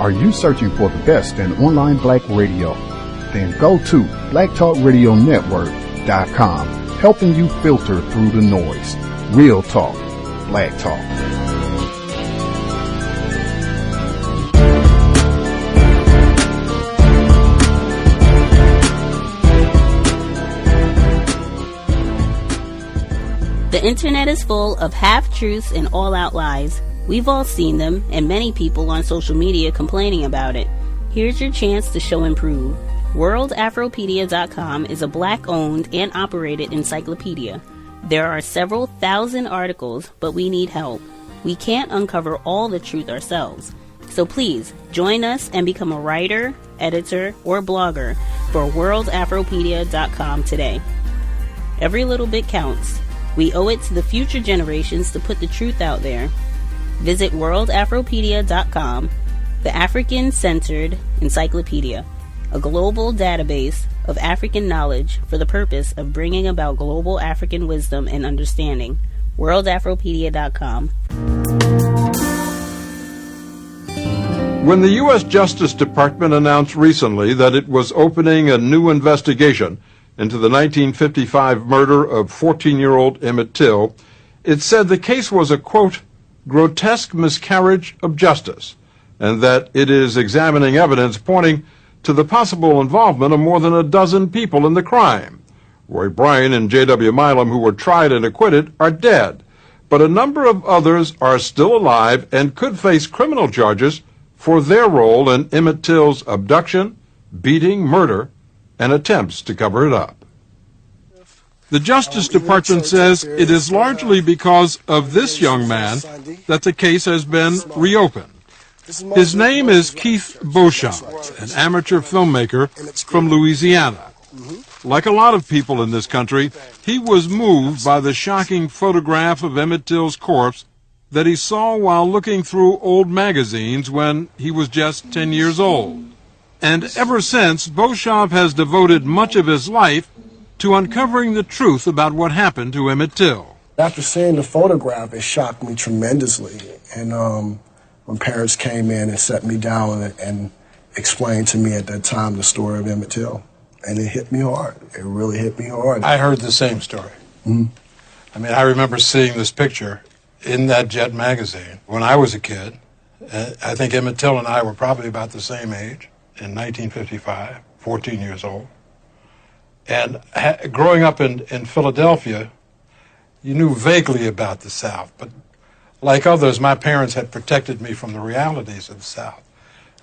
Are you searching for the best in online black radio? Then go to blacktalkradionetwork.com, helping you filter through the noise. Real talk, black talk. The internet is full of half-truths and all-out lies. We've all seen them, and many people on social media complaining about it. Here's your chance to show and prove. WorldAfropedia.com is a black-owned and operated encyclopedia. There are several thousand articles, but we need help. We can't uncover all the truth ourselves. So please, join us and become a writer, editor, or blogger for WorldAfropedia.com today. Every little bit counts. We owe it to the future generations to put the truth out there. Visit WorldAfropedia.com, the African-centered encyclopedia, a global database of African knowledge for the purpose of bringing about global African wisdom and understanding. WorldAfropedia.com. When the U.S. Justice Department announced recently that it was opening a new investigation into the 1955 murder of 14-year-old Emmett Till, it said the case was a, quote, grotesque miscarriage of justice, and that it is examining evidence pointing to the possible involvement of more than a dozen people in the crime. Roy Bryant and J.W. Milam, who were tried and acquitted, are dead, but a number of others are still alive and could face criminal charges for their role in Emmett Till's abduction, beating, murder, and attempts to cover it up. The Justice Department says it is largely because of this young man that the case has been reopened. His name is Keith Beauchamp, an amateur filmmaker from Louisiana. Like a lot of people in this country, he was moved by the shocking photograph of Emmett Till's corpse that he saw while looking through old magazines when he was just 10 years old. And ever since, Beauchamp has devoted much of his life to uncovering the truth about what happened to Emmett Till. After seeing the photograph, it shocked me tremendously. And when parents came in and sat me down and explained to me at that time the story of Emmett Till, and it hit me hard. It really hit me hard. I heard the same story. Mm-hmm. I mean, I remember seeing this picture in that Jet magazine when I was a kid. I think Emmett Till and I were probably about the same age. In 1955, 14 years old. And growing up in Philadelphia, you knew vaguely about the South, but like others, my parents had protected me from the realities of the South.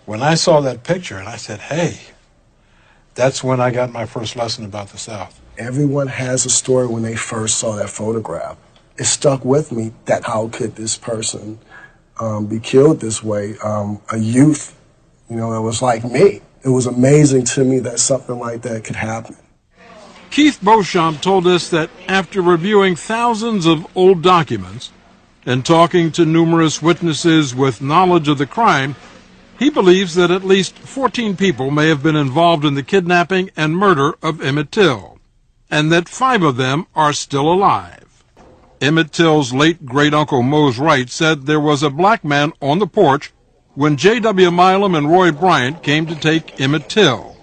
When I saw that picture and I said, hey, that's when I got my first lesson about the South. Everyone has a story when they first saw that photograph. It stuck with me that how could this person be killed this way, a youth. You know, it was like me. It was amazing to me that something like that could happen. Keith Beauchamp told us that after reviewing thousands of old documents and talking to numerous witnesses with knowledge of the crime, he believes that at least 14 people may have been involved in the kidnapping and murder of Emmett Till, and that 5 of them are still alive. Emmett Till's late great-uncle Mose Wright said there was a black man on the porch when J.W. Milam and Roy Bryant came to take Emmett Till.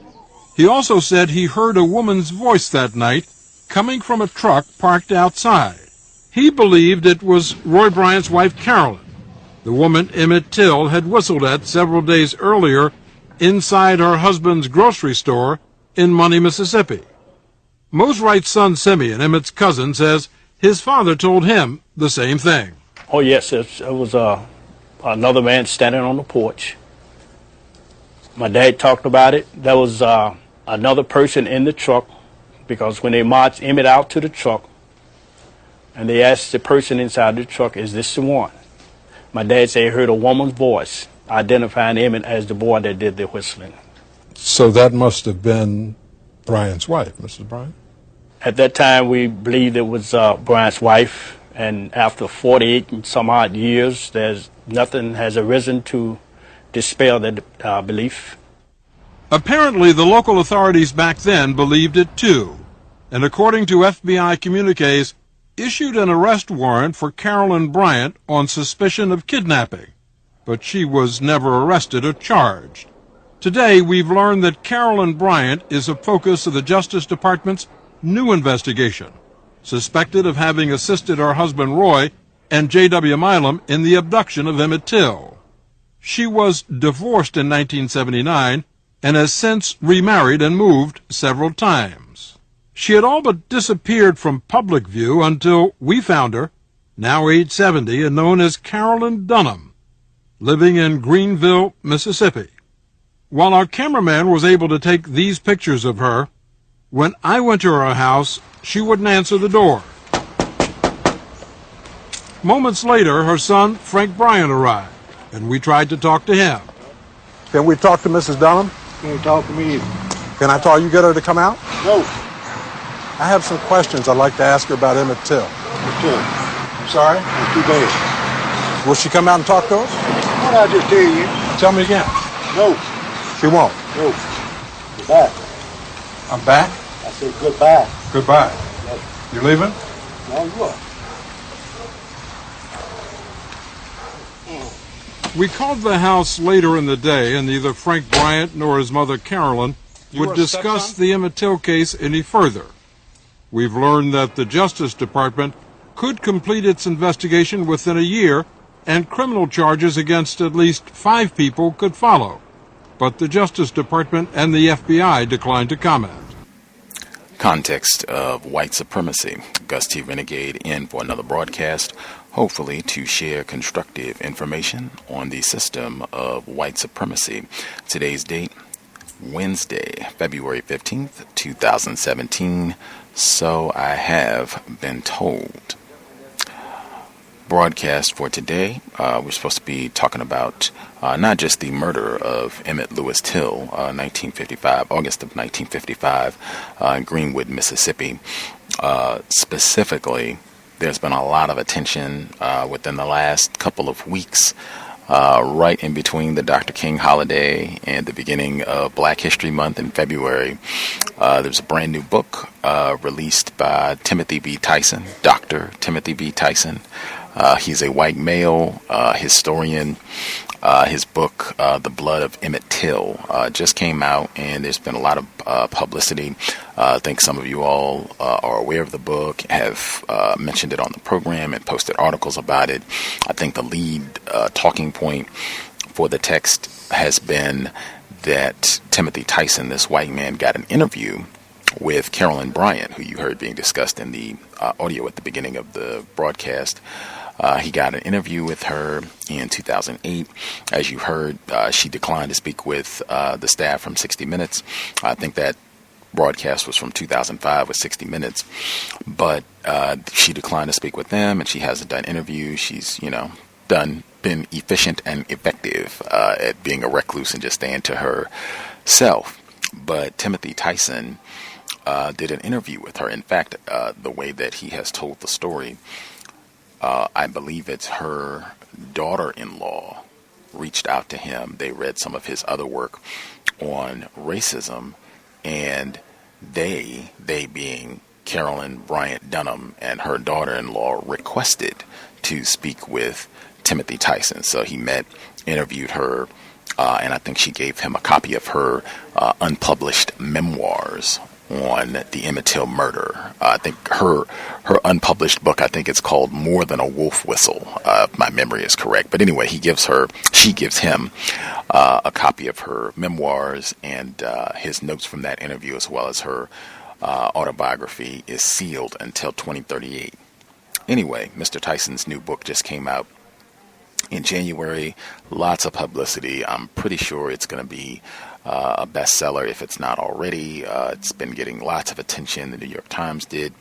He also said he heard a woman's voice that night coming from a truck parked outside. He believed it was Roy Bryant's wife, Carolyn, the woman Emmett Till had whistled at several days earlier inside her husband's grocery store in Money, Mississippi. Mose Wright's son, Simeon, Emmett's cousin, says his father told him the same thing. Oh, yes, it was another man standing on the porch. My dad talked about it. There was another person in the truck, because when they marched Emmett out to the truck, and they asked the person inside the truck, is this the one? My dad said he heard a woman's voice identifying Emmett as the boy that did the whistling. So that must have been Bryant's wife, Mrs. Bryant? At that time, we believed it was Bryant's wife, and after 48 and some odd years, nothing has arisen to dispel that belief. Apparently, the local authorities back then believed it too, and according to FBI communiques, issued an arrest warrant for Carolyn Bryant on suspicion of kidnapping. but she was never arrested or charged. Today, we've learned that Carolyn Bryant is a focus of the Justice Department's new investigation, suspected of having assisted her husband Roy and J.W. Milam in the abduction of Emmett Till. She was divorced in 1979 and has since remarried and moved several times. She had all but disappeared from public view until we found her, now age 70 and known as Carolyn Donham, living in Greenville, Mississippi. While our cameraman was able to take these pictures of her, when I went to her house, she wouldn't answer the door. Moments later, her son, Frank Bryant, arrived, and we tried to talk to him. Can we talk to Mrs. Donham? Can't talk to me either. Can I tell you, get her to come out? No. I have some questions I'd like to ask her about Emmett Till. Emmett Till. I'm sorry? That's too bad. Will she come out and talk to us? What did I just tell you? Tell me again. No. She won't. No. Goodbye. I'm back? I said goodbye. Goodbye. Yes. You leaving? No, you are. We called the house later in the day, and neither Frank Bryant nor his mother Carolyn would discuss the Emmett Till case any further. We've learned that the Justice Department could complete its investigation within a year, and criminal charges against at least 5 people could follow. But the Justice Department and the FBI declined to comment. Context of White Supremacy. Gus T Renegade in for another broadcast, hopefully to share constructive information on the system of white supremacy. Today's date, Wednesday, February 15th, 2017. So I have been told. Broadcast for today, we're supposed to be talking about not just the murder of Emmett Lewis Till, 1955, August of 1955, in Greenwood, Mississippi. Specifically, there's been a lot of attention within the last couple of weeks, right in between the Dr. King holiday and the beginning of Black History Month in February. There's a brand new book released by Timothy B. Tyson, Dr. Timothy B. Tyson. He's a white male historian. His book, The Blood of Emmett Till, just came out, and there's been a lot of publicity. I think some of you all are aware of the book, have mentioned it on the program and posted articles about it. I think the lead talking point for the text has been that Timothy Tyson, this white man, got an interview with Carolyn Bryant, who you heard being discussed in the audio at the beginning of the broadcast. He got an interview with her in 2008. As you heard, she declined to speak with the staff from 60 Minutes. I think that broadcast was from 2005 with 60 Minutes. But she declined to speak with them, and she hasn't done interviews. She's, been efficient and effective at being a recluse and just staying to herself. But Timothy Tyson did an interview with her. In fact, the way that he has told the story, I believe it's her daughter-in-law reached out to him. They read some of his other work on racism, and they being Carolyn Bryant Donham and her daughter-in-law, requested to speak with Timothy Tyson. So he met, interviewed her, and I think she gave him a copy of her unpublished memoirs on the Emmett Till murder. I think her unpublished book, I think it's called More Than a Wolf Whistle, if my memory is correct. But anyway, she gives him a copy of her memoirs, and his notes from that interview, as well as her autobiography, is sealed until 2038. Anyway, Mr. Tyson's new book just came out in January. Lots of publicity. I'm pretty sure it's going to be a bestseller if it's not already. It's been getting lots of attention. The New York Times did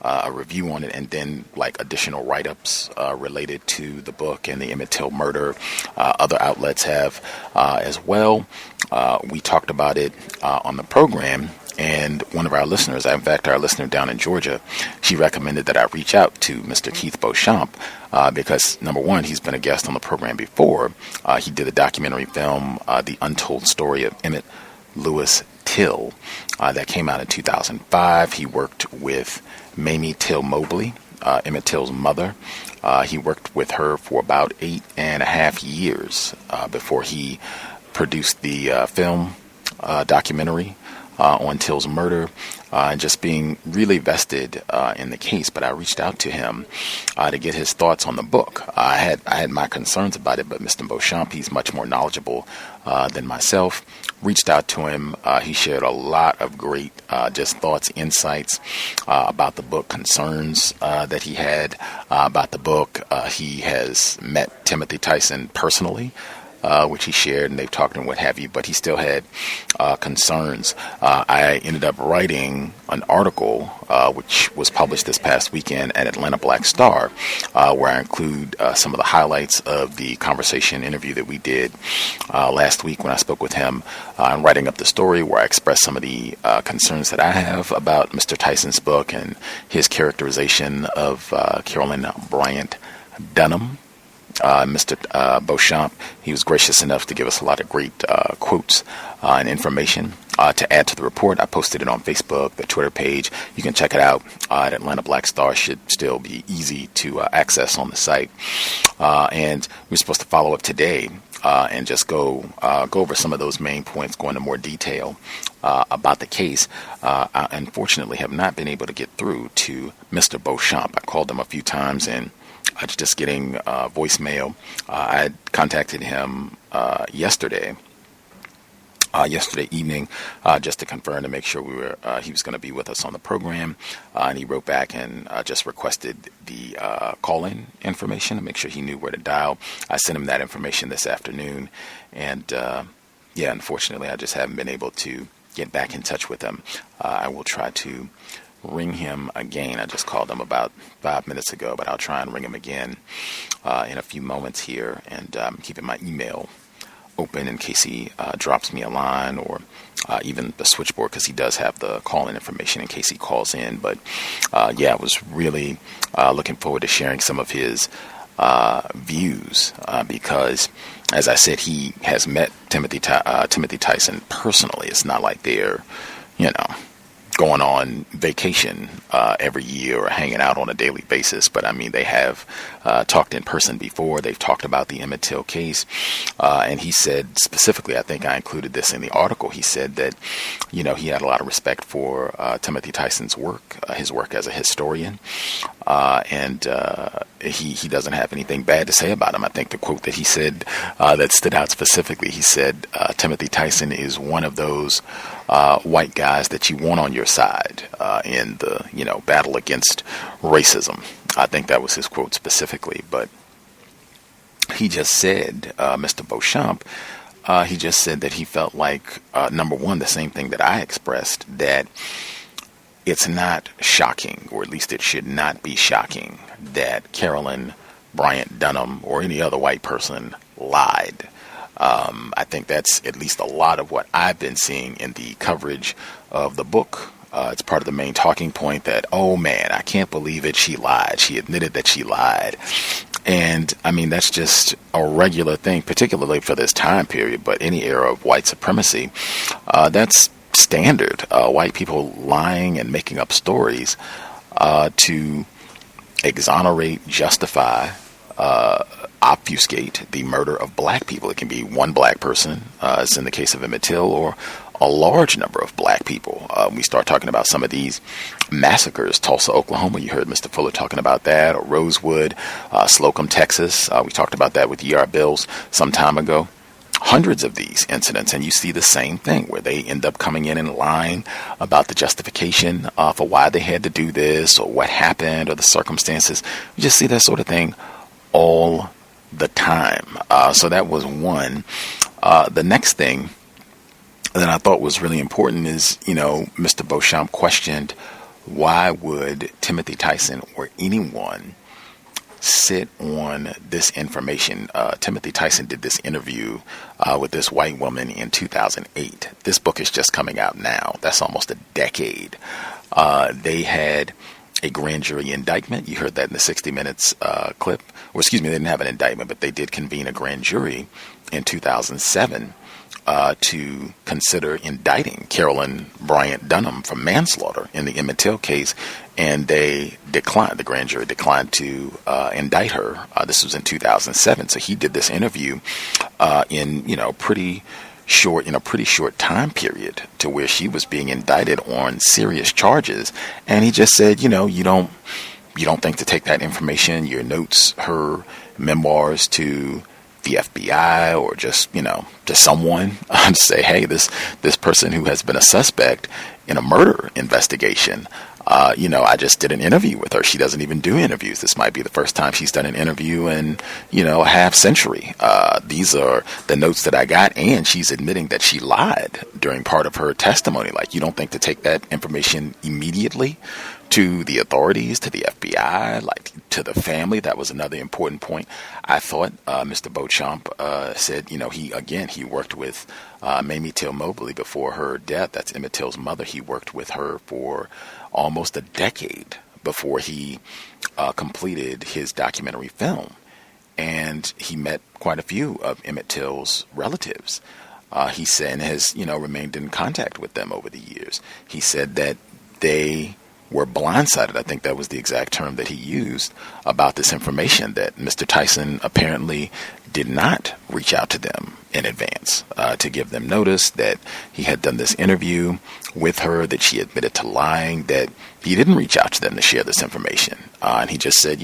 a review on it, and then additional write-ups related to the book and the Emmett Till murder. Other outlets have as well. We talked about it on the program, and one of our listeners, in fact, our listener down in Georgia, she recommended that I reach out to Mr. Keith Beauchamp because, number one, he's been a guest on the program before. He did a documentary film, The Untold Story of Emmett Lewis Till, that came out in 2005. He worked with Mamie Till Mobley, Emmett Till's mother, He worked with her for about 8.5 years before he produced the film documentary on Till's murder, and just being really vested in the case. But I reached out to him to get his thoughts on the book. I had my concerns about it, but Mr. Beauchamp, he's much more knowledgeable than myself. Reached out to him. He shared a lot of great just thoughts, insights about the book, concerns that he had about the book. He has met Timothy Tyson personally, which he shared, and they've talked and what have you, but he still had concerns. I ended up writing an article which was published this past weekend at Atlanta Black Star, where I include some of the highlights of the conversation interview that we did last week when I spoke with him. I'm writing up the story where I express some of the concerns that I have about Mr. Tyson's book and his characterization of Carolyn Bryant Donham. Mr. Beauchamp, he was gracious enough to give us a lot of great quotes and information to add to the report. I posted it on Facebook, the Twitter page. You can check it out at Atlanta Black Star. Should still be easy to access on the site. And we're supposed to follow up today and just go over some of those main points, go into more detail about the case. I unfortunately have not been able to get through to Mr. Beauchamp. I called him a few times and I was just getting voicemail. I had contacted him yesterday evening, just to confirm to make sure he was going to be with us on the program. And he wrote back and just requested the call-in information to make sure he knew where to dial. I sent him that information this afternoon. And unfortunately, I just haven't been able to get back in touch with him. I will try to ring him again. I just called him about 5 minutes ago, but I'll try and ring him again in a few moments here, and keeping my email open in case he drops me a line, or even the switchboard, because he does have the call-in information in case he calls in. But I was really looking forward to sharing some of his views because, as I said, he has met Timothy Tyson personally. It's not like they're, going on vacation every year or hanging out on a daily basis. But I mean, they have talked in person before. They've talked about the Emmett Till case. And he said specifically, I think I included this in the article, he said that, he had a lot of respect for Timothy Tyson's work, his work as a historian. And he doesn't have anything bad to say about him. I think the quote that he said that stood out specifically, he said, Timothy Tyson is one of those white guys that you want on your side in the battle against racism. I think that was his quote specifically. But he just said, Mr. Beauchamp, he just said that he felt like, number one, the same thing that I expressed, that it's not shocking, or at least it should not be shocking, that Carolyn Bryant Donham or any other white person lied. I think that's at least a lot of what I've been seeing in the coverage of the book. It's part of the main talking point that, oh man, I can't believe it, she lied. She admitted that she lied. And I mean, that's just a regular thing, particularly for this time period, but any era of white supremacy. That's standard. White people lying and making up stories to exonerate, justify, obfuscate the murder of black people. It can be one black person, as in the case of Emmett Till, or a large number of black people. We start talking about some of these massacres. Tulsa, Oklahoma, you heard Mr. Fuller talking about that, or Rosewood, Slocum, Texas. We talked about that with E.R. Bills some time ago. Hundreds of these incidents, and you see the same thing where they end up coming in and lying about the justification for why they had to do this, or what happened, or the circumstances. You just see that sort of thing all the time. So that was one. The next thing that I thought was really important is, Mr. Beauchamp questioned, why would Timothy Tyson or anyone sit on this information? Timothy Tyson did this interview with this white woman in 2008. This book is just coming out now. That's almost a decade. They had a grand jury indictment. You heard that in the 60 Minutes clip. Or excuse me, they didn't have an indictment, but they did convene a grand jury in 2007 to consider indicting Carolyn Bryant Donham for manslaughter in the Emmett Till case, and they declined. The grand jury declined to indict her. This was in 2007, so he did this interview in pretty short time period to where she was being indicted on serious charges, and he just said, you don't think to take that information, your notes, her memoirs, to the FBI or just someone to say, hey, this person who has been a suspect in a murder investigation, I just did an interview with her. She doesn't even do interviews. This might be the first time she's done an interview in, a half century. These are the notes that I got, and she's admitting that she lied during part of her testimony. Like, you don't think to take that information immediately to the authorities, to the FBI, like to the family? That was another important point. I thought Mr. Beauchamp said, he worked with Mamie Till Mobley before her death. That's Emmett Till's mother. He worked with her for almost a decade before he completed his documentary film. And he met quite a few of Emmett Till's relatives. He said, and has, remained in contact with them over the years. He said that they were blindsided, I think that was the exact term that he used, about this information, that Mr. Tyson apparently did not reach out to them in advance to give them notice that he had done this interview with her, that she admitted to lying, that he didn't reach out to them to share this information. And he just said,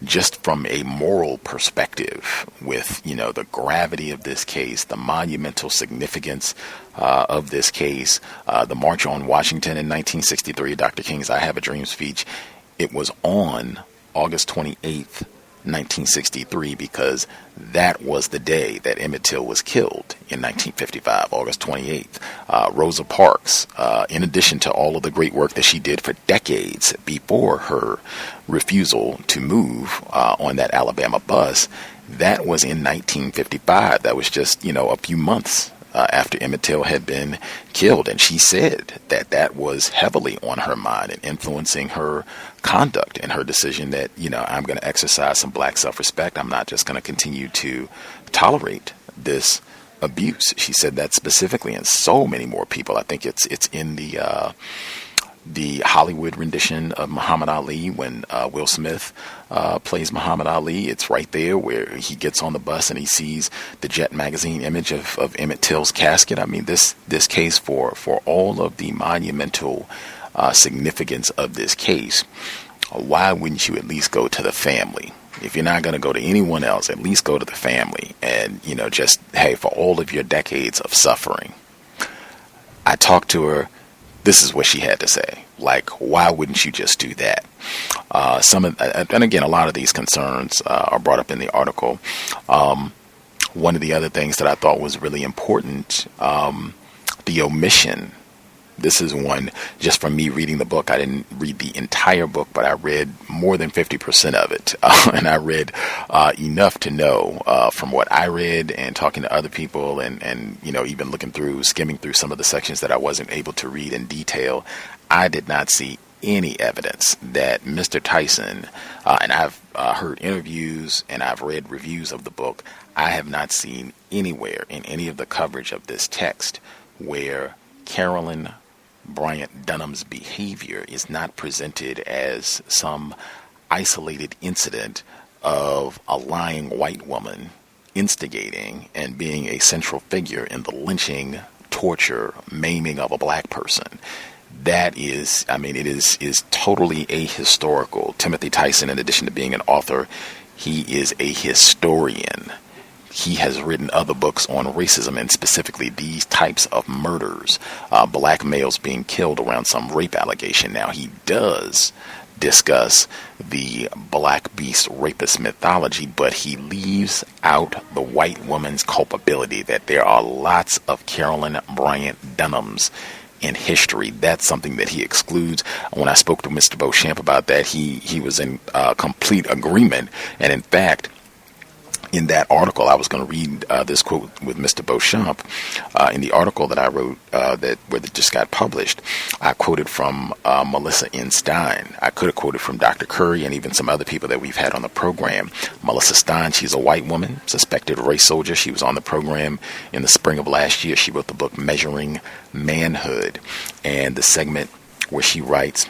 just from a moral perspective, with, the gravity of this case, the monumental significance of this case, the March on Washington in 1963, Dr. King's I Have a Dream speech, it was on August 28th, 1963, because that was the day that Emmett Till was killed in 1955, August 28th. Rosa Parks, in addition to all of the great work that she did for decades before her refusal to move on that Alabama bus, that was in 1955. That was just, a few months after Emmett Till had been killed. And she said that that was heavily on her mind and influencing her conduct and her decision that, I'm going to exercise some black self-respect. I'm not just going to continue to tolerate this abuse. She said that specifically, and so many more people. I think it's in the Hollywood rendition of Muhammad Ali when Will Smith plays Muhammad Ali. It's right there where he gets on the bus and he sees the Jet magazine image of Emmett Till's casket. I mean, this case, for all of the monumental significance of this case, why wouldn't you at least go to the family? If you're not going to go to anyone else, at least go to the family and, just, hey, for all of your decades of suffering. I talked to her. This is what she had to say. Like, why wouldn't you just do that? And again, a lot of these concerns are brought up in the article. One of the other things that I thought was really important, the omission. This is one just from me reading the book. I didn't read the entire book, but I read more than 50% of it. And I read enough to know from what I read and talking to other people and even skimming through some of the sections that I wasn't able to read in detail. I did not see any evidence that Mr. Tyson, and I've heard interviews and I've read reviews of the book, I have not seen anywhere in any of the coverage of this text where Carolyn Bryant Donham's behavior is not presented as some isolated incident of a lying white woman instigating and being a central figure in the lynching, torture, maiming of a black person. That is, it is totally ahistorical. Timothy Tyson, in addition to being an author, he is a historian. He has written other books on racism and specifically these types of murders, black males being killed around some rape allegation. Now, he does discuss the black beast rapist mythology, but he leaves out the white woman's culpability, that there are lots of Carolyn Bryant Donhams in history. That's something that he excludes. When I spoke to Mr. Beauchamp about that, he was in complete agreement. And in fact, in that article, I was going to read this quote with Mr. Beauchamp. In the article that I wrote where it just got published, I quoted from Melissa N. Stein. I could have quoted from Dr. Curry and even some other people that we've had on the program. Melissa Stein, she's a white woman, suspected race soldier. She was on the program in the spring of last year. She wrote the book Measuring Manhood, and the segment where she writes,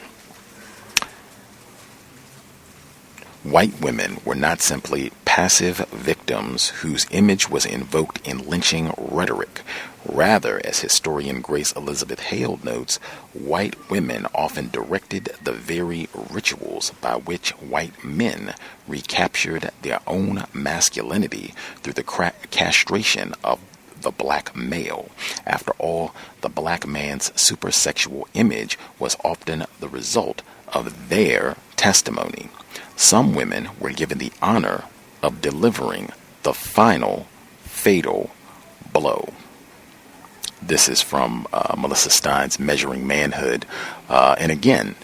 white women were not simply passive victims whose image was invoked in lynching rhetoric. Rather, as historian Grace Elizabeth Hale notes, white women often directed the very rituals by which white men recaptured their own masculinity through the castration of the black male. After all, the black man's supersexual image was often the result of their testimony. Some women were given the honor of delivering the final fatal blow. This is from Melissa Stein's Measuring Manhood. And again,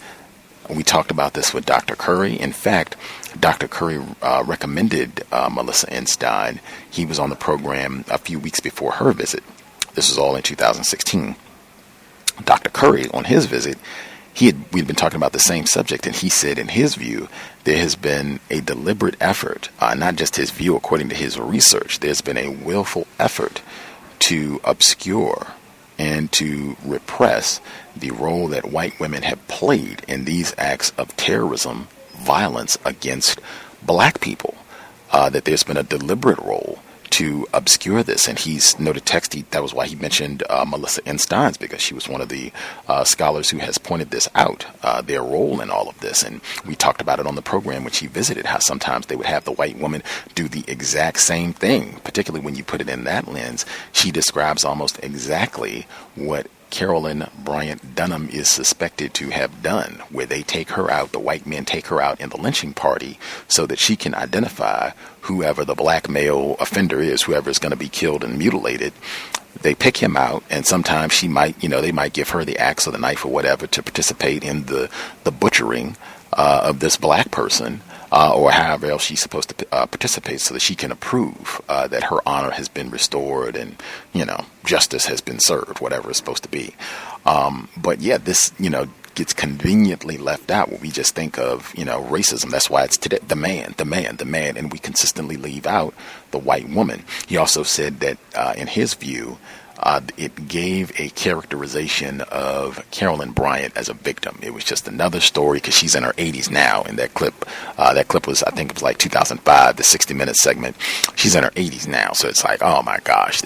we talked about this with Dr. Curry. In fact, Dr. Curry recommended Melissa N. Stein. He was on the program a few weeks before her visit. This was all in 2016. Dr. Curry, on his visit, we'd been talking about the same subject, and he said, in his view, there has been a deliberate effort, not just his view, according to his research, there's been a willful effort to obscure and to repress the role that white women have played in these acts of terrorism, violence against black people, that there's been a deliberate role to obscure this. And he's noted text, that was why he mentioned Melissa N. Steins, because she was one of the scholars who has pointed this out, their role in all of this. And we talked about it on the program when she visited, how sometimes they would have the white woman do the exact same thing, particularly when you put it in that lens. She describes almost exactly what Carolyn Bryant Donham is suspected to have done, where they take her out, the white men take her out in the lynching party so that she can identify whoever the black male offender is, whoever is going to be killed and mutilated. They pick him out, and sometimes she might, they might give her the axe or the knife or whatever to participate in the butchering of this black person, or however else she's supposed to participate, so that she can approve that her honor has been restored and, justice has been served, whatever it's supposed to be. But yeah, this, gets conveniently left out when we just think of, racism. That's why it's today, the man, and we consistently leave out the white woman. He also said that in his view, it gave a characterization of Carolyn Bryant as a victim. It was just another story, because she's in her 80s now. In that clip was, I think it was like 2005, the 60-minute segment. She's in her 80s now, so it's like, oh my gosh,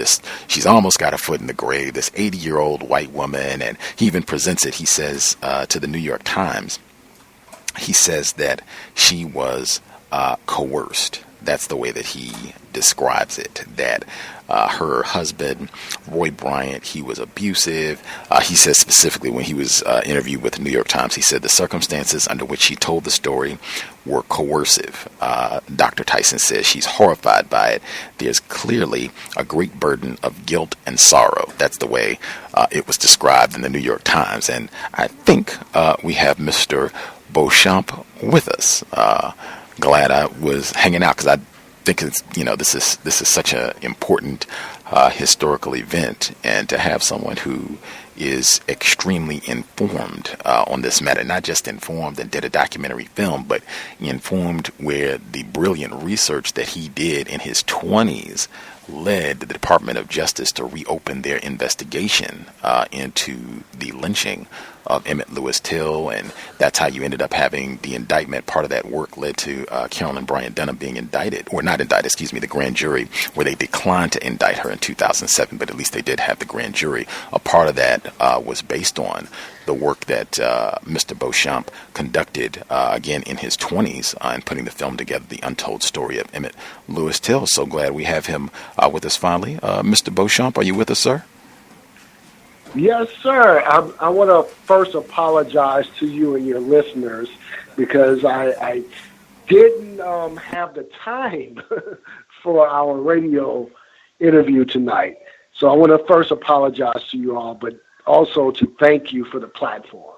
she's almost got her foot in the grave, this 80-year-old white woman. And he even presents it, he says, to the New York Times, he says that she was coerced. That's the way that he describes it, that her husband, Roy Bryant, he was abusive. He says specifically when he was interviewed with the New York Times, he said the circumstances under which he told the story were coercive. Dr. Tyson says she's horrified by it. There's clearly a great burden of guilt and sorrow. That's the way it was described in the New York Times. And I think we have Mr. Beauchamp with us. Glad I was hanging out, because I think it's, this is such an important historical event, and to have someone who is extremely informed on this matter, not just informed and did a documentary film, but informed where the brilliant research that he did in his 20s led the Department of Justice to reopen their investigation into the lynching of Emmett Lewis Till, and that's how you ended up having the indictment. Part of that work led to Carolyn Bryant Donham being indicted, or not indicted, the grand jury, where they declined to indict her in 2007, but at least they did have the grand jury. A part of that was based on the work that Mr. Beauchamp conducted, again, in his 20s, in putting the film together, The Untold Story of Emmett Lewis Till. So glad we have him with us finally. Mr. Beauchamp, are you with us, sir? Yes, sir. I want to first apologize to you and your listeners, because I didn't have the time for our radio interview tonight. So I want to first apologize to you all, but also to thank you for the platform.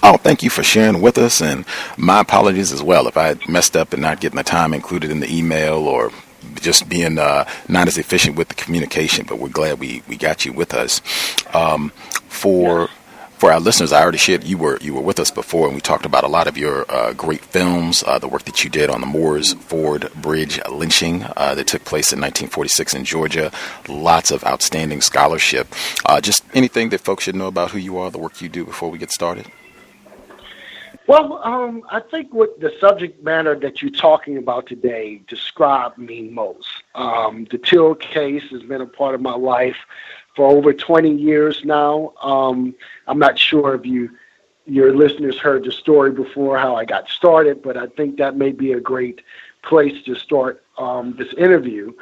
Oh, thank you for sharing with us, and my apologies as well if I messed up and not getting the time included in the email or just being not as efficient with the communication, but we're glad we got you with us. For our listeners, I already shared you were with us before, and we talked about a lot of your great films, the work that you did on the Moores Ford Bridge lynching that took place in 1946 in Georgia. Lots of outstanding scholarship. Just anything that folks should know about who you are, the work you do before we get started? Well, I think what the subject matter that you're talking about today described me most. The Till case has been a part of my life for over 20 years now. I'm not sure if your listeners heard the story before, how I got started, but I think that may be a great place to start this interview.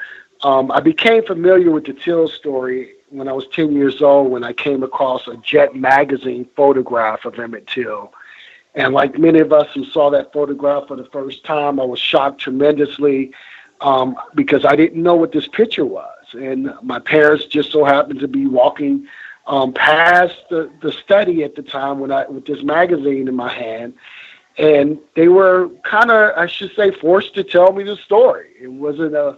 I became familiar with the Till story when I was 10 years old, when I came across a Jet magazine photograph of Emmett Till. And like many of us who saw that photograph for the first time, I was shocked tremendously because I didn't know what this picture was. And my parents just so happened to be walking past the study at the time with this magazine in my hand. And they were kind of, I should say, forced to tell me the story. It wasn't a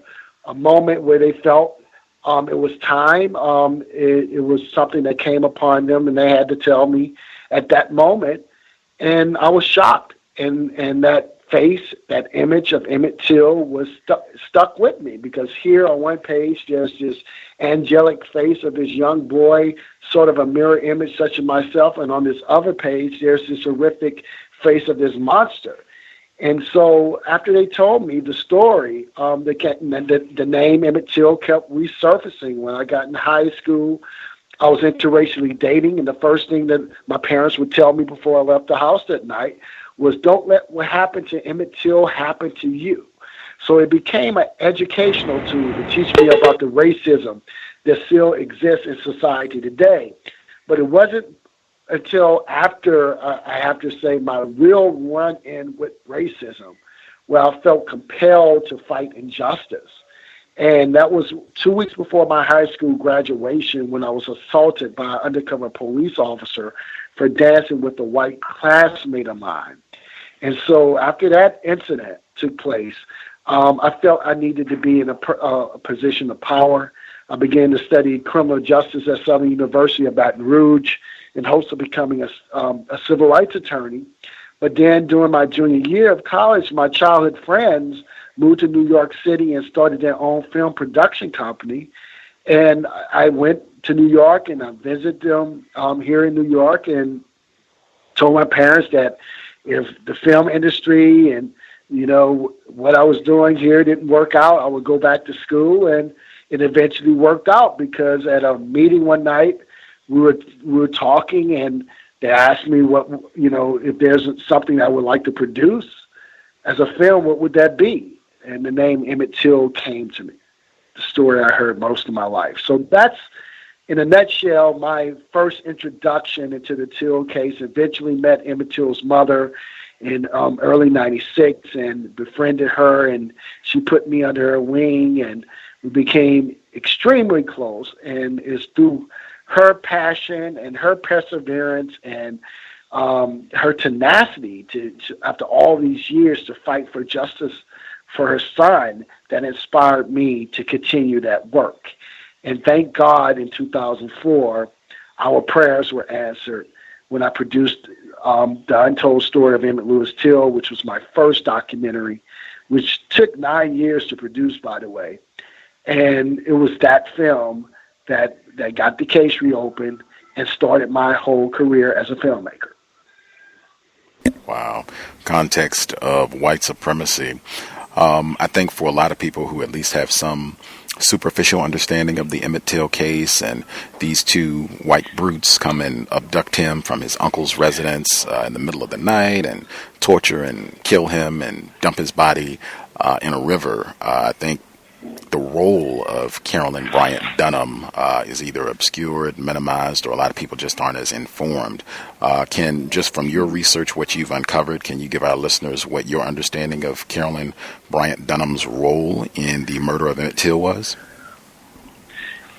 moment where they felt it was time. It was something that came upon them, and they had to tell me at that moment. And I was shocked, and that face, that image of Emmett Till was stuck with me, because here on one page there's this angelic face of this young boy, sort of a mirror image such as myself, and on this other page there's this horrific face of this monster. And so after they told me the story, the name Emmett Till kept resurfacing. When I got in high school, I was interracially dating, and the first thing that my parents would tell me before I left the house that night was, don't let what happened to Emmett Till happen to you. So it became an educational tool to teach me about the racism that still exists in society today. But it wasn't until after, I have to say, my real run-in with racism, where I felt compelled to fight injustice. And that was 2 weeks before my high school graduation, when I was assaulted by an undercover police officer for dancing with a white classmate of mine. And so after that incident took place, I felt I needed to be in a position of power. I began to study criminal justice at Southern University of Baton Rouge in hopes of becoming a civil rights attorney. But then during my junior year of college, my childhood friends moved to New York City and started their own film production company. And I went to New York and I visited them here in New York, and told my parents that if the film industry and, you know, what I was doing here didn't work out, I would go back to school. And it eventually worked out, because at a meeting one night, we were talking, and they asked me what, you know, if there's something I would like to produce as a film, what would that be? And the name Emmett Till came to me, the story I heard most of my life. So that's, in a nutshell, my first introduction into the Till case. Eventually met Emmett Till's mother in early '96 and befriended her, and she put me under her wing, and we became extremely close. And it's through her passion and her perseverance and her tenacity to after all these years to fight for justice for her son that inspired me to continue that work. And thank God in 2004, our prayers were answered when I produced the Untold Story of Emmett Lewis Till, which was my first documentary, which took 9 years to produce, by the way. And it was that film that got the case reopened and started my whole career as a filmmaker. Wow. Context of White Supremacy. I think for a lot of people who at least have some superficial understanding of the Emmett Till case, and these two white brutes come and abduct him from his uncle's residence in the middle of the night and torture and kill him and dump his body in a river. I think the role of Carolyn Bryant Donham is either obscured, minimized, or a lot of people just aren't as informed. Can, just from your research, what you've uncovered, can you give our listeners what your understanding of Carolyn Bryant Donham's role in the murder of Emmett Till was?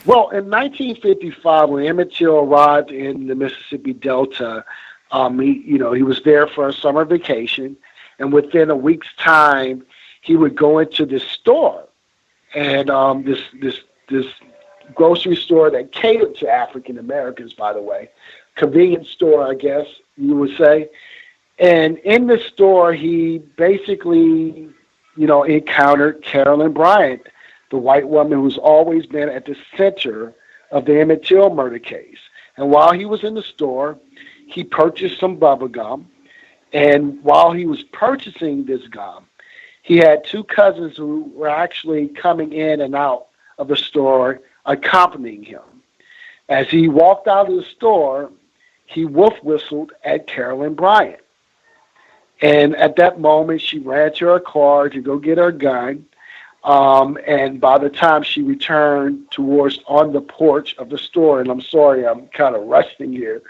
Well, in 1955, when Emmett Till arrived in the Mississippi Delta, He was there for a summer vacation, and within a week's time, he would go into this store, and this grocery store that catered to African Americans, by the way, convenience store, I guess you would say. And in the store, he basically, encountered Carolyn Bryant, the white woman who's always been at the center of the Emmett Till murder case. And while he was in the store, he purchased some bubble gum. And while he was purchasing this gum, he had two cousins who were actually coming in and out of the store accompanying him. As he walked out of the store, he wolf whistled at Carolyn Bryant. And at that moment, she ran to her car to go get her gun. And by the time she returned towards on the porch of the store, and I'm sorry, I'm kind of rushing here,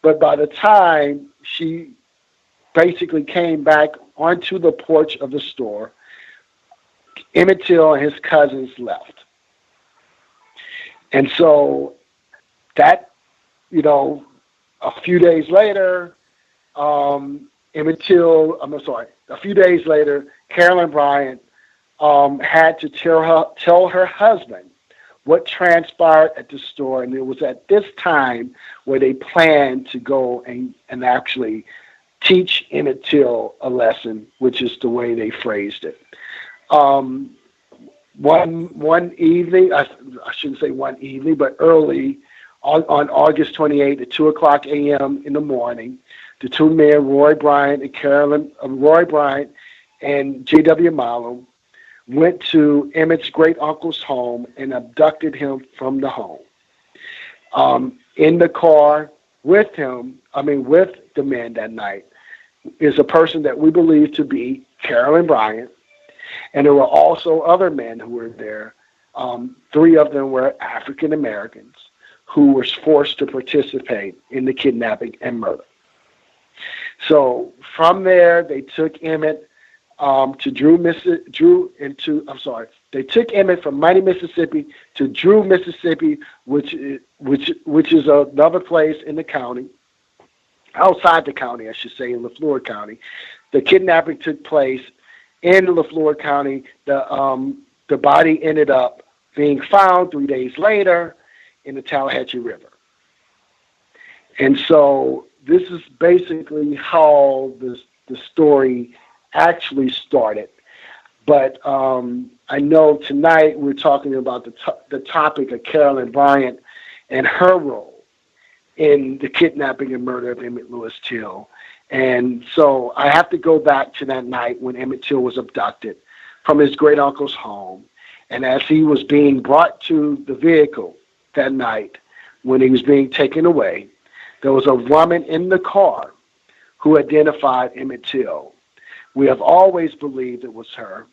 but by the time she basically came back onto the porch of the store, Emmett Till and his cousins left. And so that, a few days later, a few days later, Carolyn Bryant had to tell her husband what transpired at the store, and it was at this time where they planned to go and actually teach Emmett Till a lesson, which is the way they phrased it. One evening, I shouldn't say one evening, but early on August 28th at 2:00 a.m. in the morning, the two men, Roy Bryant and J.W. Malum, went to Emmett's great uncle's home and abducted him from the home. In the car with the men that night, is a person that we believe to be Carolyn Bryant, and there were also other men who were there. Three of them were African Americans who were forced to participate in the kidnapping and murder. So from there, they took Emmett They took Emmett from Mighty, Mississippi to Drew, Mississippi, which is another place in the county, outside the county, I should say, in Lafleur County. The kidnapping took place in Lafleur County. The body ended up being found 3 days later in the Tallahatchie River. And so this is basically how the story actually started. But I know tonight we're talking about the topic of Carolyn Bryant and her role in the kidnapping and murder of Emmett Lewis Till. And so I have to go back to that night when Emmett Till was abducted from his great uncle's home. And as he was being brought to the vehicle that night, when he was being taken away, there was a woman in the car who identified Emmett Till. We have always believed it was her.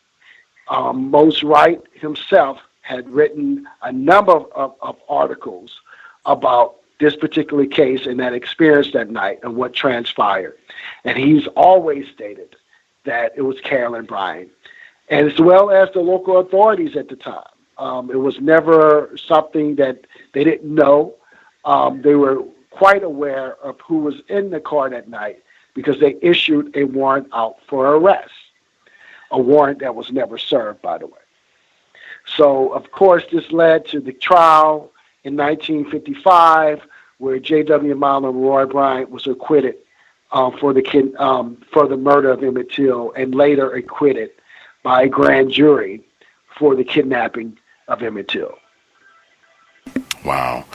Mose Wright himself had written a number of articles about this particular case and that experience that night and what transpired. And he's always stated that it was Carolyn Bryant, and as well as the local authorities at the time. It was never something that they didn't know. They were quite aware of who was in the car that night because they issued a warrant out for arrest, a warrant that was never served, by the way. So, of course, this led to the trial in 1955, where J.W. Malum and Roy Bryant was acquitted for the murder of Emmett Till, and later acquitted by a grand jury for the kidnapping of Emmett Till. Wow.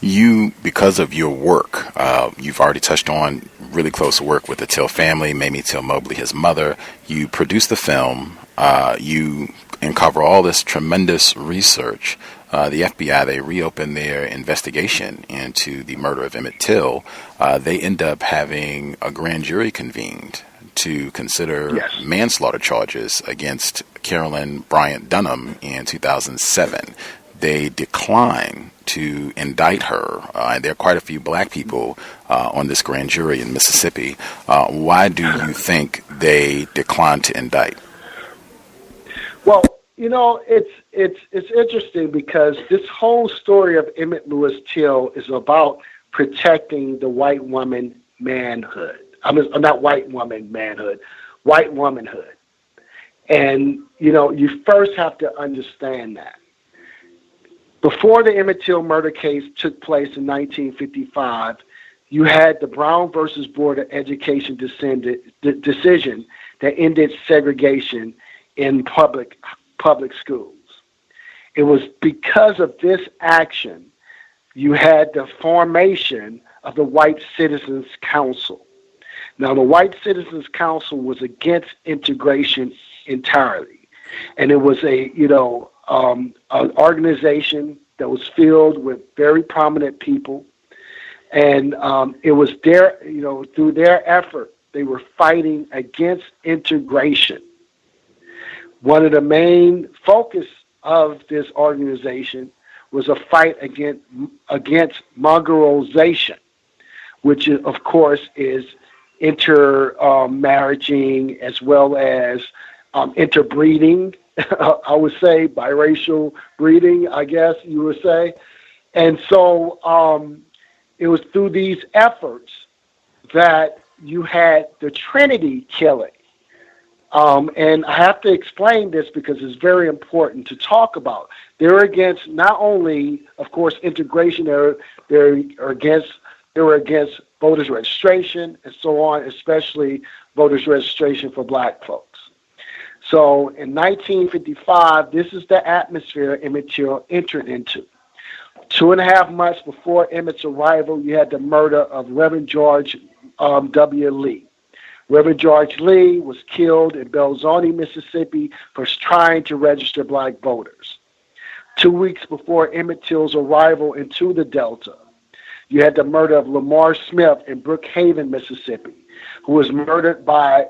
You, because of your work, you've already touched on really close work with the Till family, Mamie Till Mobley, his mother. You produced the film. You uncover all this tremendous research. The FBI, they reopened their investigation into the murder of Emmett Till. They end up having a grand jury convened to consider manslaughter charges against Carolyn Bryant Donham in 2007. They decline to indict her. There are quite a few black people on this grand jury in Mississippi. Why do you think they declined to indict? Well, it's interesting because this whole story of Emmett Lewis Till is about protecting the white woman manhood. I mean, not white woman manhood, white womanhood. And, you first have to understand that. Before the Emmett Till murder case took place in 1955, you had the Brown versus Board of Education decision that ended segregation in public schools. It was because of this action you had the formation of the White Citizens Council. Now, the White Citizens Council was against integration entirely, and it was an organization that was filled with very prominent people, and it was through their effort, they were fighting against integration. One of the main focus of this organization was a fight against mongrelization, which of course is intermarrying as well as interbreeding. I would say biracial breeding, I guess you would say. And so it was through these efforts that you had the Trinity killing. And I have to explain this because it's very important to talk about. They're against not only, of course, integration, they were against voters registration and so on, especially voters registration for black folks. So in 1955, this is the atmosphere Emmett Till entered into. 2.5 months before Emmett's arrival, you had the murder of Reverend George W. Lee. Reverend George Lee was killed in Belzoni, Mississippi, for trying to register black voters. 2 weeks before Emmett Till's arrival into the Delta, you had the murder of Lamar Smith in Brookhaven, Mississippi, who was murdered by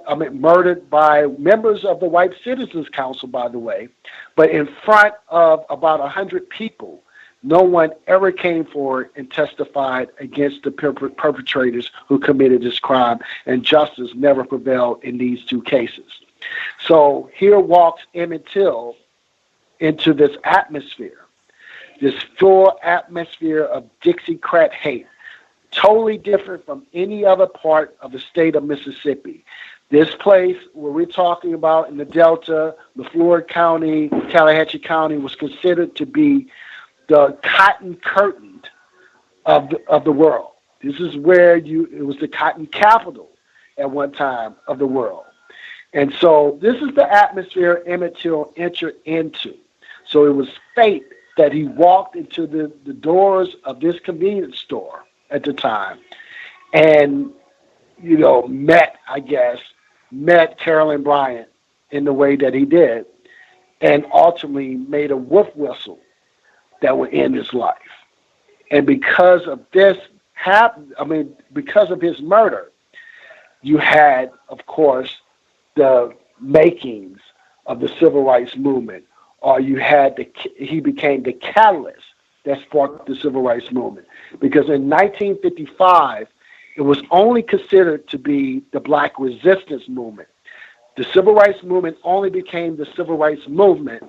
members of the White Citizens Council, by the way, but in front of about 100 people. No one ever came forward and testified against the perpetrators who committed this crime, and justice never prevailed in these two cases. So here walks Emmett Till into this atmosphere, this full atmosphere of Dixiecrat hate, totally different from any other part of the state of Mississippi. This place where we're talking about in the Delta, LaFleur County, Tallahatchie County, was considered to be the cotton curtain of the world. This is where it was the cotton capital at one time of the world. And so this is the atmosphere Emmett Till entered into. So it was fate that he walked into the doors of this convenience store at the time and, met Carolyn Bryant in the way that he did, and ultimately made a wolf whistle that would end his life. And because of this because of his murder, you had, of course, the makings of the civil rights movement, or you had he became the catalyst that sparked the civil rights movement. Because in 1955, it was only considered to be the black resistance movement. The civil rights movement only became the civil rights movement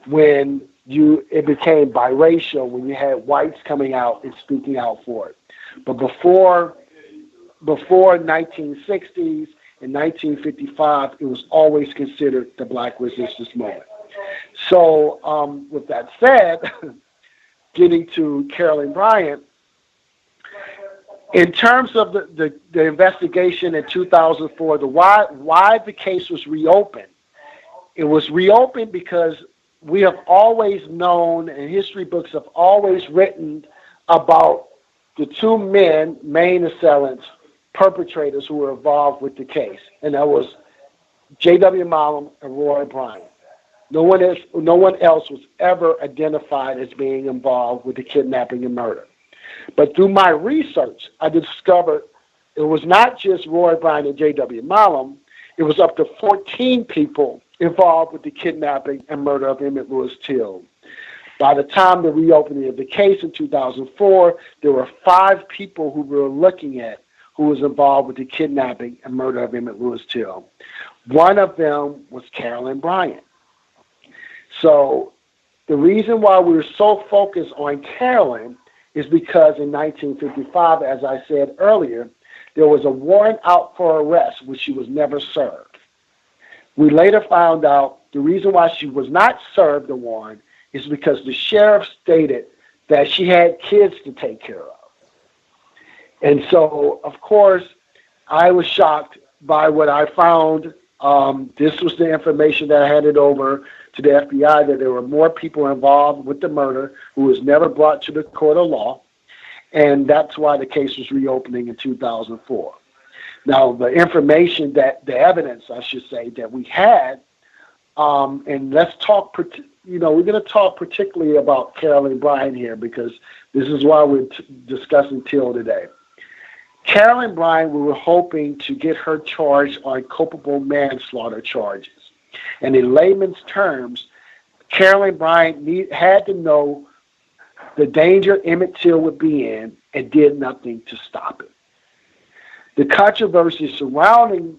when it became biracial, when you had whites coming out and speaking out for it. But before 1960s and 1955, it was always considered the black resistance movement. So with that said, getting to Carolyn Bryant, in terms of the investigation in 2004, why the case was reopened, it was reopened because we have always known, and history books have always written about the two main assailants, perpetrators who were involved with the case, and that was J.W. Malum and Roy Bryant. No one else was ever identified as being involved with the kidnapping and murder. But through my research, I discovered it was not just Roy Bryant and J.W. Malum. It was up to 14 people involved with the kidnapping and murder of Emmett Louis Till. By the time the reopening of the case in 2004, there were 5 people who we were looking at who was involved with the kidnapping and murder of Emmett Louis Till. One of them was Carolyn Bryant. So the reason why we were so focused on Carolyn is because in 1955, as I said earlier, there was a warrant out for arrest, which she was never served. We later found out the reason why she was not served the warrant is because the sheriff stated that she had kids to take care of. And so, of course, I was shocked by what I found. This was the information that I handed over to the FBI, that there were more people involved with the murder who was never brought to the court of law. And that's why the case was reopening in 2004. Now, the information the evidence, I should say, that we had, and let's talk, we're going to talk particularly about Carolyn Bryant here, because this is why we're discussing Till today. Carolyn Bryant, we were hoping to get her charged on culpable manslaughter charges. And in layman's terms, Carolyn Bryant had to know the danger Emmett Till would be in and did nothing to stop it. The controversy surrounding,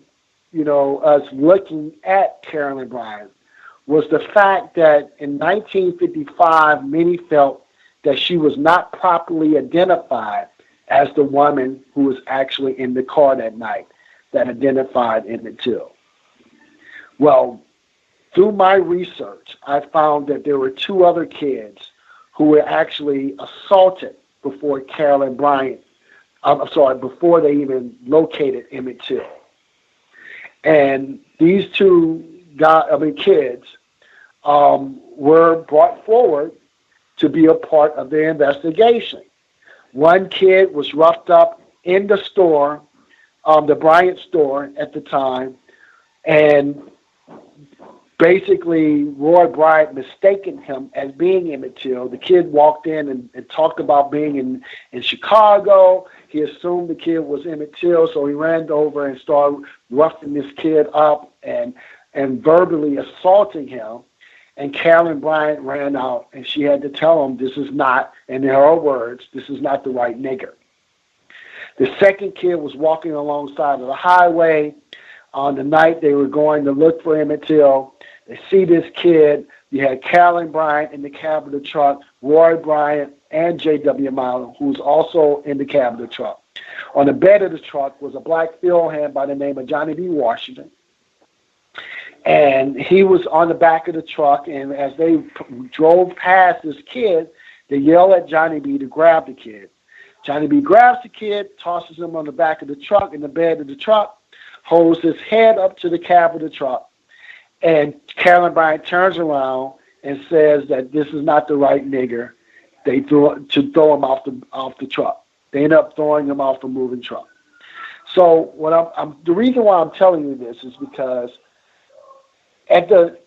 us looking at Carolyn Bryant was the fact that in 1955, many felt that she was not properly identified as the woman who was actually in the car that night that identified Emmett Till. Well, through my research, I found that there were two other kids who were actually assaulted before Carolyn Bryant, before they even located Emmett Till. And these two kids were brought forward to be a part of the investigation. One kid was roughed up in the store, the Bryant store at the time, and basically Roy Bryant mistaken him as being Emmett Till. The kid walked in and talked about being in Chicago. He assumed the kid was Emmett Till, so he ran over and started roughing this kid up and verbally assaulting him. And Carolyn Bryant ran out, and she had to tell him, this is not, in her words, this is not the right nigger. The second kid was walking alongside of the highway on the night they were going to look for Emmett Till. They see this kid. You had Carolyn Bryant in the cab of the truck, Roy Bryant, and J.W. Milam, who's also in the cab of the truck. On the bed of the truck was a black field hand by the name of Johnny B. Washington. And he was on the back of the truck, and as they drove past this kid, they yelled at Johnny B to grab the kid. Johnny B grabs the kid, tosses him on the back of the truck, in the bed of the truck, holds his head up to the cab of the truck, and Carolyn Bryant turns around and says that this is not the right nigger. They throw him off the truck. They end up throwing him off a moving truck. So the reason why I'm telling you this is because at the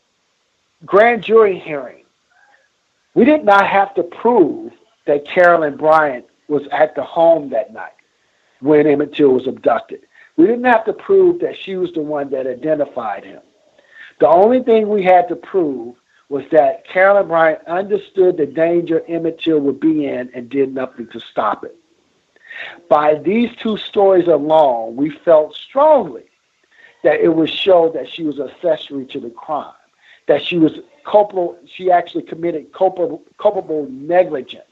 grand jury hearing, we did not have to prove that Carolyn Bryant was at the home that night when Emmett Till was abducted. We didn't have to prove that she was the one that identified him. The only thing we had to prove was that Carolyn Bryant understood the danger Emmett Till would be in and did nothing to stop it. By these two stories alone, we felt strongly that it would show that she was accessory to the crime, that she was culpable. She actually committed culpable negligence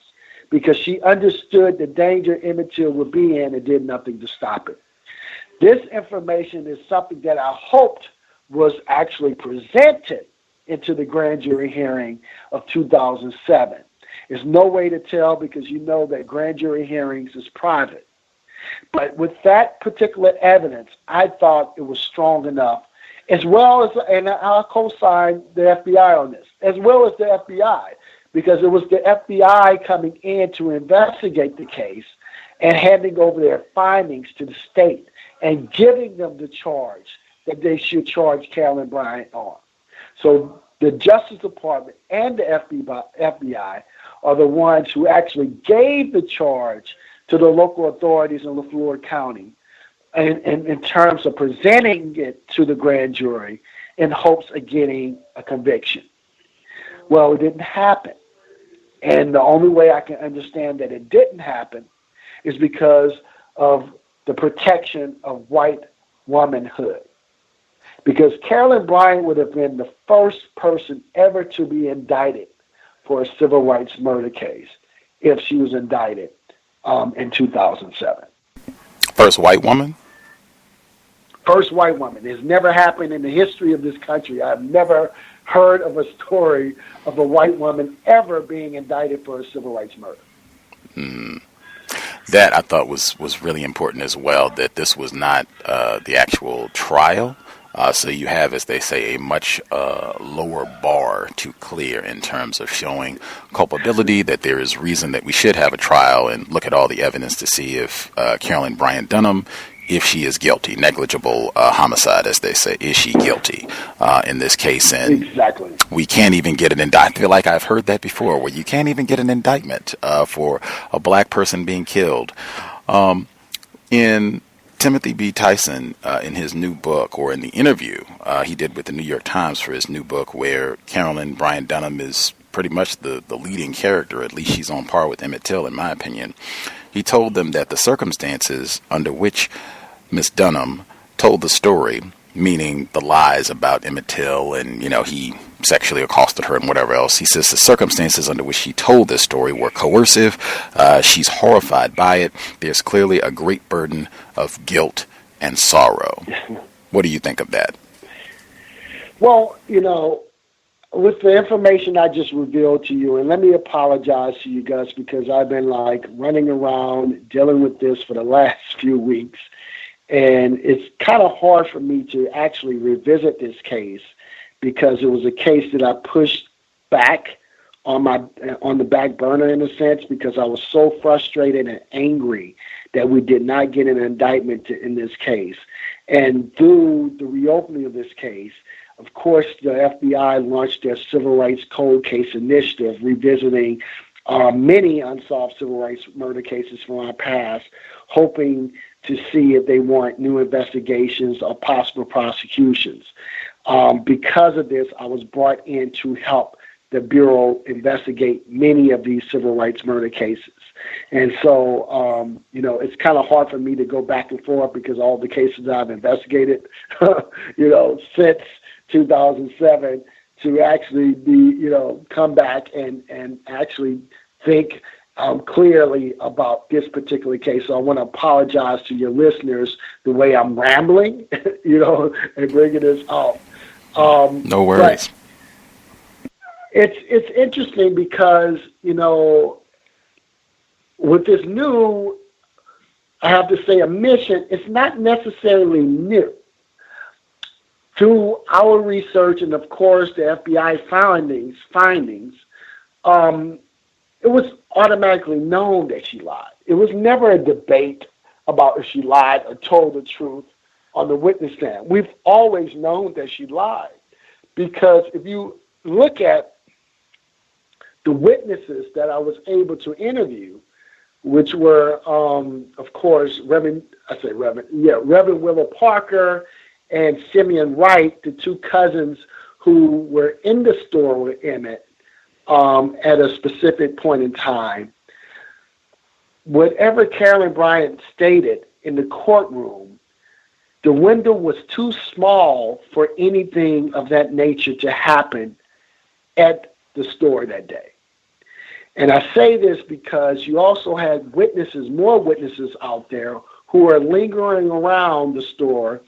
because she understood the danger Emmett Till would be in and did nothing to stop it. This information is something that I hoped was actually presented into the grand jury hearing of 2007. There's no way to tell because you know that grand jury hearings is private. But with that particular evidence, I thought it was strong enough, as well as, and I'll co-sign the FBI on this, as well as the FBI, because it was the FBI coming in to investigate the case and handing over their findings to the state and giving them the charge that they should charge Carolyn Bryant on. So the Justice Department and the FBI are the ones who actually gave the charge to the local authorities in Lafleur County in terms of presenting it to the grand jury in hopes of getting a conviction. Well, it didn't happen. And the only way I can understand that it didn't happen is because of the protection of white womanhood. Because Carolyn Bryant would have been the first person ever to be indicted for a civil rights murder case if she was indicted in 2007. First white woman? First white woman. It's never happened in the history of this country. I've never heard of a story of a white woman ever being indicted for a civil rights murder. That I thought was really important as well, that this was not the actual trial. So you have, as they say, a much lower bar to clear in terms of showing culpability, that there is reason that we should have a trial and look at all the evidence to see if Carolyn Bryant Donham, if she is guilty, negligible homicide, as they say, is she guilty in this case? And exactly, we can't even get an indictment. I feel like I've heard that before, where you can't even get an indictment for a black person being killed. In Timothy B. Tyson, in his new book, or in the interview he did with the New York Times for his new book, where Carolyn Bryant Donham is pretty much the leading character, at least she's on par with Emmett Till, in my opinion. He told them that the circumstances under which Miss Donham told the story, meaning the lies about Emmett Till and, he sexually accosted her and whatever else, he says the circumstances under which she told this story were coercive. She's horrified by it. There's clearly a great burden of guilt and sorrow. What do you think of that? Well, with the information I just revealed to you, and let me apologize to you, Gus, because I've been running around dealing with this for the last few weeks. And it's kind of hard for me to actually revisit this case because it was a case that I pushed back on the back burner, in a sense, because I was so frustrated and angry that we did not get an indictment in this case. And through the reopening of this case, of course, the FBI launched their Civil Rights Cold Case Initiative, revisiting many unsolved civil rights murder cases from our past, hoping to see if they warrant new investigations or possible prosecutions. Because of this, I was brought in to help the Bureau investigate many of these civil rights murder cases. And so, it's kind of hard for me to go back and forth because all the cases I've investigated, since 2007 to actually be, come back and actually think clearly about this particular case. So I want to apologize to your listeners the way I'm rambling, and bringing this up. No worries. It's interesting because, with this new, I have to say, a mission, it's not necessarily new. Through our research and, of course, the FBI findings, it was automatically known that she lied. It was never a debate about if she lied or told the truth on the witness stand. We've always known that she lied because if you look at the witnesses that I was able to interview, which were, of course, Reverend Willow Parker and Simeon Wright, the two cousins who were in the store with Emmett at a specific point in time. Whatever Carolyn Bryant stated in the courtroom, the window was too small for anything of that nature to happen at the store that day. And I say this because you also had more witnesses out there who are lingering around the store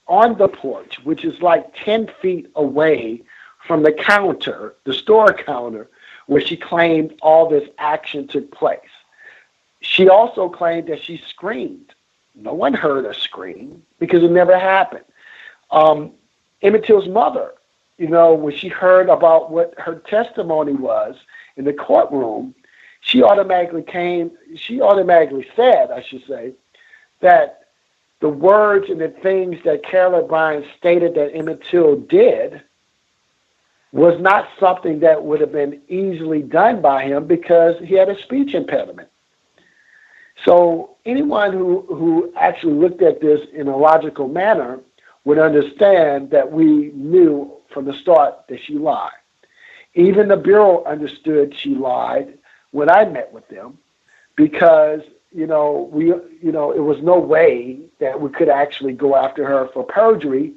on the porch, which is 10 feet away from the counter, the store counter, where she claimed all this action took place. She also claimed that she screamed. No one heard her scream because it never happened. Emmett Till's mother, when she heard about what her testimony was in the courtroom, she automatically said, I should say, that the words and the things that Carolyn Bryant stated that Emmett Till did was not something that would have been easily done by him because he had a speech impediment. So anyone who actually looked at this in a logical manner would understand that we knew from the start that she lied. Even the Bureau understood she lied when I met with them because, it was no way that we could actually go after her for perjury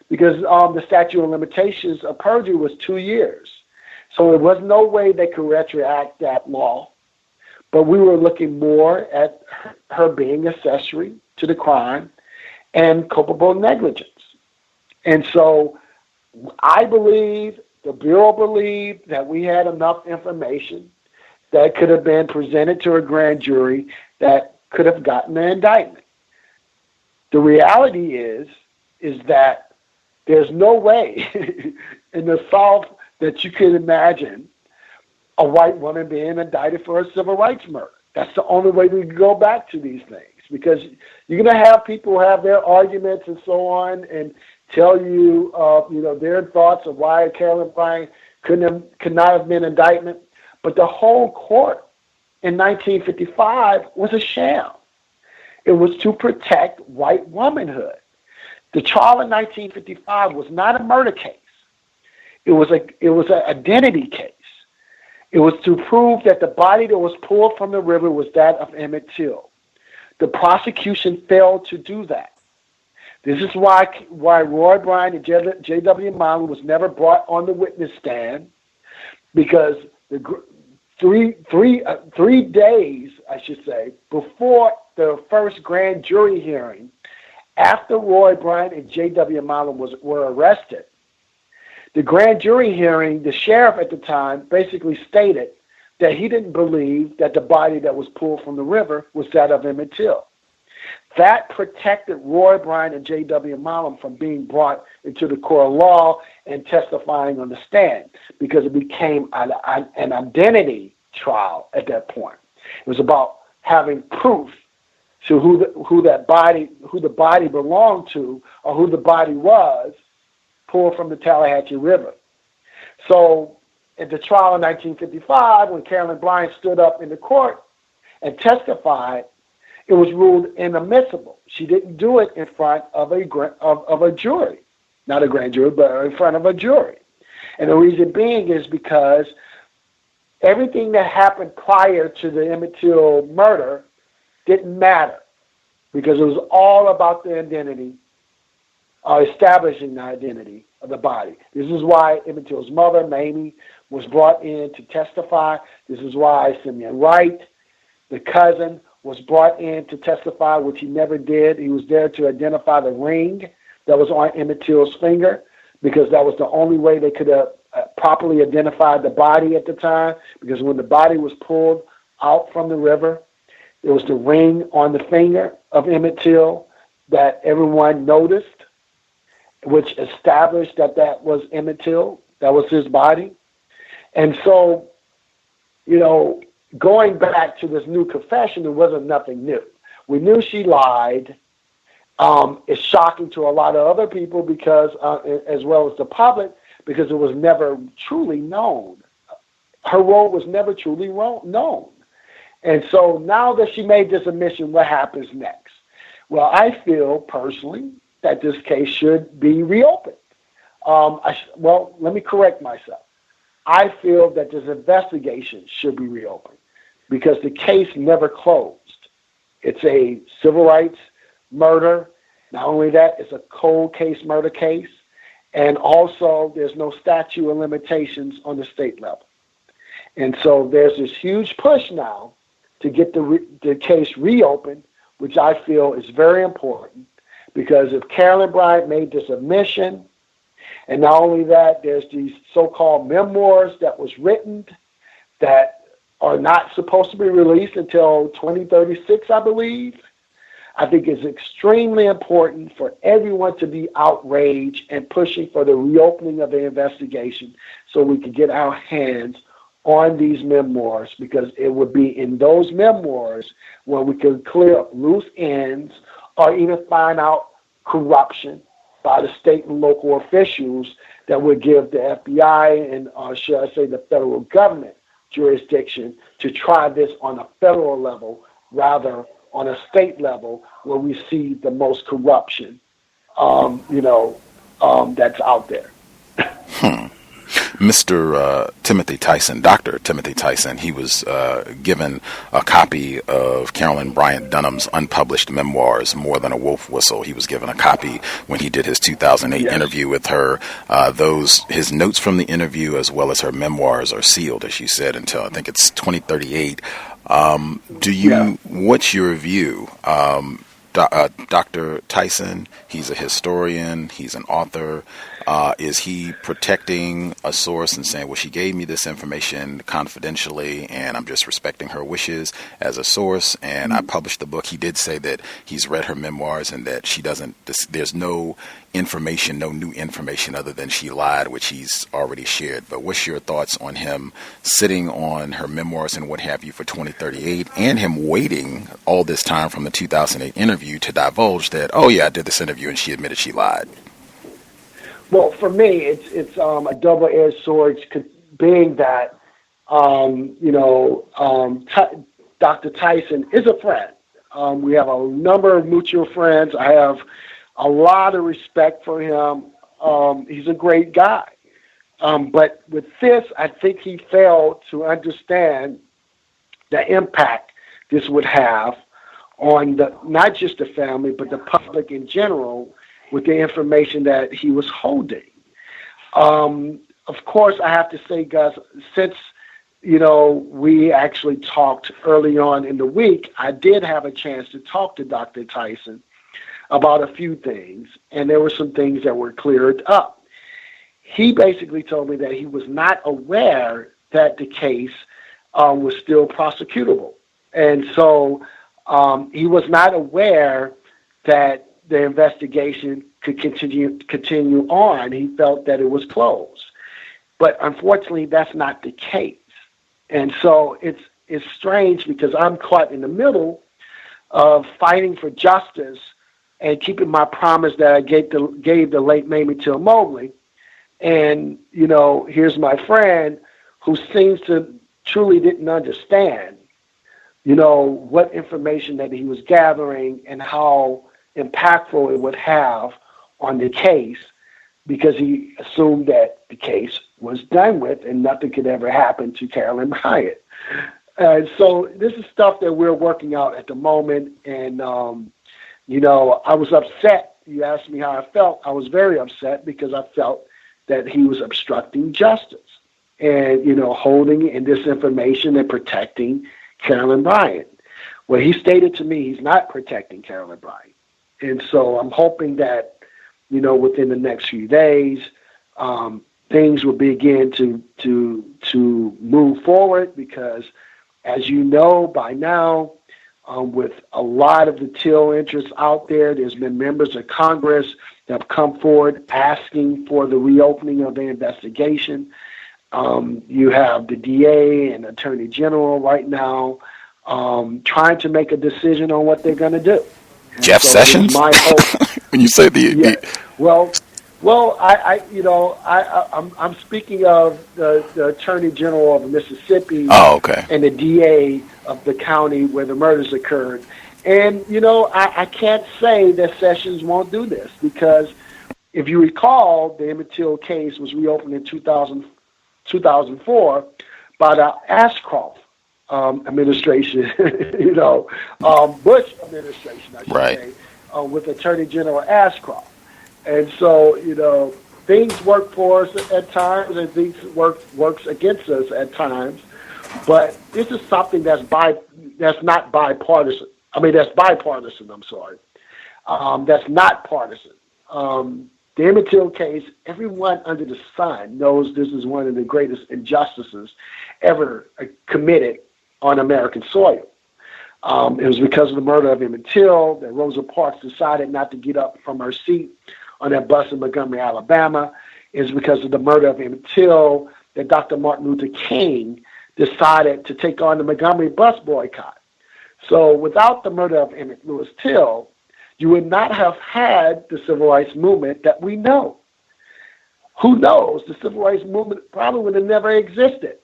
because the statute of limitations of perjury was 2 years. So there was no way they could retroact that law. but we were looking more at her being accessory to the crime and culpable negligence. And so I believe, the Bureau believed, that we had enough information that could have been presented to a grand jury that could have gotten an indictment. The reality is that there's no way in the South that you could imagine a white woman being indicted for a civil rights murder. That's the only way we can go back to these things, because you're going to have people have their arguments and so on and tell you, their thoughts of why Carolyn Bryant could not have been indictment. But the whole court in 1955 was a sham. It was to protect white womanhood. The trial in 1955 was not a murder case. It was an identity case. It was to prove that the body that was pulled from the river was that of Emmett Till. The prosecution failed to do that. This is why Roy Bryant and J.W. Mobley was never brought on the witness stand, because the 3 days, I should say, before the first grand jury hearing, after Roy Bryant and J.W. Mobley were arrested, the grand jury hearing, the sheriff at the time basically stated that he didn't believe that the body that was pulled from the river was that of Emmett Till. That protected Roy Bryant and J.W. Mobley from being brought into the court of law and testifying on the stand, because it became an identity trial at that point. It was about having proof to who the body belonged to, or who the body was, pulled from the Tallahatchie River. So at the trial in 1955, when Carolyn Bryant stood up in the court and testified, it was ruled inadmissible. She didn't do it in front of a jury, not a grand jury, but in front of a jury. And the reason being is because everything that happened prior to the Emmett Till murder didn't matter, because it was all about the identity, establishing the identity of the body. This is why Emmett Till's mother, Mamie, was brought in to testify. This is why Simeon Wright, the cousin, was brought in to testify, which he never did. He was there to identify the ring that was on Emmett Till's finger, because that was the only way they could have properly identified the body at the time, because when the body was pulled out from the river, there was the ring on the finger of Emmett Till that everyone noticed, which established that was Emmett Till, that was his body. And so, going back to this new confession, there wasn't nothing new. We knew she lied. It's shocking to a lot of other people, because, as well as the public, because it was never truly known. Her role was never truly known. And so now that she made this admission, what happens next? Well, I feel personally that this case should be reopened. Let me correct myself. I feel that this investigation should be reopened, because the case never closed. It's a civil rights murder. Not only that, it's a cold case murder case. And also, there's no statute of limitations on the state level. And so there's this huge push now to get the case reopened, which I feel is very important, because if Carolyn Bryant made this admission, and not only that, there's these so-called memoirs that was written that are not supposed to be released until 2036, I believe. I think it's extremely important for everyone to be outraged and pushing for the reopening of the investigation, so we can get our hands on these memoirs, because it would be in those memoirs where we can clear up loose ends, or even find out corruption by the state and local officials that would give the FBI and, should I say, the federal government jurisdiction to try this on a federal level rather on a state level, where we see the most corruption, that's out there. Mr. Timothy Tyson, Dr. Timothy Tyson, he was given a copy of Carolyn Bryant Donham's unpublished memoirs, More Than a Wolf Whistle. He was given a copy when he did his 2008 interview with her. His notes from the interview, as well as her memoirs, are sealed, as she said, until I think it's 2038. What's your view? Dr. Tyson, he's a historian, he's an author. Is he protecting a source and saying, well, she gave me this information confidentially and I'm just respecting her wishes as a source and I published the book? He did say that he's read her memoirs and that there's no information, no new information other than she lied, which he's already shared. But what's your thoughts on him sitting on her memoirs and what have you for 2038 and him waiting all this time from the 2008 interview to divulge that, oh yeah, I did this interview and she admitted she lied? Well, for me, it's a double-edged sword, being that, Dr. Tyson is a friend. We have a number of mutual friends. I have a lot of respect for him. He's a great guy. But with this, I think he failed to understand the impact this would have on not just the family, but the public in general, with the information that he was holding. Of course, I have to say, Gus, since, we actually talked early on in the week, I did have a chance to talk to Dr. Tyson about a few things, and there were some things that were cleared up. He basically told me that he was not aware that the case was still prosecutable. And so he was not aware that the investigation could continue on. He felt that it was closed. But unfortunately, that's not the case. And so it's strange because I'm caught in the middle of fighting for justice and keeping my promise that I gave the late Mamie Till Mobley. And, here's my friend who seems to truly didn't understand, what information that he was gathering and how impactful it would have on the case, because he assumed that the case was done with and nothing could ever happen to Carolyn Bryant. And so this is stuff that we're working out at the moment. And, I was upset. You asked me how I felt. I was very upset because I felt that he was obstructing justice and, holding in this information and protecting Carolyn Bryant. Well, he stated to me he's not protecting Carolyn Bryant. And so I'm hoping that, within the next few days, things will begin to move forward because, as you know by now, with a lot of the Till interests out there, there's been members of Congress that have come forward asking for the reopening of the investigation. You have the DA and Attorney General right now trying to make a decision on what they're going to do. And Jeff Sessions? My hope. When you say I'm speaking of the Attorney General of Mississippi. Oh, okay. And the DA of the county where the murders occurred. And, I can't say that Sessions won't do this because if you recall, the Emmett Till case was reopened in 2004 by the Ashcroft administration, Bush administration, I should say, with Attorney General Ashcroft. And so, things work for us at times and things works against us at times. But this is something that's not bipartisan. That's bipartisan, I'm sorry. That's not partisan. The Emmett Till case, everyone under the sun knows this is one of the greatest injustices ever committed on American soil. It was because of the murder of Emmett Till that Rosa Parks decided not to get up from her seat on that bus in Montgomery, Alabama. It was because of the murder of Emmett Till that Dr. Martin Luther King decided to take on the Montgomery bus boycott. So without the murder of Emmett Lewis Till, you would not have had the civil rights movement that we know. Who knows? The civil rights movement probably would have never existed.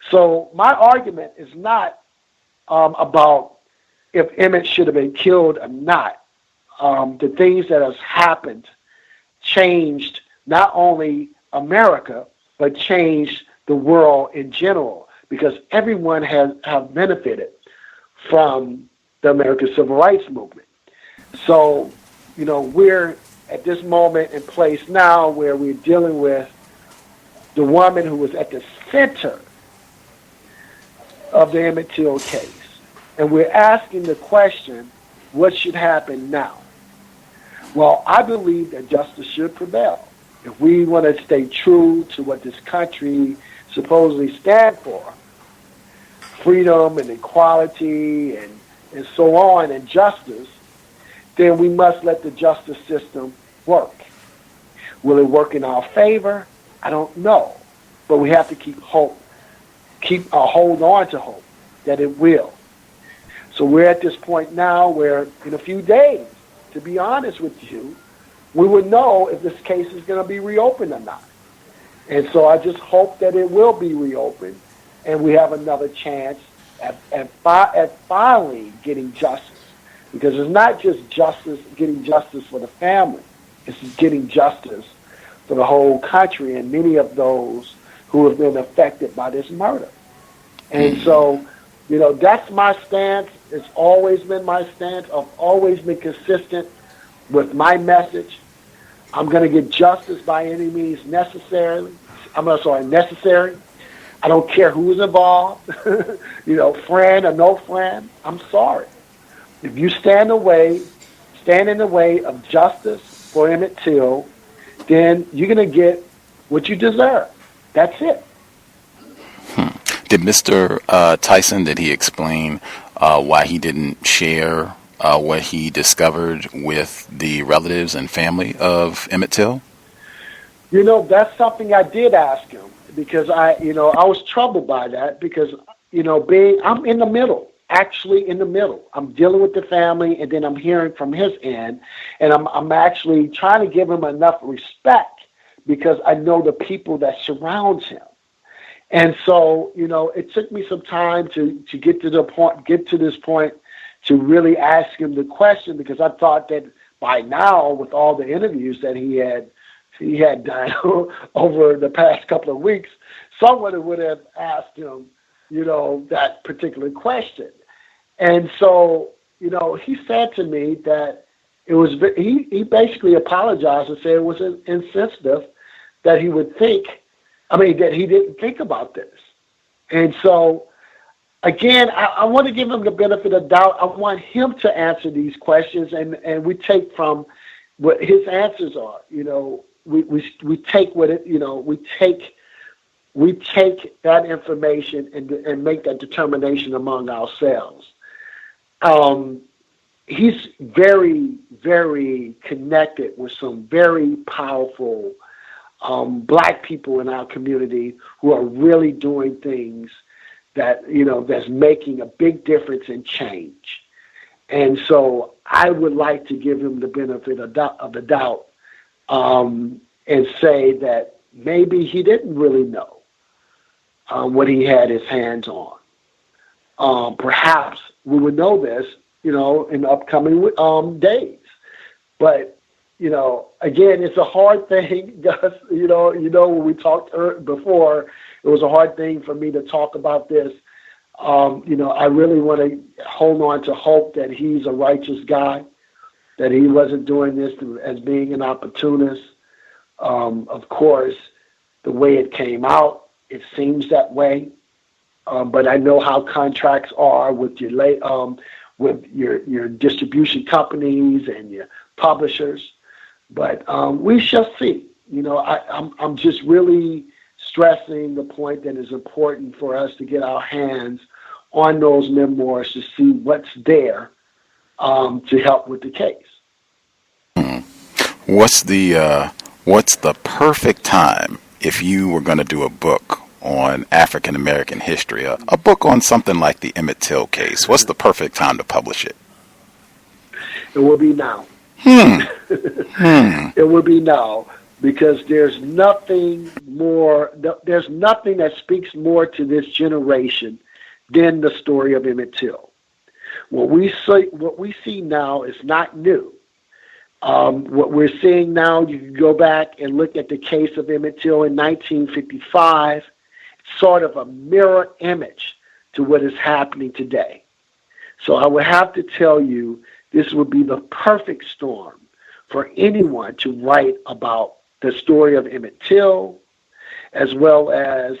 So my argument is not about if Emmett should have been killed or not. The things that has happened changed not only America, but changed the world in general, because everyone have benefited from the American Civil Rights Movement. So, we're at this moment in place now where we're dealing with the woman who was at the center of the Emmett Till case. And we're asking the question, what should happen now? Well, I believe that justice should prevail. If we want to stay true to what this country supposedly stands for, freedom and equality and so on, and justice, then we must let the justice system work. Will it work in our favor? I don't know. But we have to keep hope, hold on to hope that it will. So we're at this point now where in a few days, to be honest with you, we would know if this case is going to be reopened or not. And so I just hope that it will be reopened and we have another chance at finally getting justice. Because it's not just justice, getting justice for the family. It's getting justice for the whole country and many of those who have been affected by this murder. And so, you know, that's my stance. It's always been my stance. I've always been consistent with my message. I'm going to get justice by any means necessary. Necessary. I don't care who's involved, you know, friend or no friend. I'm sorry. If you stand in the way of justice for Emmett Till, then you're going to get what you deserve. That's it. Did Mr. Tyson, did he explain why he didn't share what he discovered with the relatives and family of Emmett Till? You know, that's something I did ask him because I was troubled by that because, you know, I'm in the middle. Actually in the middle. I'm dealing with the family and then I'm hearing from his end and I'm actually trying to give him enough respect because I know the people that surrounds him. And so, you know, it took me some time to get to this point to really ask him the question because I thought that by now with all the interviews that he had done over the past couple of weeks, someone would have asked him, you know, that particular question. And so, you know, he said to me that it was, he basically apologized and said it was insensitive that he would that he didn't think about this. And so, again, I want to give him the benefit of doubt. I want him to answer these questions and we take from what his answers are. You know, we take what it, you know, we take that information and make that determination among ourselves. He's very, very connected with some very powerful black people in our community who are really doing things that, you know, that's making a big difference and change. And so I would like to give him the benefit of the doubt and say that maybe he didn't really know what he had his hands on. Perhaps we would know this, you know, in the upcoming days. But, you know, again, it's a hard thing, Gus. You know, when we talked before, it was a hard thing for me to talk about this. You know, I really want to hold on to hope that he's a righteous guy, that he wasn't doing this as being an opportunist. Of course, the way it came out, it seems that way. But I know how contracts are with your distribution companies and your publishers. But we shall see. You know, I'm just really stressing the point that it's important for us to get our hands on those memoirs to see what's there to help with the case. What's the perfect time if you were going to do a book on African American history, a book on something like the Emmett Till case? What's the perfect time to publish it? It will be now. It will be now because there's nothing that speaks more to this generation than the story of Emmett Till. What we see now is not new. What we're seeing now, you can go back and look at the case of Emmett Till in 1955. It's sort of a mirror image to what is happening today. So I would have to tell you, this would be the perfect storm for anyone to write about the story of Emmett Till, as well as,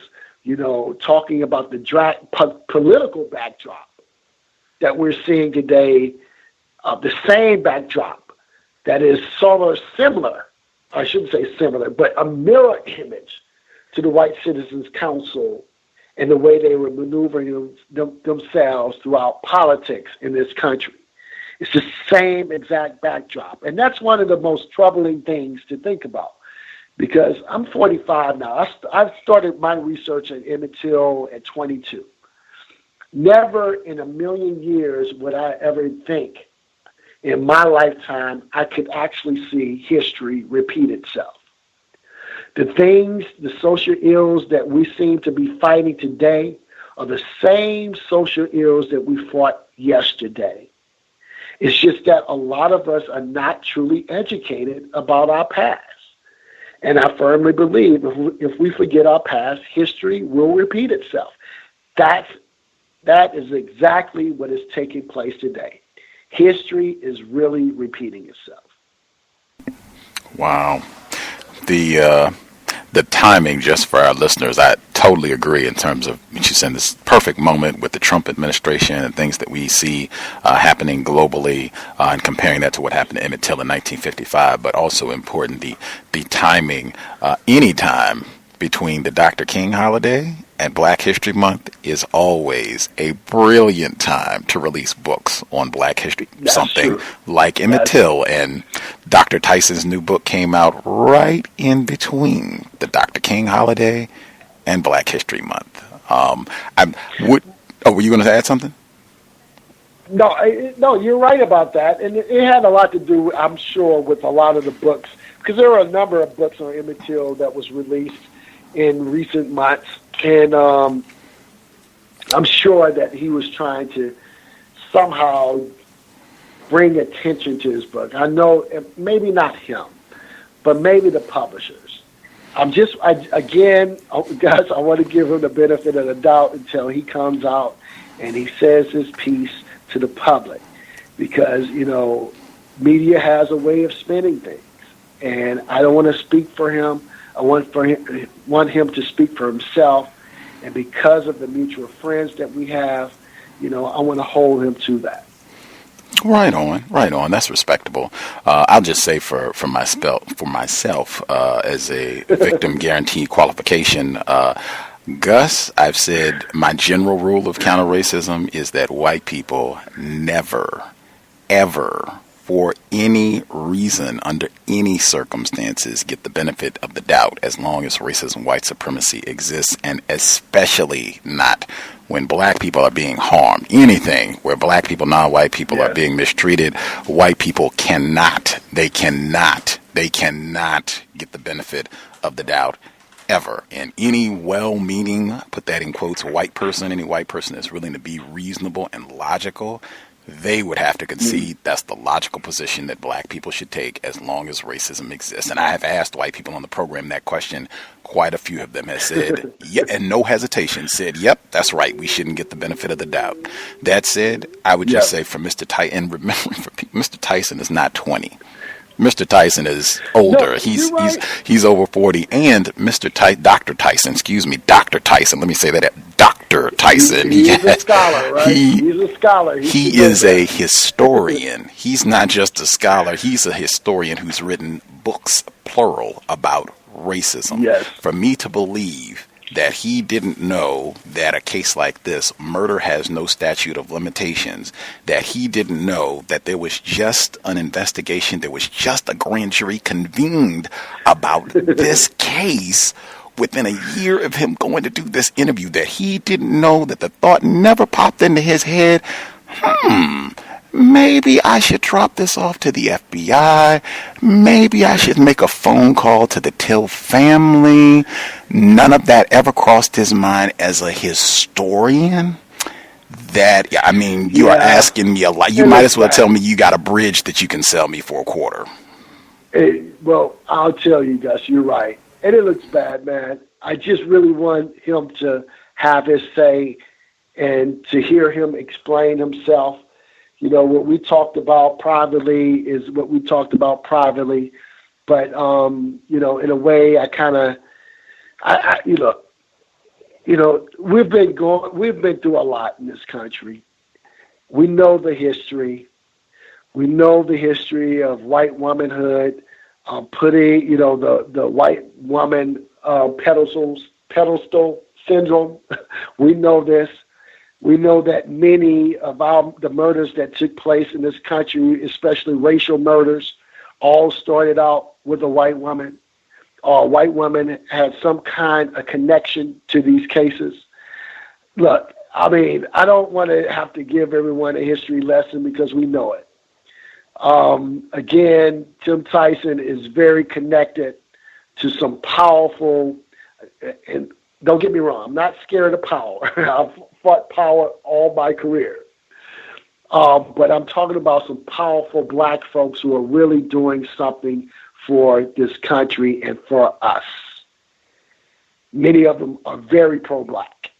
talking about the political backdrop that we're seeing today, the same backdrop that is sort of similar, I shouldn't say similar, but a mirror image to the White Citizens Council and the way they were maneuvering themselves throughout politics in this country. It's the same exact backdrop. And that's one of the most troubling things to think about, because I'm 45 now. I started my research at Emmett Till at 22. Never in a million years would I ever think in my lifetime I could actually see history repeat itself. The social ills that we seem to be fighting today are the same social ills that we fought yesterday. It's just that a lot of us are not truly educated about our past. And I firmly believe if we forget our past, history will repeat itself. That is exactly what is taking place today. History is really repeating itself. Wow. The timing, just for our listeners, I totally agree in terms of, you said, this perfect moment with the Trump administration and things that we see happening globally, and comparing that to what happened to Emmett Till in 1955, but also important, the timing, any time between the Dr. King holiday and Black History Month is always a brilliant time to release books on Black history. That's something true. like Emmett Till, and Dr. Tyson's new book came out right in between the Dr. King holiday and Black History Month. Were you going to add something? No, you're right about that. And it had a lot to do, I'm sure, with a lot of the books, because there were a number of books on Emmett Till that was released in recent months. And I'm sure that he was trying to somehow bring attention to his book. I know maybe not him, but maybe the publishers. Gus, I want to give him the benefit of the doubt until he comes out and he says his piece to the public, because, media has a way of spinning things. And I don't want to speak for him. I want him to speak for himself, and because of the mutual friends that we have, I want to hold him to that. Right on. That's respectable. I'll just say for myself, as a victim guarantee qualification, Gus, I've said my general rule of counter-racism is that white people never, ever, for any reason, under any circumstances, get the benefit of the doubt as long as racism, white supremacy exists, and especially not when black people are being harmed. Anything where black people, non-white people are being mistreated, white people cannot get the benefit of the doubt ever. And any well-meaning, put that in quotes, white person, any white person that's willing to be reasonable and logical, they would have to concede that's the logical position that black people should take as long as racism exists. And I have asked white people on the program that question. Quite a few of them have said, yeah, and no hesitation, said, yep, that's right, we shouldn't get the benefit of the doubt. That said, I would just say for Mr. Tyson, and remembering Mr. Tyson is not 20. Mr. Tyson is older. No, he's over 40. And Dr. Tyson, let me say that, Dr. Tyson. He's a scholar, right? He's a scholar. He is a historian. He's not just a scholar. He's a historian who's written books, plural, about racism. Yes. For me to believe that he didn't know that a case like this, murder has no statute of limitations, that he didn't know that there was just an investigation, there was just a grand jury convened about this case within a year of him going to do this interview, that he didn't know, that the thought never popped into his head, maybe I should drop this off to the FBI. Maybe I should make a phone call to the Till family. None of that ever crossed his mind as a historian. You are asking me a lot. You might as well tell me you got a bridge that you can sell me for $25. Well, I'll tell you, Gus, you're right. And it looks bad, man. I just really want him to have his say and to hear him explain himself. What we talked about privately is what we talked about privately. But, in a way, we've been through a lot in this country. We know the history. We know the history of white womanhood, putting, the white woman pedestal syndrome. We know this. We know that many of the murders that took place in this country, especially racial murders, all started out with a white woman. Or white women had some kind of connection to these cases. Look, I mean, I don't want to have to give everyone a history lesson because we know it. Again, Tim Tyson is very connected to some powerful, and don't get me wrong, I'm not scared of power. I've fought power all my career. But I'm talking about some powerful black folks who are really doing something for this country and for us. Many of them are very pro-black.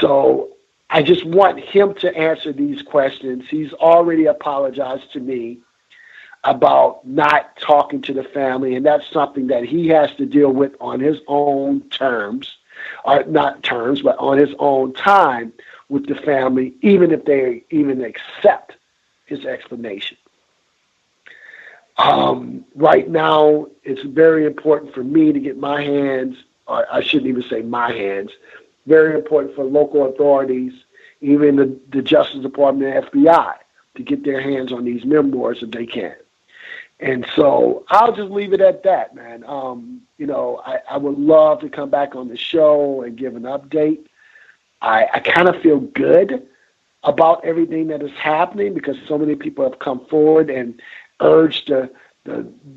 So I just want him to answer these questions. He's already apologized to me about not talking to the family, and that's something that he has to deal with on his own terms, or not terms, but on his own time with the family, even if they even accept his explanation. Right now, it's very important for me to get my hands, or I shouldn't even say my hands, very important for local authorities, even the Justice Department and FBI, to get their hands on these memoirs if they can. And so I'll just leave it at that, man. I would love to come back on the show and give an update. I kind of feel good about everything that is happening because so many people have come forward and urged the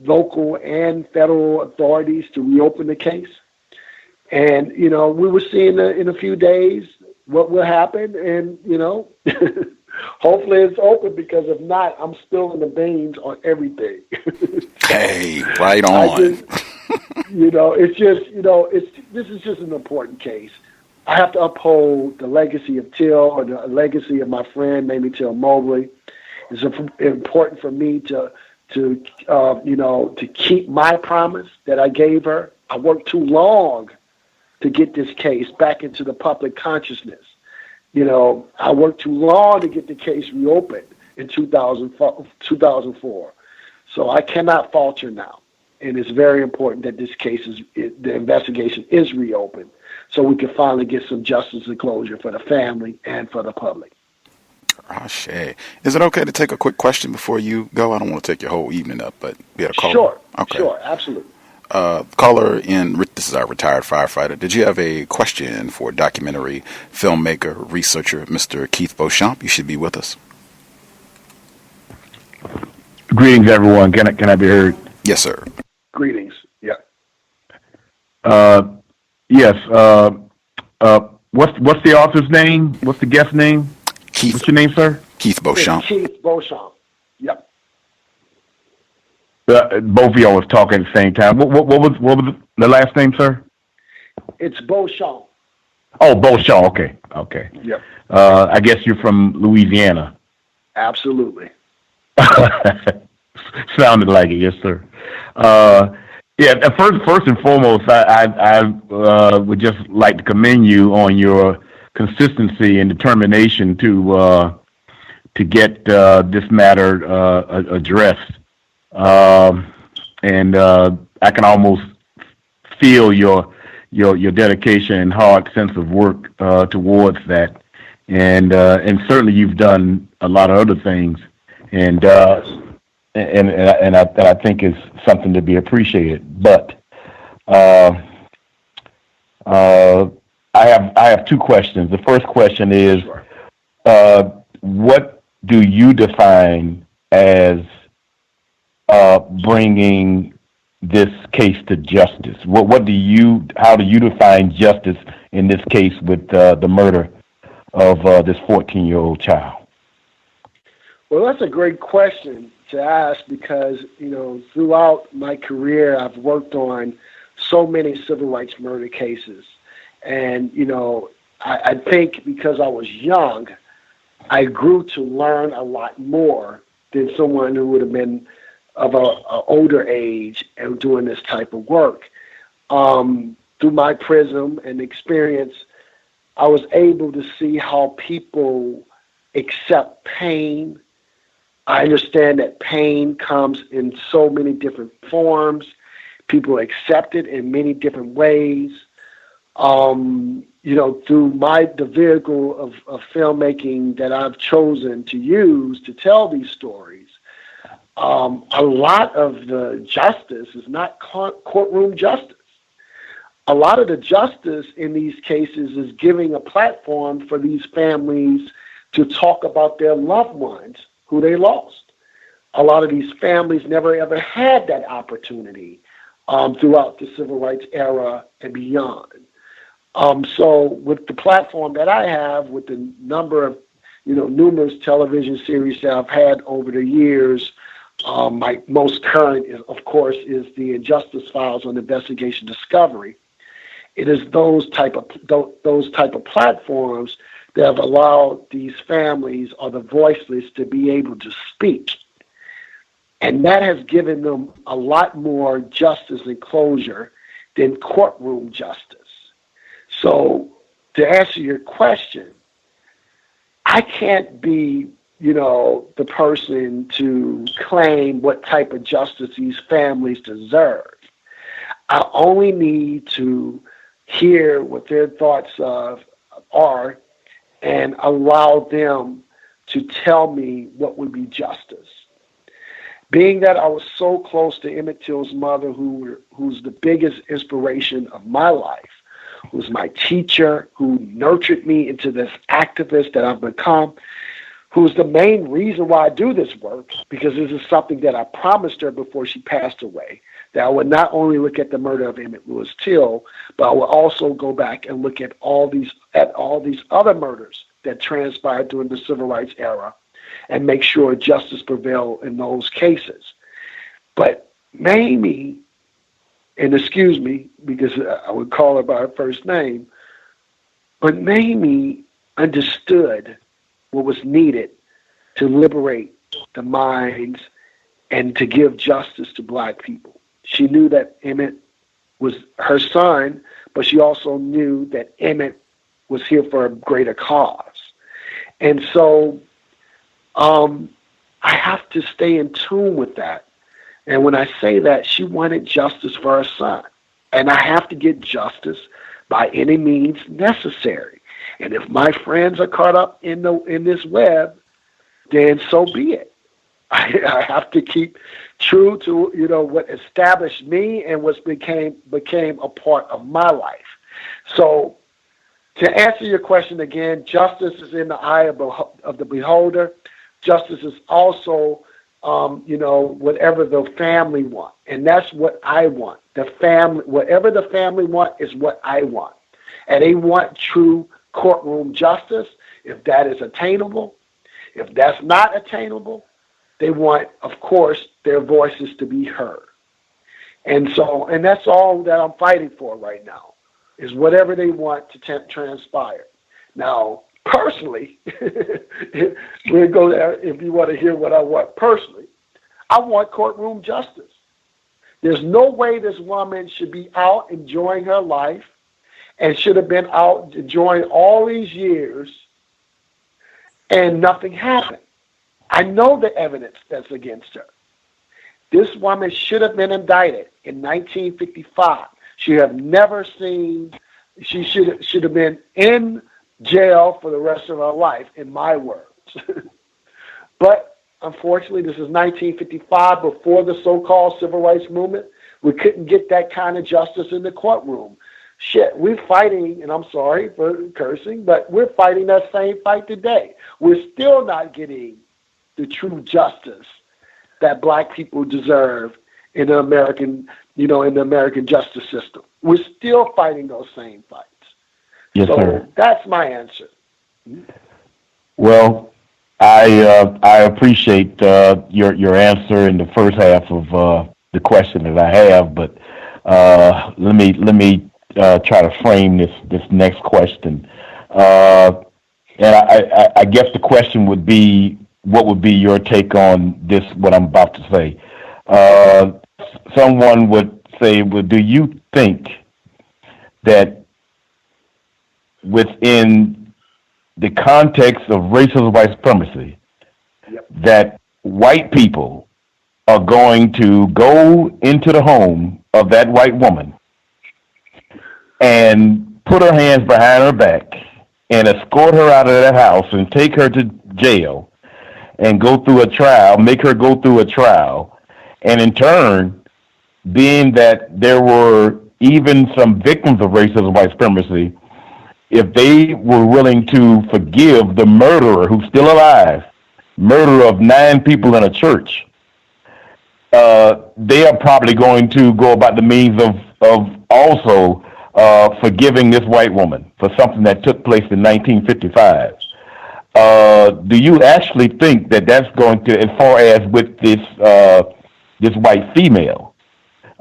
local and federal authorities to reopen the case. And, we will see in a few days what will happen. And, hopefully it's open because if not, I'm spilling the beans on everything. Hey, right on. This is just an important case. I have to uphold the legacy of Till and the legacy of my friend, Mamie Till Mobley. It's important for me to keep my promise that I gave her. I worked too long to get this case back into the public consciousness. I worked too long to get the case reopened in 2004. So I cannot falter now. And it's very important that this case the investigation is reopened so we can finally get some justice and closure for the family and for the public. Shay. Is it okay to take a quick question before you go? I don't want to take your whole evening up, but we had a caller. Sure. Okay. Sure, absolutely. Caller this is our retired firefighter. Did you have a question for documentary filmmaker, researcher, Mr. Keith Beauchamp? You should be with us. Greetings, everyone. Can I be heard? Yes, sir. Greetings. Yeah. Yes. What's the author's name? What's the guest's name? Keith. What's your name, sir? Keith Beauchamp. Keith Beauchamp. Yep. Both of y'all was talking at the same time. What was the last name, sir? It's Beauchamp. Oh, Beauchamp. Okay. Yep. I guess you're from Louisiana. Absolutely. Sounded like it, yes, sir. First and foremost, I would just like to commend you on your consistency and determination to get this matter addressed. And I can almost feel your dedication and hard sense of work towards that, and certainly you've done a lot of other things, and I think it's something to be appreciated. But I have two questions. The first question is, what do you define as bringing this case to justice? How do you define justice in this case with the murder of this 14-year-old child? Well, that's a great question to ask because, throughout my career, I've worked on so many civil rights murder cases. And, I think because I was young, I grew to learn a lot more than someone who would have been of an older age and doing this type of work. through my prism and experience, I was able to see how people accept pain. I understand that pain comes in so many different forms. People accept it in many different ways. Through the vehicle of filmmaking that I've chosen to use to tell these stories, a lot of the justice is not courtroom justice. A lot of the justice in these cases is giving a platform for these families to talk about their loved ones who they lost. A lot of these families never ever had that opportunity throughout the civil rights era and beyond. So with the platform that I have, with the number of, numerous television series that I've had over the years, my most current, of course, is the Injustice Files on Investigation Discovery. It is those type of platforms that have allowed these families or the voiceless to be able to speak. And that has given them a lot more justice and closure than courtroom justice. So to answer your question, I can't be, the person to claim what type of justice these families deserve. I only need to hear what their thoughts are and allow them to tell me what would be justice. Being that I was so close to Emmett Till's mother, who's the biggest inspiration of my life, who's my teacher, who nurtured me into this activist that I've become, who's the main reason why I do this work, because this is something that I promised her before she passed away, that I would not only look at the murder of Emmett Lewis Till, but I would also go back and look at all these other murders that transpired during the civil rights era and make sure justice prevailed in those cases. But Mamie, and excuse me, because I would call her by her first name, but Mamie understood what was needed to liberate the minds and to give justice to Black people. She knew that Emmett was her son, but she also knew that Emmett was here for a greater cause. And so I have to stay in tune with that. And when I say that, she wanted justice for her son. And I have to get justice by any means necessary. And if my friends are caught up in this web, then so be it. I have to keep true to what established me and what became a part of my life. So to answer your question again, justice is in the eye of the beholder. Justice is also whatever the family want, and that's what I want. Whatever the family want is what I want, and they want true courtroom justice. If that is attainable, if that's not attainable, they want, of course, their voices to be heard. And that's all that I'm fighting for right now, is whatever they want to transpire. Now, personally, we'll go there if you want to hear what I want personally. I want courtroom justice. There's no way this woman should be out enjoying her life and should have been out enjoying all these years and nothing happened. I know the evidence that's against her. This woman should have been indicted in 1955. She should have been in jail for the rest of her life, in my words. But unfortunately, this is 1955, before the so-called civil rights movement. We couldn't get that kind of justice in the courtroom. Shit, we're fighting, and I'm sorry for cursing, but we're fighting that same fight today. We're still not getting the true justice that Black people deserve in the American, in the American justice system. We're still fighting those same fights. Yes, so sir. That's my answer. Well, I appreciate your answer in the first half of the question that I have, but let me try to frame this next question. And I guess the question would be, what would be your take on this, what I'm about to say? Someone would say, well, do you think that within the context of racial white supremacy, that white people are going to go into the home of that white woman and put her hands behind her back and escort her out of that house and take her to jail and go through a trial, make her go through a trial, and in turn, being that there were even some victims of racism, white supremacy, if they were willing to forgive the murderer who's still alive, murder of 9 people in a church, they are probably going to go about the means of also forgiving this white woman for something that took place in 1955. Do you actually think that that's going to, as far as with this this white female?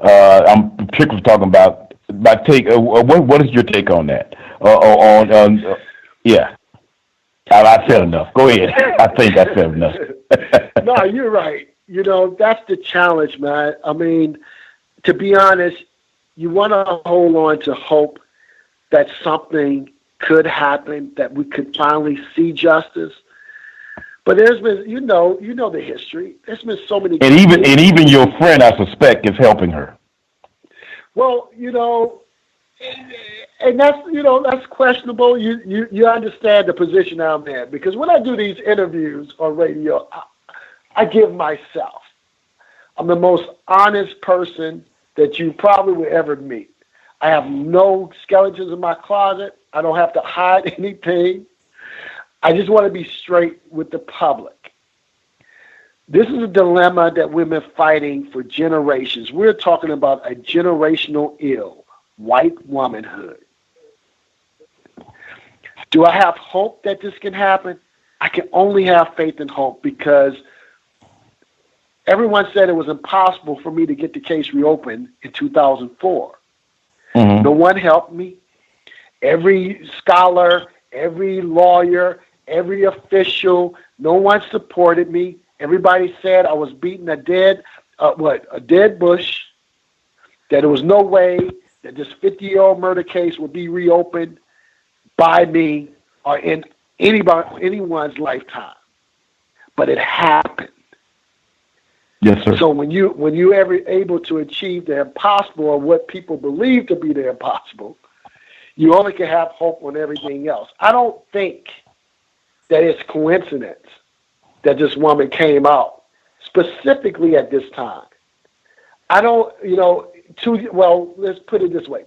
I'm particularly talking about my take. What is your take on that? Yeah, I said enough. Go ahead. I think I said enough. No, you're right. You know, that's the challenge, man. I mean, to be honest, you want to hold on to hope that something could happen, that we could finally see justice. But there's been, you know the history. There's been so many. And even your friend, I suspect, is helping her. Well, and that's questionable. You understand the position I'm in, because when I do these interviews on radio, I give myself. I'm the most honest person that you probably will ever meet. I have no skeletons in my closet. I don't have to hide anything. I just want to be straight with the public. This is a dilemma that we've been fighting for generations. We're talking about a generational ill, white womanhood. Do I have hope that this can happen? I can only have faith and hope, because everyone said it was impossible for me to get the case reopened in 2004. Mm-hmm. No one helped me. Every scholar, every lawyer, every official, no one supported me. Everybody said I was beating a dead bush, that there was no way that this 50-year-old murder case would be reopened by me or in anyone's lifetime. But it happened. Yes, sir. So when you ever able to achieve the impossible, or what people believe to be the impossible, you only can have hope on everything else. I don't think that it's coincidence that this woman came out specifically at this time. I don't, let's put it this way,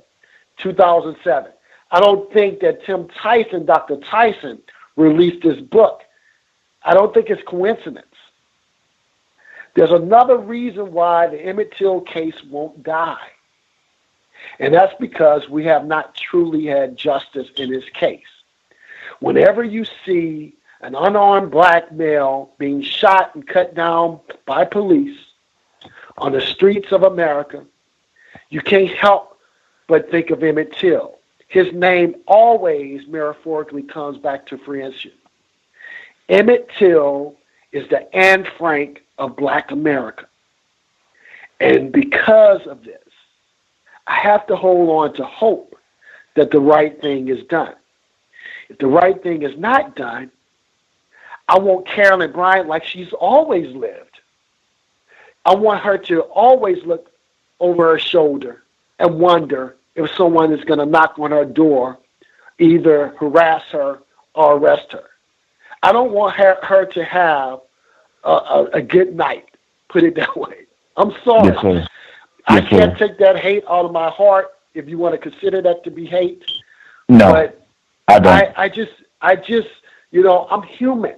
2007. I don't think that Dr. Tyson, released this book. I don't think it's coincidence. There's another reason why the Emmett Till case won't die. And that's because we have not truly had justice in this case. Whenever you see an unarmed black male being shot and cut down by police on the streets of America, you can't help but think of Emmett Till. His name always metaphorically comes back to friendship. Emmett Till is the Anne Frank of black America. And because of this, I have to hold on to hope that the right thing is done. If the right thing is not done, I want Carolyn Bryant like she's always lived. I want her to always look over her shoulder and wonder if someone is going to knock on her door, either harass her or arrest her. I don't want her to have a good night, put it that way. I'm sorry. Yes, sir. I can't take that hate out of my heart, if you want to consider that to be hate. No, but I don't. I just, I'm human.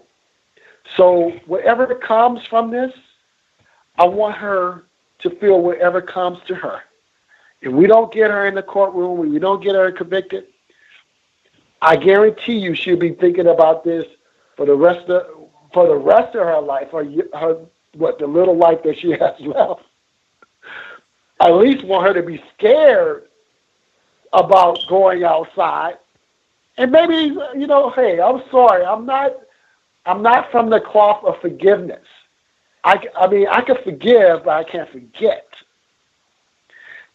So whatever comes from this, I want her to feel whatever comes to her. If we don't get her in the courtroom, we don't get her convicted, I guarantee you she'll be thinking about this for the rest of her life, or the little life that she has left. I at least want her to be scared about going outside. And maybe, hey, I'm sorry, I'm not from the cloth of forgiveness. I can forgive, but I can't forget.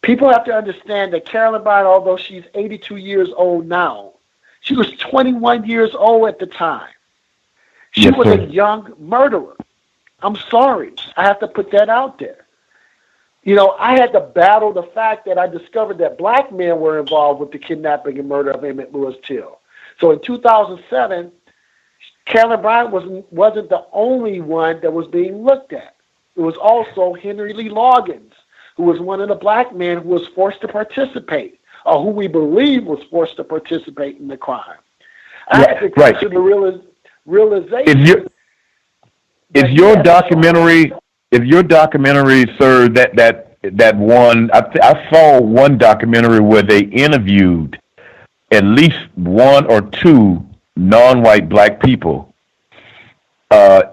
People have to understand that Carolyn Bryant, although she's 82 years old now, she was 21 years old at the time. She was a young murderer. I'm sorry. I have to put that out there. You know, I had to battle the fact that I discovered that black men were involved with the kidnapping and murder of Emmett Lewis Till. So in 2007, Carolyn Bryant wasn't the only one that was being looked at. It was also Henry Lee Loggins, who was one of the black men who was forced to participate, or who we believe was forced to participate in the crime. I had to come to the realization. Is your documentary, sir, that one? I saw one documentary where they interviewed at least one or two non-white black people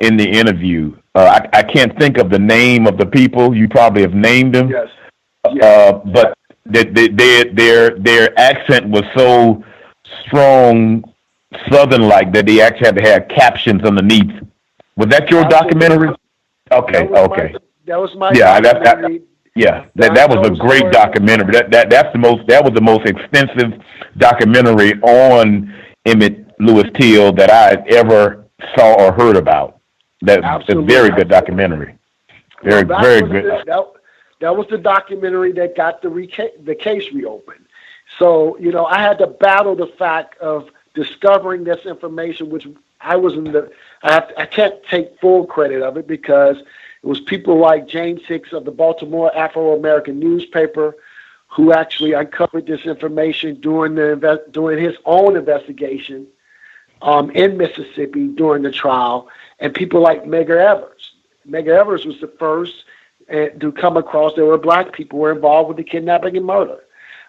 in the interview. I can't think of the name of the people. You probably have named them. Yes. But their accent was so strong, Southern-like, that they actually had to have captions underneath. Was that your documentary? Okay. That was my documentary. That was a great documentary. That was the most extensive documentary on Emmett Lewis Till that I ever saw or heard about. That's a very good documentary. Very good. That was the documentary that got the case reopened. So, you know, I had to battle the fact of discovering this information, which I can't take full credit of it, because it was people like James Hicks of the Baltimore Afro-American newspaper who actually uncovered this information during his own investigation in Mississippi during the trial, and people like Medgar Evers. Medgar Evers was the first to come across there were black people who were involved with the kidnapping and murder.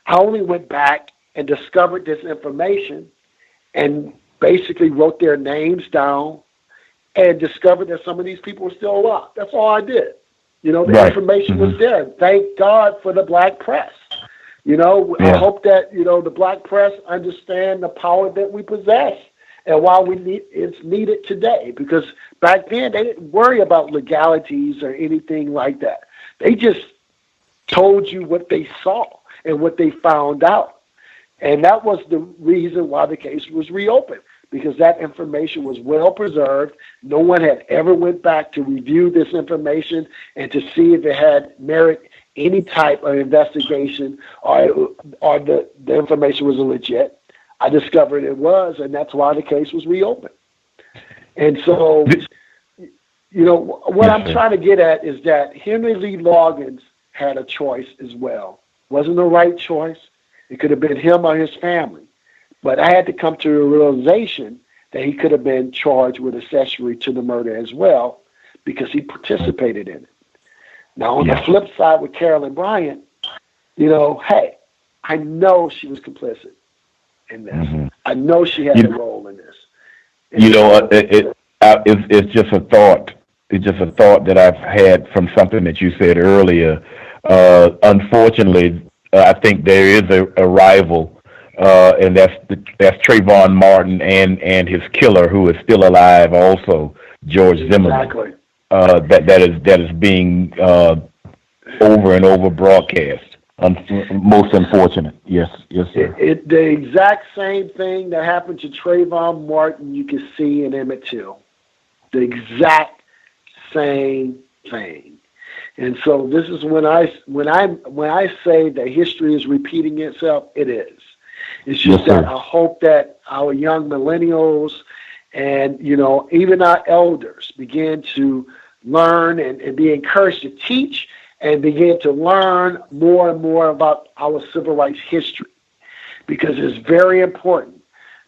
I only went back and discovered this information and basically wrote their names down and discovered that some of these people were still alive. That's all I did. You know, the information was there. Thank God for the black press. You know, I hope that, you know, the black press understand the power that we possess and why it's needed today. Because back then, they didn't worry about legalities or anything like that. They just told you what they saw and what they found out. And that was the reason why the case was reopened, because that information was well preserved. No one had ever went back to review this information and to see if it had merit any type of investigation or the information was legit. I discovered it was, and that's why the case was reopened. And so, you know, what I'm trying to get at is that Henry Lee Loggins had a choice as well. Wasn't the right choice. It could have been him or his family. But I had to come to a realization that he could have been charged with accessory to the murder as well, because he participated in it. Now, on the flip side with Carolyn Bryant, you know, hey, I know she was complicit in this. I know she had a role in this. And you know, it's just a thought. It's just a thought that I've had from something that you said earlier. Unfortunately, I think there is a rival, and that's Trayvon Martin and his killer, who is still alive, also George Zimmerman. Exactly. That is being over and over broadcast. Most unfortunate. Yes, sir. The exact same thing that happened to Trayvon Martin, you can see in Emmett Till. The exact same thing. And so this is when I say that history is repeating itself. It is. It's just that I hope that our young millennials and, you know, even our elders begin to learn and be encouraged to teach and begin to learn more and more about our civil rights history, because it's very important.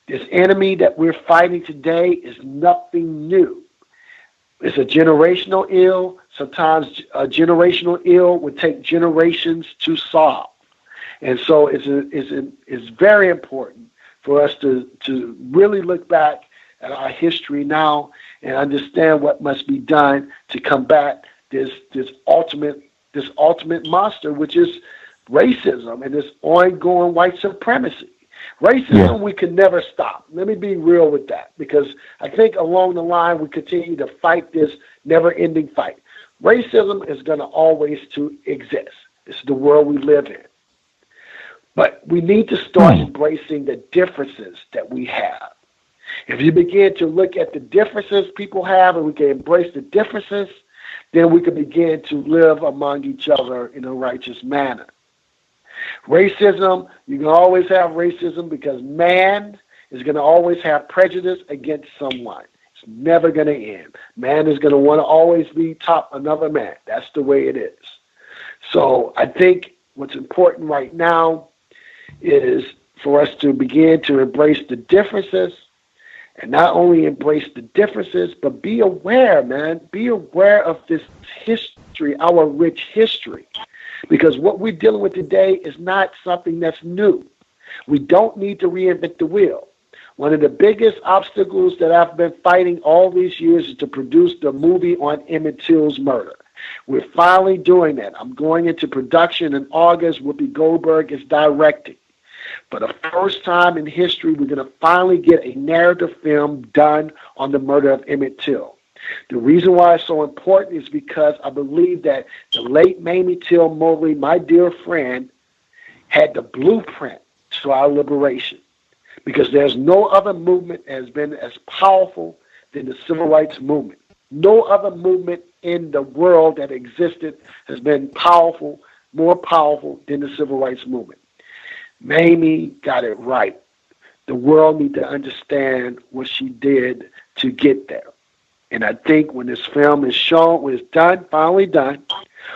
This enemy that we're fighting today is nothing new. It's a generational ill. Sometimes a generational ill would take generations to solve. And so it's very important for us to really look back at our history now and understand what must be done to combat this ultimate monster, which is racism and this ongoing white supremacy. Racism we could never stop. Let me be real with that, because I think along the line we continue to fight this never-ending fight. Racism is going to always to exist. It's the world we live in. But we need to start embracing the differences that we have. If you begin to look at the differences people have and we can embrace the differences, then we can begin to live among each other in a righteous manner. Racism, you can always have racism because man is going to always have prejudice against someone. It's never going to end. Man is going to want to always be top another man. That's the way it is. So I think what's important right now is for us to begin to embrace the differences, and not only embrace the differences, but be aware, man. Be aware of this history, our rich history. Because what we're dealing with today is not something that's new. We don't need to reinvent the wheel. One of the biggest obstacles that I've been fighting all these years is to produce the movie on Emmett Till's murder. We're finally doing that. I'm going into production in August. Whoopi Goldberg is directing. For the first time in history, we're going to finally get a narrative film done on the murder of Emmett Till. The reason why it's so important is because I believe that the late Mamie Till Mobley, my dear friend, had the blueprint to our liberation. Because there's no other movement that has been as powerful than the civil rights movement. No other movement in the world that existed has been powerful, more powerful than the civil rights movement. Mamie got it right. The world needs to understand what she did to get there. And I think when this film is shown, when it's done, finally done,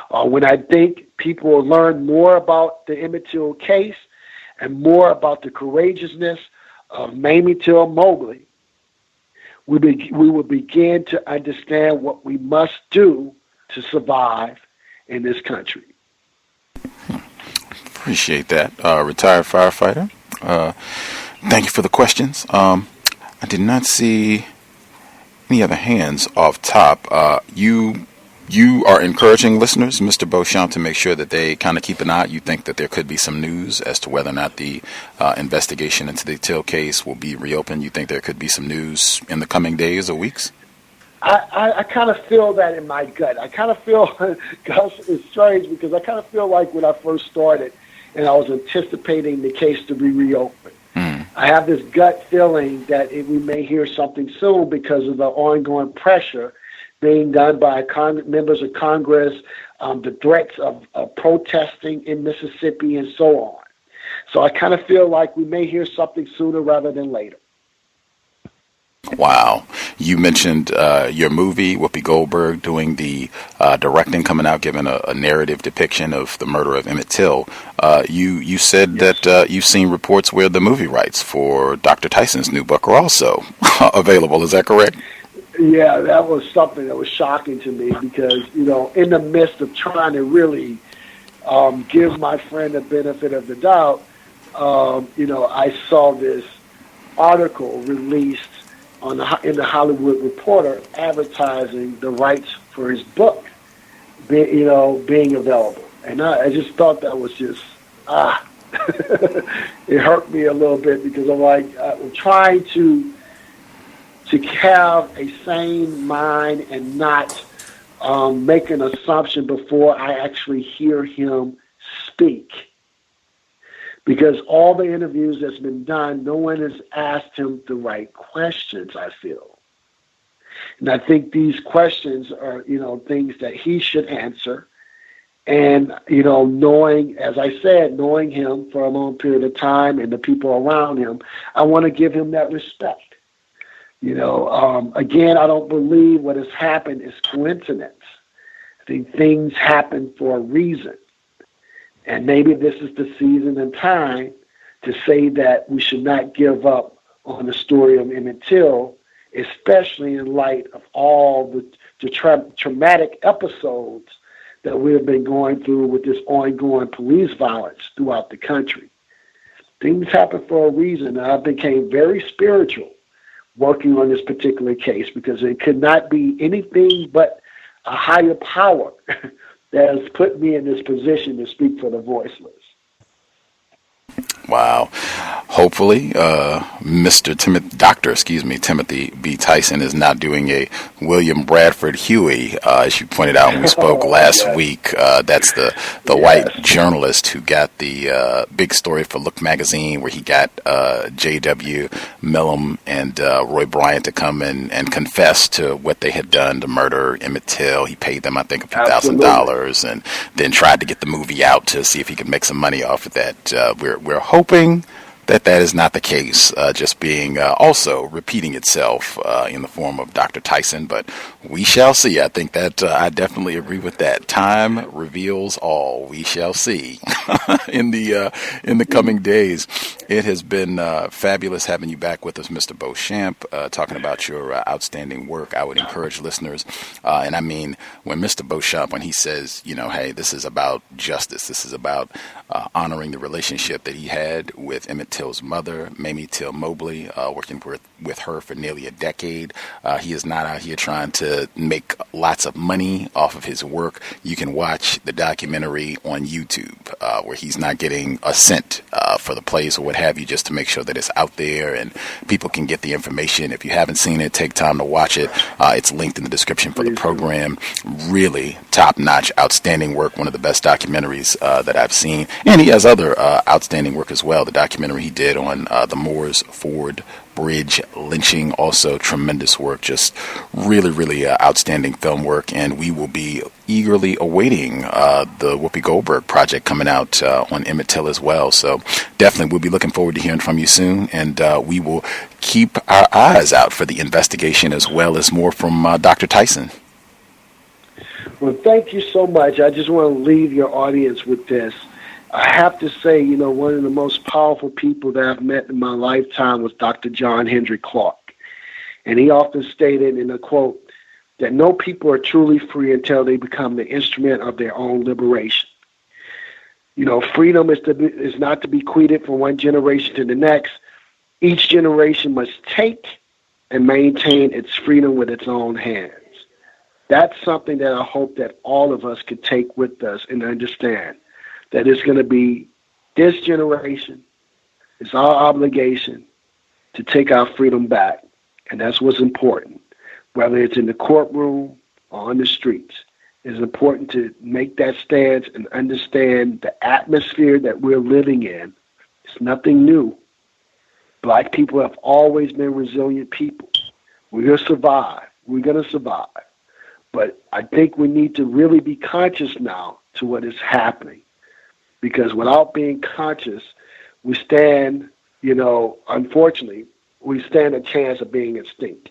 or when I think people will learn more about the Emmett Till case and more about the courageousness of Mamie Till Mobley, we will begin to understand what we must do to survive in this country. Appreciate that, retired firefighter. Thank you for the questions. I did not see any other hands off top. You are encouraging listeners, Mr. Beauchamp, to make sure that they kind of keep an eye. You think that there could be some news as to whether or not the investigation into the Till case will be reopened. You think there could be some news in the coming days or weeks? I kind of feel that in my gut. I kind of feel, Gus, it's strange because I kind of feel like when I first started and I was anticipating the case to be reopened. I have this gut feeling that we may hear something soon because of the ongoing pressure being done by members of Congress, the threats of protesting in Mississippi and so on. So I kind of feel like we may hear something sooner rather than later. Wow. You mentioned your movie, Whoopi Goldberg doing the directing, coming out, giving a narrative depiction of the murder of Emmett Till. You said that you've seen reports where the movie rights for Dr. Tyson's new book are also available. Is that correct? Yeah, that was something that was shocking to me because, in the midst of trying to really give my friend the benefit of the doubt, I saw this article released in the Hollywood Reporter advertising the rights for his book, being available. And I just thought that was just, it hurt me a little bit because I'm trying to have a sane mind and not make an assumption before I actually hear him speak. Because all the interviews that's been done, no one has asked him the right questions, I feel. And I think these questions are, things that he should answer. And, knowing, as I said, knowing him for a long period of time and the people around him, I want to give him that respect. Again, I don't believe what has happened is coincidence. I think things happen for a reason. And maybe this is the season and time to say that we should not give up on the story of Emmett Till, especially in light of all the traumatic episodes that we have been going through with this ongoing police violence throughout the country. Things happen for a reason, and I became very spiritual working on this particular case because it could not be anything but a higher power that has put me in this position to speak for the voiceless. Wow. Hopefully, Timothy B. Tyson is not doing a William Bradford Huey, as you pointed out when we spoke last week. That's the white journalist who got the big story for Look magazine, where he got J.W. Millum and Roy Bryant to come and confess to what they had done to murder Emmett Till. He paid them, I think, a few $1,000, and then tried to get the movie out to see if he could make some money off of that. We're hoping that is not the case, just being also repeating itself in the form of Dr. Tyson, but we shall see. I think that I definitely agree with that. Time reveals all. We shall see in the coming days. It has been fabulous having you back with us, Mr. Beauchamp, talking about your outstanding work. I would encourage listeners, and I mean, when Mr. Beauchamp, when he says, hey, this is about justice, this is about honoring the relationship that he had with Emmett Till's mother, Mamie Till Mobley, working with her for nearly a decade. He is not out here trying to make lots of money off of his work. You can watch the documentary on YouTube where he's not getting a cent for the plays or what have you, just to make sure that it's out there and people can get the information. If you haven't seen it, take time to watch it. It's linked in the description for the program. Really top-notch, outstanding work, one of the best documentaries that I've seen. And he has other outstanding work as well. The documentary he did on the Moores Ford Bridge lynching, also tremendous work, just really outstanding film work. And we will be eagerly awaiting the Whoopi Goldberg project coming out on Emmett Till as well. So definitely we'll be looking forward to hearing from you soon, and we will keep our eyes out for the investigation as well as more from Dr. Tyson. Well, thank you so much. I just want to leave your audience with this. I have to say, one of the most powerful people that I've met in my lifetime was Dr. John Henry Clark. And he often stated in a quote that no people are truly free until they become the instrument of their own liberation. Freedom is not to be bequeathed from one generation to the next. Each generation must take and maintain its freedom with its own hands. That's something that I hope that all of us could take with us and understand. That it's going to be this generation, it's our obligation to take our freedom back. And that's what's important. Whether it's in the courtroom or on the streets, it's important to make that stance and understand the atmosphere that we're living in. It's nothing new. Black people have always been resilient people. We're going to survive. We're going to survive. But I think we need to really be conscious now to what is happening. Because without being conscious, we stand, unfortunately, we stand a chance of being extinct.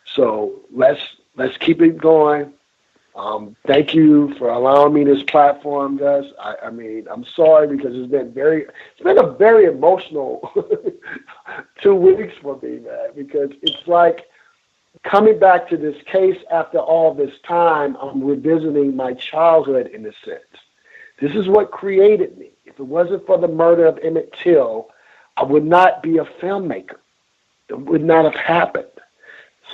So let's keep it going. Thank you for allowing me this platform, Gus. I'm sorry because it's been a very emotional 2 weeks for me, man. Because it's like coming back to this case after all this time, I'm revisiting my childhood in a sense. This is what created me. If it wasn't for the murder of Emmett Till, I would not be a filmmaker. It would not have happened.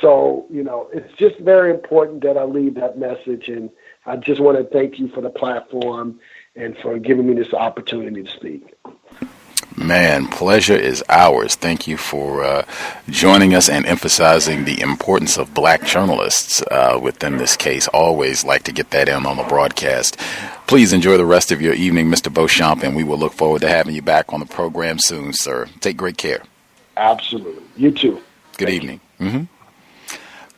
So, it's just very important that I leave that message. And I just want to thank you for the platform and for giving me this opportunity to speak. Man, pleasure is ours. Thank you for joining us and emphasizing the importance of black journalists within this case. Always like to get that in on the broadcast. Please enjoy the rest of your evening, Mr. Beauchamp, and we will look forward to having you back on the program soon, sir. Take great care. Absolutely. You too. Good evening.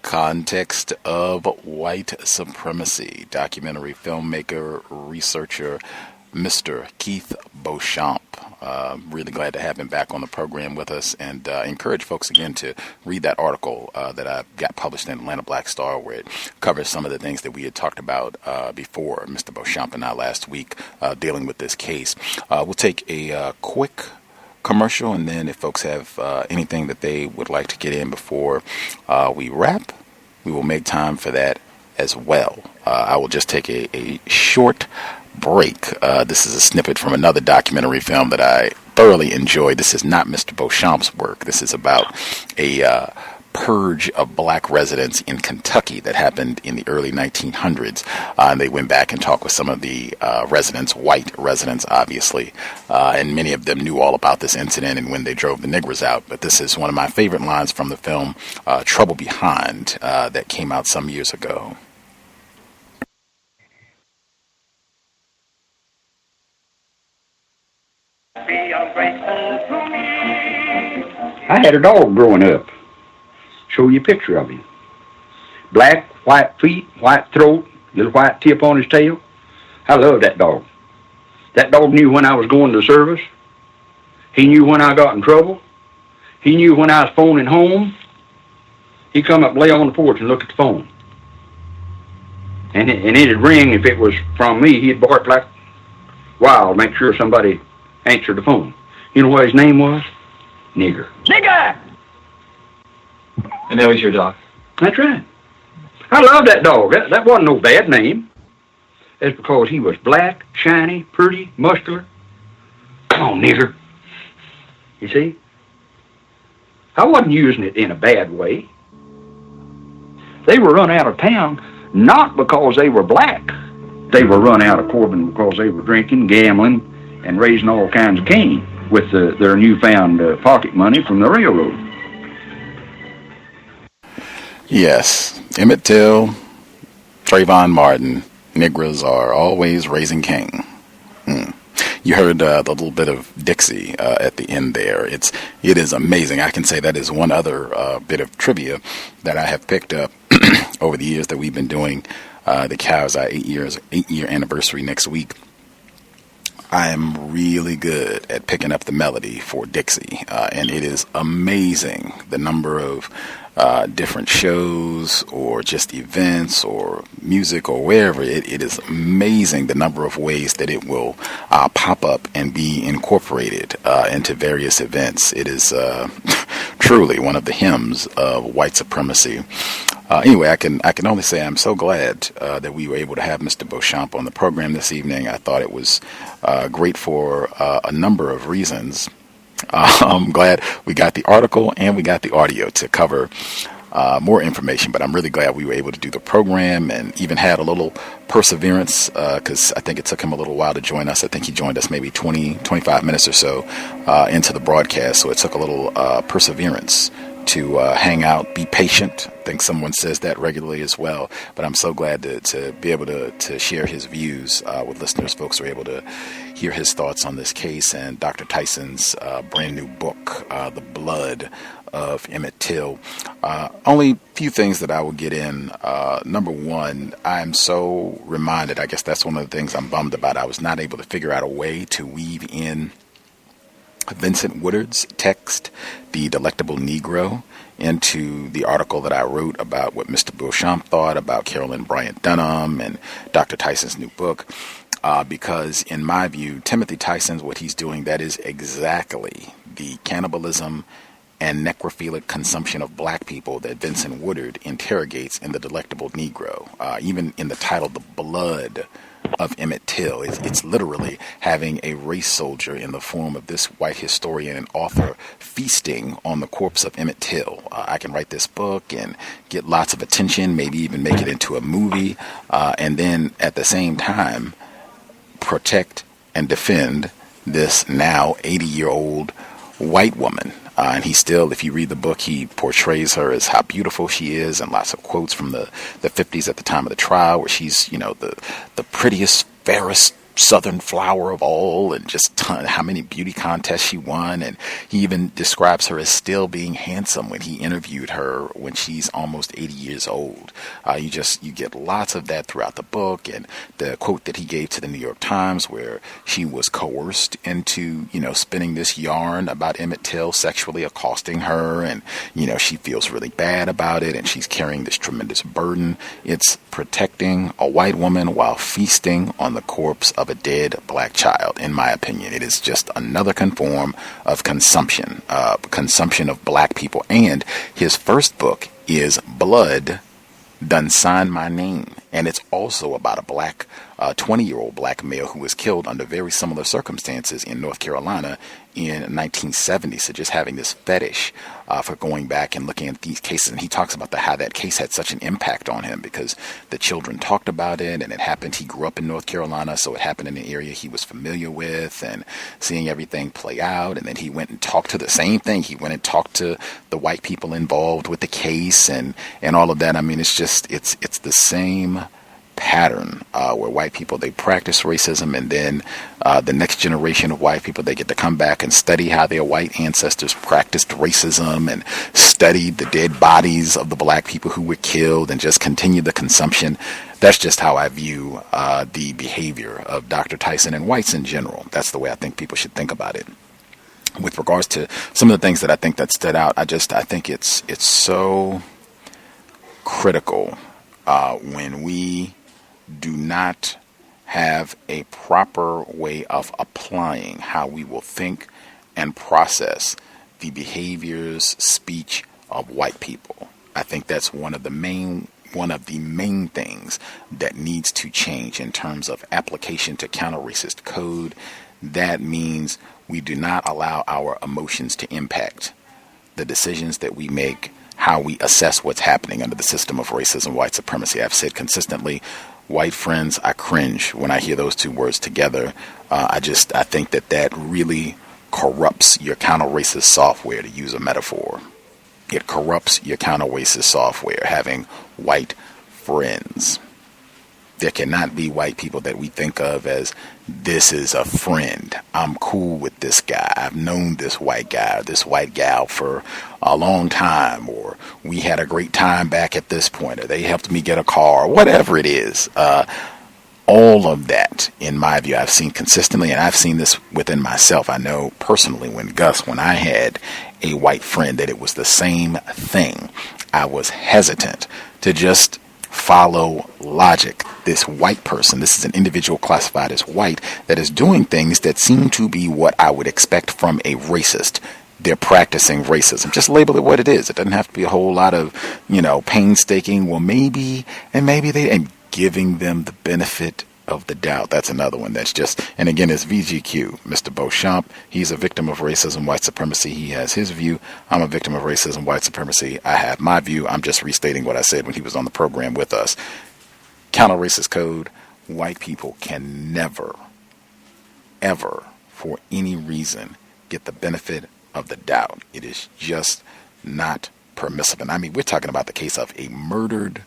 Context of White Supremacy, documentary filmmaker, researcher, Mr. Keith Beauchamp. Really glad to have him back on the program with us, and encourage folks again to read that article that I got published in Atlanta Black Star, where it covers some of the things that we had talked about before, Mr. Beauchamp and I last week, dealing with this case. We'll take a quick commercial, and then if folks have anything that they would like to get in before we wrap, we will make time for that as well. I will just take a short break. This is a snippet from another documentary film that I thoroughly enjoyed. This is not Mr. Beauchamp's work. This is about a purge of black residents in Kentucky that happened in the early 1900s. And they went back and talked with some of the residents, white residents, obviously, and many of them knew all about this incident and when they drove the niggers out. But this is one of my favorite lines from the film Trouble Behind that came out some years ago. I had a dog growing up. Show you a picture of him. Black, white feet, white throat, little white tip on his tail. I love that dog. That dog knew when I was going to service. He knew when I got in trouble. He knew when I was phoning home. He'd come up, lay on the porch and look at the phone. And it'd ring. If it was from me, he'd bark like wild, make sure somebody answered the phone. You know what his name was? Nigger. Nigger! And that was your dog? That's right. I love that dog. That wasn't no bad name. That's because he was black, shiny, pretty, muscular. Come on, nigger. You see? I wasn't using it in a bad way. They were run out of town not because they were black. They were run out of Corbin because they were drinking, gambling, and raising all kinds of cane with their newfound pocket money from the railroad. Yes, Emmett Till, Trayvon Martin, Negroes are always raising cane. You heard the little bit of Dixie at the end there. It is amazing. I can say that is one other bit of trivia that I have picked up over the years that we've been doing the C.O.W.S 8-year anniversary next week. I am really good at picking up the melody for Dixie, and it is amazing the number of different shows or just events or music or wherever. It is amazing the number of ways that it will pop up and be incorporated into various events. It is truly one of the hymns of white supremacy. Anyway, I can only say I'm so glad that we were able to have Mr. Beauchamp on the program this evening. I thought it was great for a number of reasons. I'm glad we got the article and we got the audio to cover more information, but I'm really glad we were able to do the program and even had a little perseverance because I think it took him a little while to join us. I think he joined us maybe 25 minutes or so into the broadcast, so it took a little perseverance to hang out, be patient. I think someone says that regularly as well, but I'm so glad to be able to share his views with listeners. Folks are able to hear his thoughts on this case and Dr. Tyson's brand new book, The Blood of Emmett Till. Only few things that I will get in. Number one, I'm so reminded, I guess that's one of the things I'm bummed about. I was not able to figure out a way to weave in Vincent Woodard's text, The Delectable Negro, into the article that I wrote about what Mr. Beauchamp thought about Carolyn Bryant Donham and Dr. Tyson's new book. Because in my view, Timothy Tyson's, what he's doing, that is exactly the cannibalism and necrophilic consumption of black people that Vincent Woodard interrogates in The Delectable Negro. Even in the title, The Blood of Emmett Till, it's literally having a race soldier in the form of this white historian and author feasting on the corpse of Emmett Till. I can write this book and get lots of attention, maybe even make it into a movie, and then at the same time protect and defend this now 80-year-old white woman. And he still, if you read the book, he portrays her as how beautiful she is, and lots of quotes from the 50s at the time of the trial, where she's, the prettiest, fairest Southern flower of all, and just how many beauty contests she won. And he even describes her as still being handsome when he interviewed her when she's almost 80 years old. You get lots of that throughout the book, and the quote that he gave to the New York Times where she was coerced into, spinning this yarn about Emmett Till sexually accosting her, and, she feels really bad about it, and she's carrying this tremendous burden. It's protecting a white woman while feasting on the corpse of a dead black child. In my opinion, it is just another form of consumption of black people. And his first book is Blood Done Signed My Name And it's also about a black 20-year-old black male who was killed under very similar circumstances in North Carolina in 1970. So just having this fetish for going back and looking at these cases. And he talks about how that case had such an impact on him because the children talked about it, and it happened. He grew up in North Carolina, so it happened in an area he was familiar with, and seeing everything play out. And then he went and talked to the same thing. He went and talked to the white people involved with the case and all of that. I mean, it's just, it's the same pattern where white people, they practice racism, and then the next generation of white people, they get to come back and study how their white ancestors practiced racism and studied the dead bodies of the black people who were killed and just continue the consumption. That's just how I view the behavior of Dr. Tyson and whites in general. That's the way I think people should think about it. With regards to some of the things that I think that stood out, I think it's so critical when we do not have a proper way of applying how we will think and process the behaviors, speech of white people. I think that's one of the main things that needs to change in terms of application to counter-racist code. That means we do not allow our emotions to impact the decisions that we make, how we assess what's happening under the system of racism, white supremacy. I've said consistently, white friends, I cringe when I hear those two words together. I think that really corrupts your counter-racist software, to use a metaphor. It corrupts your counter-racist software, having white friends. There cannot be white people that we think of as, this is a friend. I'm cool with this guy. I've known this white guy or this white gal for a long time, or we had a great time back at this point, or they helped me get a car, whatever it is. All of that, in my view, I've seen consistently, and I've seen this within myself. I know personally when I had a white friend, that it was the same thing. I was hesitant to just follow logic. This white person, this is an individual classified as white, that is doing things that seem to be what I would expect from a racist. They're practicing racism. Just label it what it is. It doesn't have to be a whole lot of, painstaking, well, maybe, and giving them the benefit of the doubt. That's another one that's just, and again, it's VGQ. Mr. Beauchamp, he's a victim of racism, white supremacy. He has his view. I'm a victim of racism, white supremacy. I have my view. I'm just restating what I said when he was on the program with us. Counter-racist code, white people can never, ever, for any reason, get the benefit of the doubt. It is just not permissible. I mean, we're talking about the case of a murdered,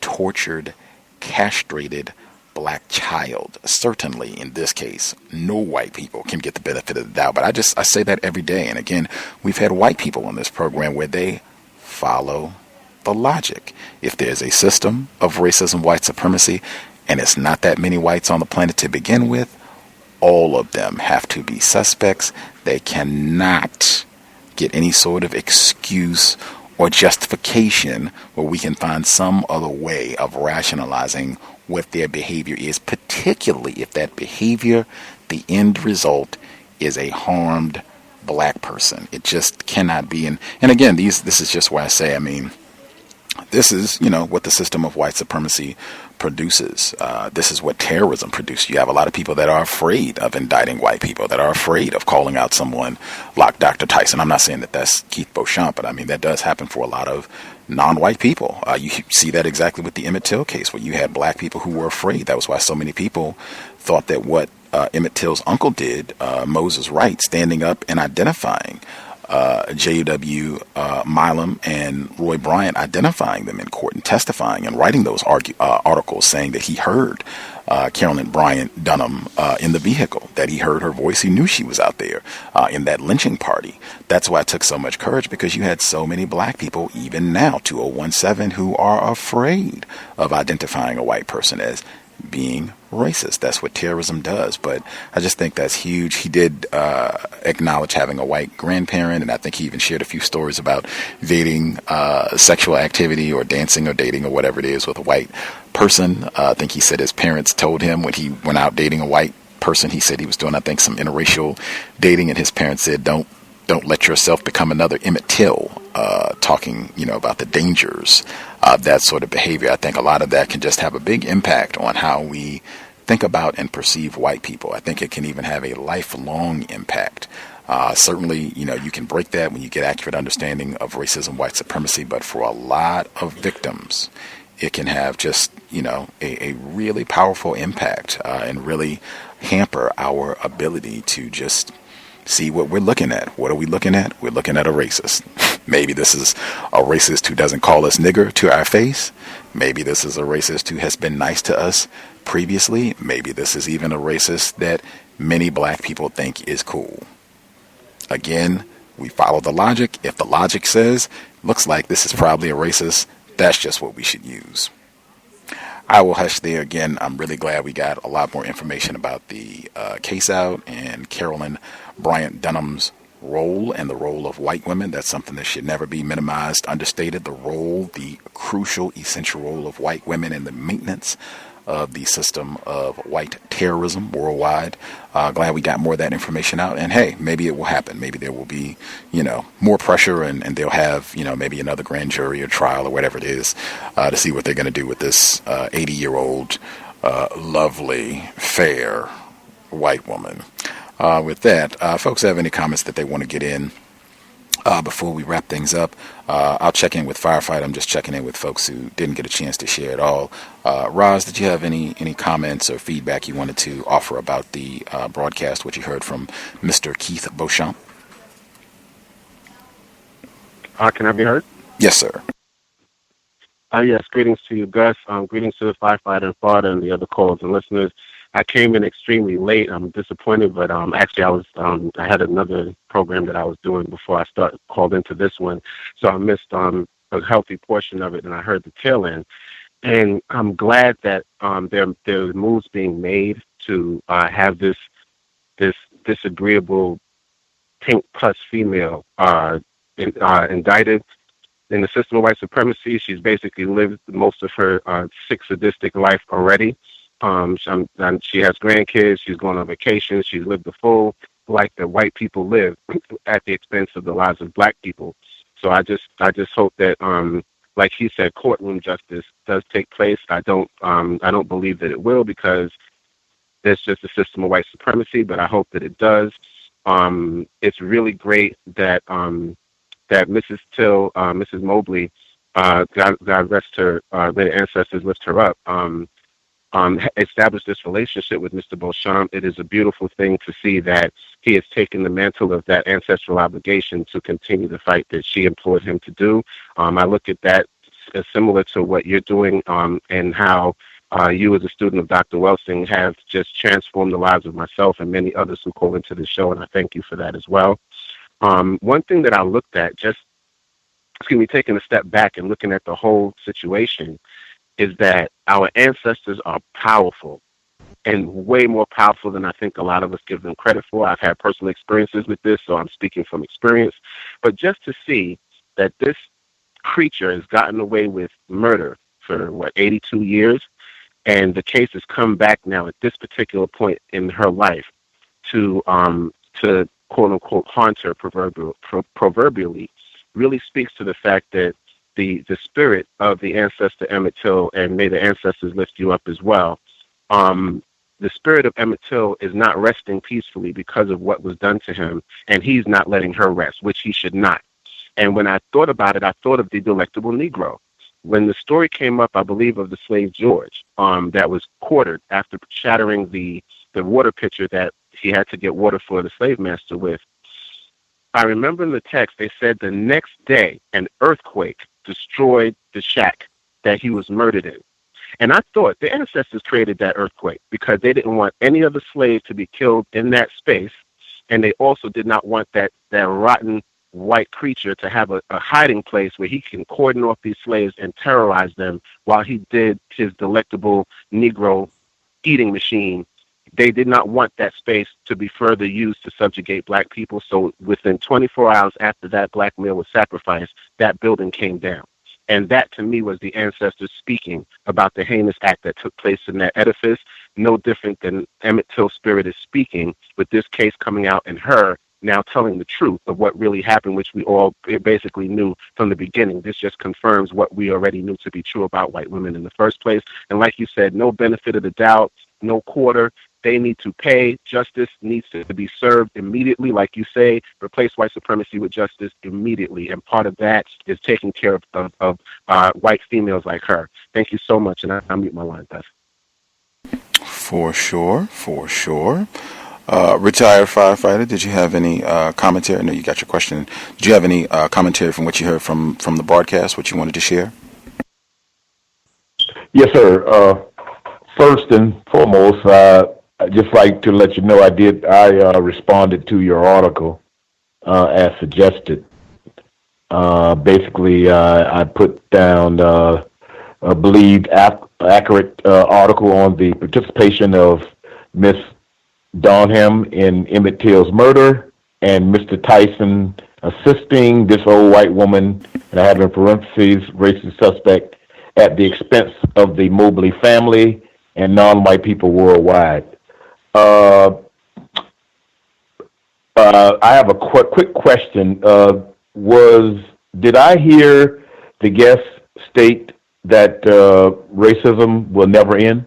tortured, castrated black child. Certainly in this case, no white people can get the benefit of the doubt. But I say that every day. And again, we've had white people on this program where they follow the logic. If there's a system of racism, white supremacy, and it's not that many whites on the planet to begin with, all of them have to be suspects. They cannot get any sort of excuse or justification where we can find some other way of rationalizing what their behavior is, particularly if that behavior, the end result, is a harmed black person. It just cannot be. And again, this is just why I say, this is, what the system of white supremacy produces. This is what terrorism produces. You have a lot of people that are afraid of indicting white people, that are afraid of calling out someone like Dr. Tyson. I'm not saying that that's Keith Beauchamp, but that does happen for a lot of non-white people. You see that exactly with the Emmett Till case, where you had black people who were afraid. That was why so many people thought that what Emmett Till's uncle did, Moses Wright, standing up and identifying J.W. Milam and Roy Bryant, identifying them in court and testifying and writing those articles saying that he heard Carolyn Bryant Donham in the vehicle, that he heard her voice. He knew she was out there in that lynching party. That's why it took so much courage, because you had so many black people, even now, 2017, who are afraid of identifying a white person as being racist. That's what terrorism does. But I just think that's huge. He did acknowledge having a white grandparent, and I think he even shared a few stories about dating sexual activity or dancing or dating or whatever it is with a white person. I think he said his parents told him when he went out dating a white person, he said he was doing, I think, some interracial dating, and his parents said, don't Don't let yourself become another Emmett Till, talking, about the dangers of that sort of behavior. I think a lot of that can just have a big impact on how we think about and perceive white people. I think it can even have a lifelong impact. Certainly, you can break that when you get accurate understanding of racism, white supremacy, but for a lot of victims, it can have just, a really powerful impact and really hamper our ability to just see what we're looking at. What are we looking at? We're looking at a racist. Maybe this is a racist who doesn't call us nigger to our face. Maybe this is a racist who has been nice to us previously. Maybe this is even a racist that many black people think is cool. Again, we follow the logic. If the logic says, looks like this is probably a racist, that's just what we should use. I will hush there. Again, I'm really glad we got a lot more information about the case out and Carolyn Bryant Donham's role and the role of white women. That's something that should never be minimized, understated. The crucial, essential role of white women in the maintenance of the system of white terrorism worldwide. Glad we got more of that information out. And hey, maybe it will happen. Maybe there will be, more pressure and they'll have, maybe another grand jury or trial or whatever it is to see what they're going to do with this 80-year-old, lovely, fair white woman. With that, folks have any comments that they want to get in before we wrap things up? I'll check in with Firefight. I'm just checking in with folks who didn't get a chance to share it all. Roz, did you have any comments or feedback you wanted to offer about the broadcast, what you heard from Mr. Keith Beauchamp? Can I be heard? Yes, sir. Yes, greetings to you, Gus. Greetings to the Firefighter and Father and the other callers and listeners. I came in extremely late. I'm disappointed, but actually I had another program that I was doing before I called into this one, so I missed a healthy portion of it, and I heard the tail end. And I'm glad that there are moves being made to have this disagreeable pink plus female indicted in the system of white supremacy. She's basically lived most of her sick, sadistic life already. She has grandkids. She's going on vacation. She's lived the full life that white people live at the expense of the lives of black people. So I just hope that, like he said, courtroom justice does take place. I don't believe that it will, because there's just a system of white supremacy, but I hope that it does. It's really great that that Mrs. Till, Mrs. Mobley, God rest her, may the ancestors lift her up, established this relationship with Mr. Beauchamp. It is a beautiful thing to see that he has taken the mantle of that ancestral obligation to continue the fight that she implored him to do. I look at that as similar to what you're doing, and how you as a student of Dr. Welsing have just transformed the lives of myself and many others who call into the show, and I thank you for that as well. One thing that I looked at, taking a step back and looking at the whole situation, is that our ancestors are powerful, and way more powerful than I think a lot of us give them credit for. I've had personal experiences with this, so I'm speaking from experience. But just to see that this creature has gotten away with murder for, 82 years, and the case has come back now at this particular point in her life to quote-unquote haunt her proverbially, really speaks to the fact that the spirit of the ancestor Emmett Till, and may the ancestors lift you up as well, the spirit of Emmett Till is not resting peacefully because of what was done to him, and he's not letting her rest, which he should not. And when I thought about it, I thought of the delectable Negro. When the story came up, I believe, of the slave George, that was quartered after shattering the water pitcher that he had to get water for the slave master with. I remember in the text, they said the next day an earthquake destroyed the shack that he was murdered in. And I thought the ancestors created that earthquake because they didn't want any other slave to be killed in that space. And they also did not want that rotten white creature to have a hiding place where he can cordon off these slaves and terrorize them while he did his delectable Negro eating machine. They did not want that space to be further used to subjugate black people. So within 24 hours after that black male was sacrificed, that building came down. And that, to me, was the ancestors speaking about the heinous act that took place in that edifice, no different than Emmett Till's spirit is speaking with this case coming out and her now telling the truth of what really happened, which we all basically knew from the beginning. This just confirms what we already knew to be true about white women in the first place. And like you said, no benefit of the doubt, no quarter. They need to pay. Justice needs to be served immediately. Like you say, replace white supremacy with justice immediately. And part of that is taking care of white females like her. Thank you so much. And I'll mute my line, Beth. For sure. Retired firefighter, did you have any commentary? I know you got your question. Did you have any commentary from what you heard from the broadcast, what you wanted to share? Yes, sir. First and foremost, I'd just like to let you know I responded to your article as suggested. Basically, I put down a believed accurate article on the participation of Miss Donham in Emmett Till's murder, and Mr. Tyson assisting this old white woman, and I have in parentheses, racist suspect, at the expense of the Mobley family and non-white people worldwide. I have a quick question. Did I hear the guest state that racism will never end?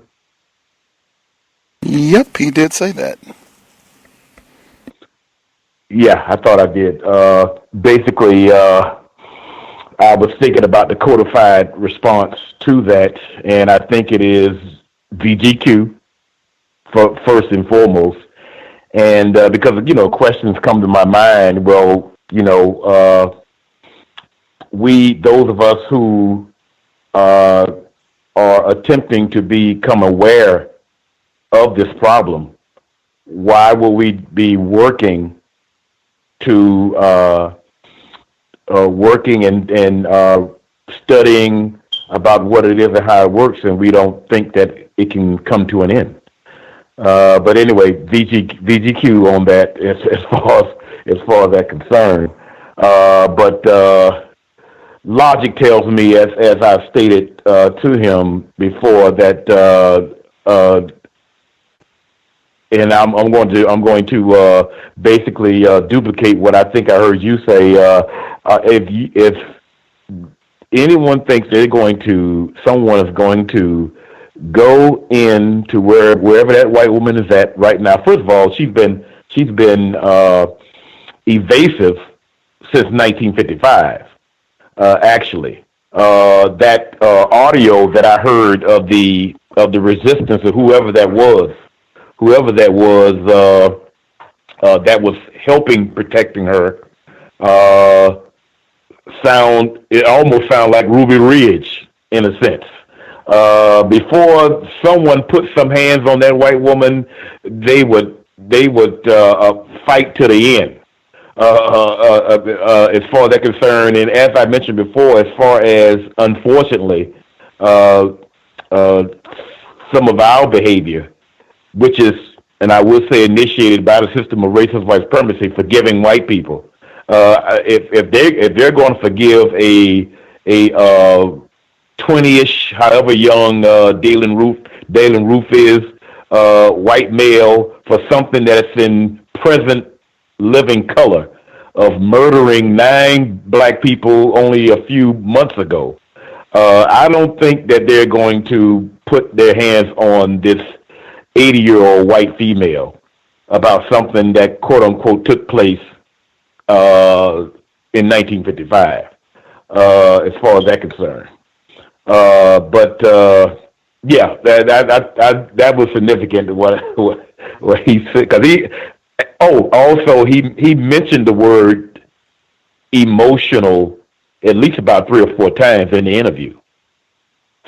Yep, he did say that. Yeah, I thought I did. Basically, I was thinking about the codified response to that, and I think it is VGQ first and foremost. And because, questions come to my mind, well, those of us who are attempting to become aware of this problem, why will we be working and studying about what it is and how it works, and we don't think that it can come to an end? But anyway, VGQ on that as far as that's concerned. But logic tells me, as I've stated to him before, that and I'm going to basically duplicate what I think I heard you say. If anyone thinks someone is going to go into wherever that white woman is at right now. First of all, she's been evasive since 1955. Actually, that audio that I heard of the resistance of whoever that was that was helping protecting her, it almost sounded like Ruby Ridge in a sense. Before someone put some hands on that white woman, they would fight to the end. As far as that's concerned, and as I mentioned before, as far as unfortunately some of our behavior, which is, and I will say, initiated by the system of racist white supremacy, forgiving white people. If they're going to forgive a 20-ish, however young Dalen Roof is, white male, for something that's in present living color of murdering 9 black people only a few months ago, I don't think that they're going to put their hands on this 80-year-old white female about something that, quote unquote, took place in 1955, as far as that's concerned. Yeah, that was significant what he said, because he mentioned the word emotional at least about 3 or 4 times in the interview.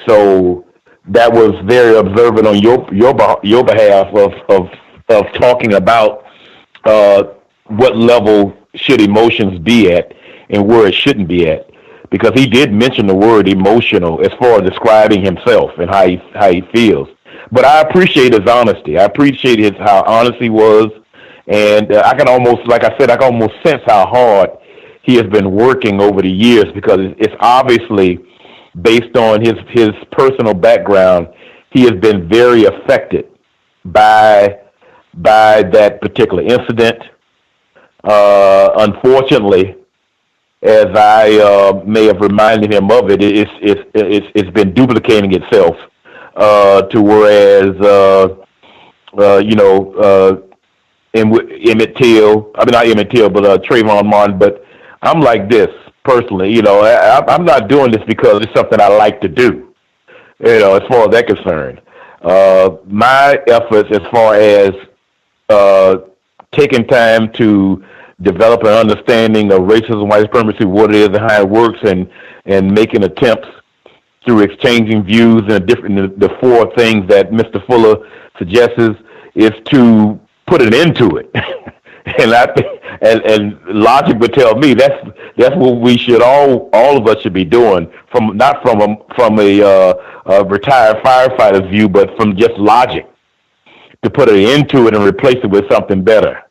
So that was very observant on your behalf of talking about what level should emotions be at and where it shouldn't be at, because he did mention the word emotional as far as describing himself and how he feels. But I appreciate his honesty. I appreciate how honest he was, and I can almost sense how hard he has been working over the years, because it's obviously based on his personal background. He has been very affected by that particular incident. Unfortunately, as I may have reminded him of it, it's been duplicating itself to whereas Emmett Till, I mean not Emmett Till, but Trayvon Martin. But I'm like this personally, I'm not doing this because it's something I like to do. As far as that's concerned, my efforts as far as taking time to develop an understanding of racism, white supremacy, what it is and how it works, and making attempts through exchanging views and the four things that Mr. Fuller suggests is to put an end to it. And I think, and logic would tell me that's what we should all of us should be doing, not from a retired firefighter's view, but from just logic, to put an end to it and replace it with something better.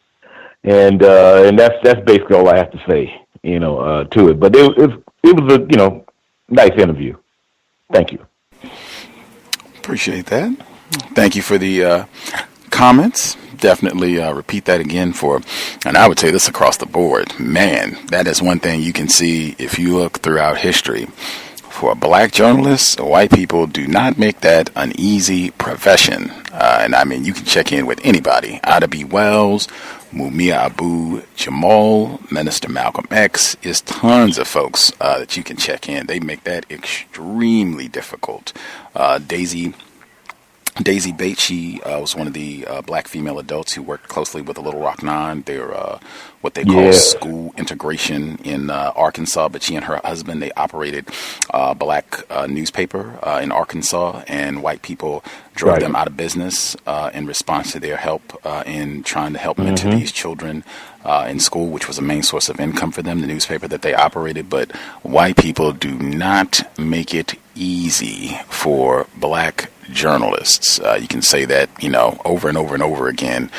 And that's basically all I have to say, to it. But it was a nice interview. Thank you. Appreciate that. Thank you for the comments. Definitely repeat that again and I would say this across the board. Man, that is one thing you can see if you look throughout history. For black journalists, white people do not make that an easy profession. And I mean, you can check in with anybody. Ida B. Wells, Mumia Abu Jamal, Minister Malcolm X. Is tons of folks that you can check in. They make that extremely difficult. Daisy Bates, she was one of the black female adults who worked closely with the Little Rock Nine. They're what they call school integration in Arkansas, but she and her husband, they operated a black newspaper in Arkansas, and white people drove them out of business in response to their help in trying to help mentor these children in school, which was a main source of income for them, the newspaper that they operated. But white people do not make it easy for black journalists. You can say that, over and over and over again.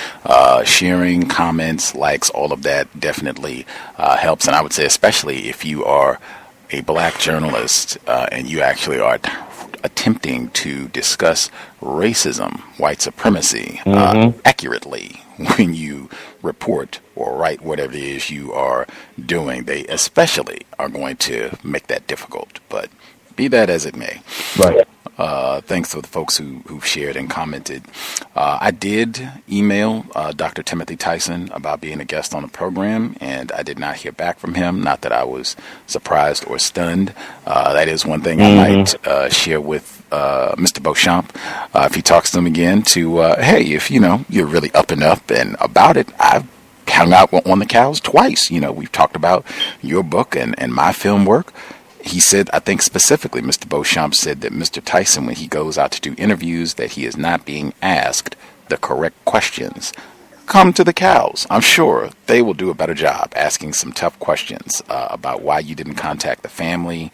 Sharing, comments, likes, all of that definitely helps. And I would say, especially if you are a black journalist and you actually are attempting to discuss racism, white supremacy accurately when you report or write whatever it is you are doing, they especially are going to make that difficult. But be that as it may. Right. Thanks to the folks who've shared and commented. I did email Dr. Timothy Tyson about being a guest on the program, and I did not hear back from him. Not that I was surprised or stunned. That is one thing I might share with Mr. Beauchamp if he talks to him again. Hey, if you're really up and about it, I've hung out on the cows twice. We've talked about your book and my film work. He said, I think specifically, Mr. Beauchamp said that Mr. Tyson, when he goes out to do interviews, that he is not being asked the correct questions. Come to the cows. I'm sure they will do a better job asking some tough questions about why you didn't contact the family,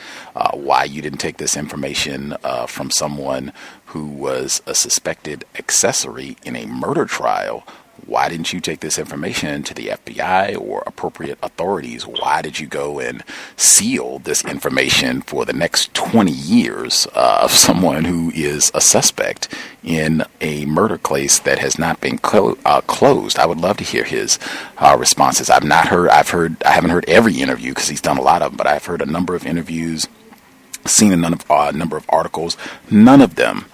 why you didn't take this information from someone who was a suspected accessory in a murder trial. Why didn't you take this information to the FBI or appropriate authorities? Why did you go and seal this information for the next 20 years of someone who is a suspect in a murder case that has not been closed? I would love to hear his responses. I haven't heard every interview because he's done a lot of them, but I've heard a number of interviews, seen a number of articles. None of them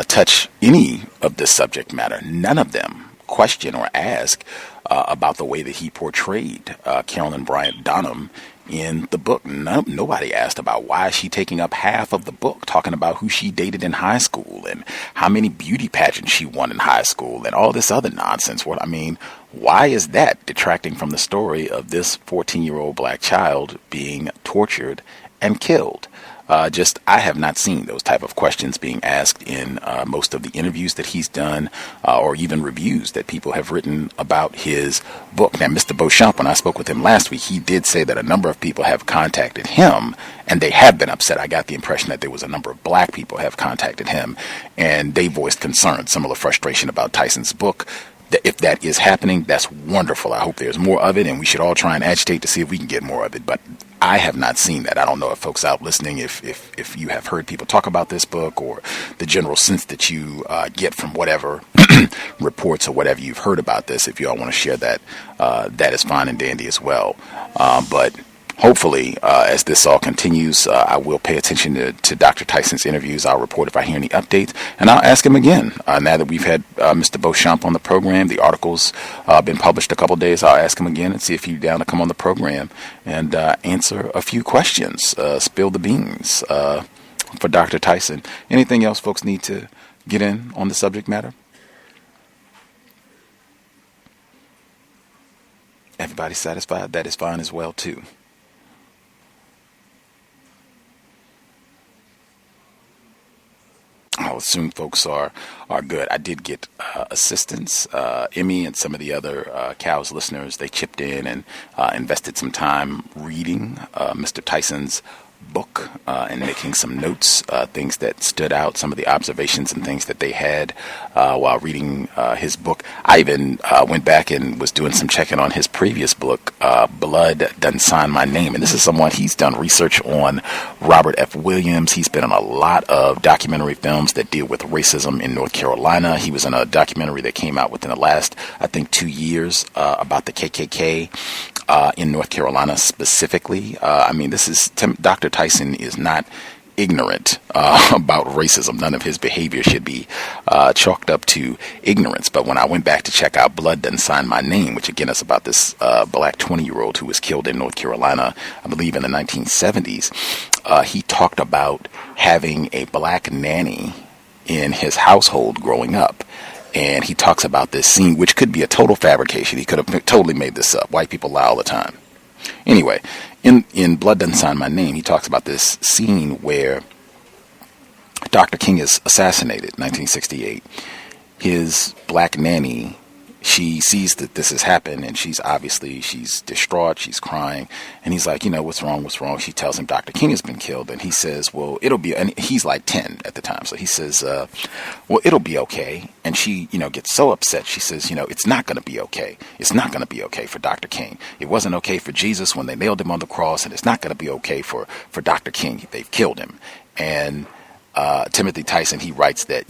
touch any of this subject matter. None of them question or ask about the way that he portrayed Carolyn Bryant Donham in the book. Nobody asked about why is she taking up half of the book, talking about who she dated in high school and how many beauty pageants she won in high school and all this other nonsense. Why is that detracting from the story of this 14-year-old black child being tortured and killed? I have not seen those type of questions being asked in most of the interviews that he's done or even reviews that people have written about his book. Now, Mr. Beauchamp, when I spoke with him last week, he did say that a number of people have contacted him and they have been upset. I got the impression that there was a number of black people have contacted him and they voiced concern, similar frustration about Tyson's book. If that is happening, that's wonderful. I hope there's more of it, and we should all try and agitate to see if we can get more of it. But I have not seen that. I don't know if folks out listening, if you have heard people talk about this book, or the general sense that you get from whatever reports or whatever you've heard about this. If you all want to share that, that is fine and dandy as well. But hopefully, as this all continues, I will pay attention to Dr. Tyson's interviews. I'll report if I hear any updates, and I'll ask him again. Now that we've had Mr. Beauchamp on the program, the article's been published a couple days, I'll ask him again and see if he's down to come on the program and answer a few questions, spill the beans for Dr. Tyson. Anything else folks need to get in on the subject matter? Everybody satisfied? That is fine as well, too. I'll assume folks are good. I did get assistance. Emmy and some of the other C.O.W.S listeners, they chipped in and invested some time reading Mr. Tyson's book and making some notes, things that stood out, some of the observations and things that they had while reading his book. I even went back and was doing some checking on his previous book, Blood Done Sign My Name. And this is someone, he's done research on Robert F. Williams. He's been in a lot of documentary films that deal with racism in North Carolina. He was in a documentary that came out within the last, I think, 2 years about the KKK in North Carolina specifically. I mean, this is Dr. Tyson is not ignorant about racism. None of his behavior should be chalked up to ignorance. But when I went back to check out Blood Done Sign My Name, which again is about this black 20-year-old who was killed in North Carolina, I believe in the 1970s, he talked about having a black nanny in his household growing up. And he talks about this scene, which could be a total fabrication. He could have totally made this up. White people lie all the time. Anyway, in Blood Done Sign My Name, he talks about this scene where Dr. King is assassinated, 1968. His black nanny, she sees that this has happened, and she's distraught, she's crying, and he's like, what's wrong? She tells him Dr. King has been killed, and he says, well, it'll be, and he's like 10 at the time, so he says, well, it'll be okay, and she, gets so upset, she says, it's not going to be okay. It's not going to be okay for Dr. King. It wasn't okay for Jesus when they nailed him on the cross, and it's not going to be okay for Dr. King. They've killed him. And Timothy Tyson, he writes that,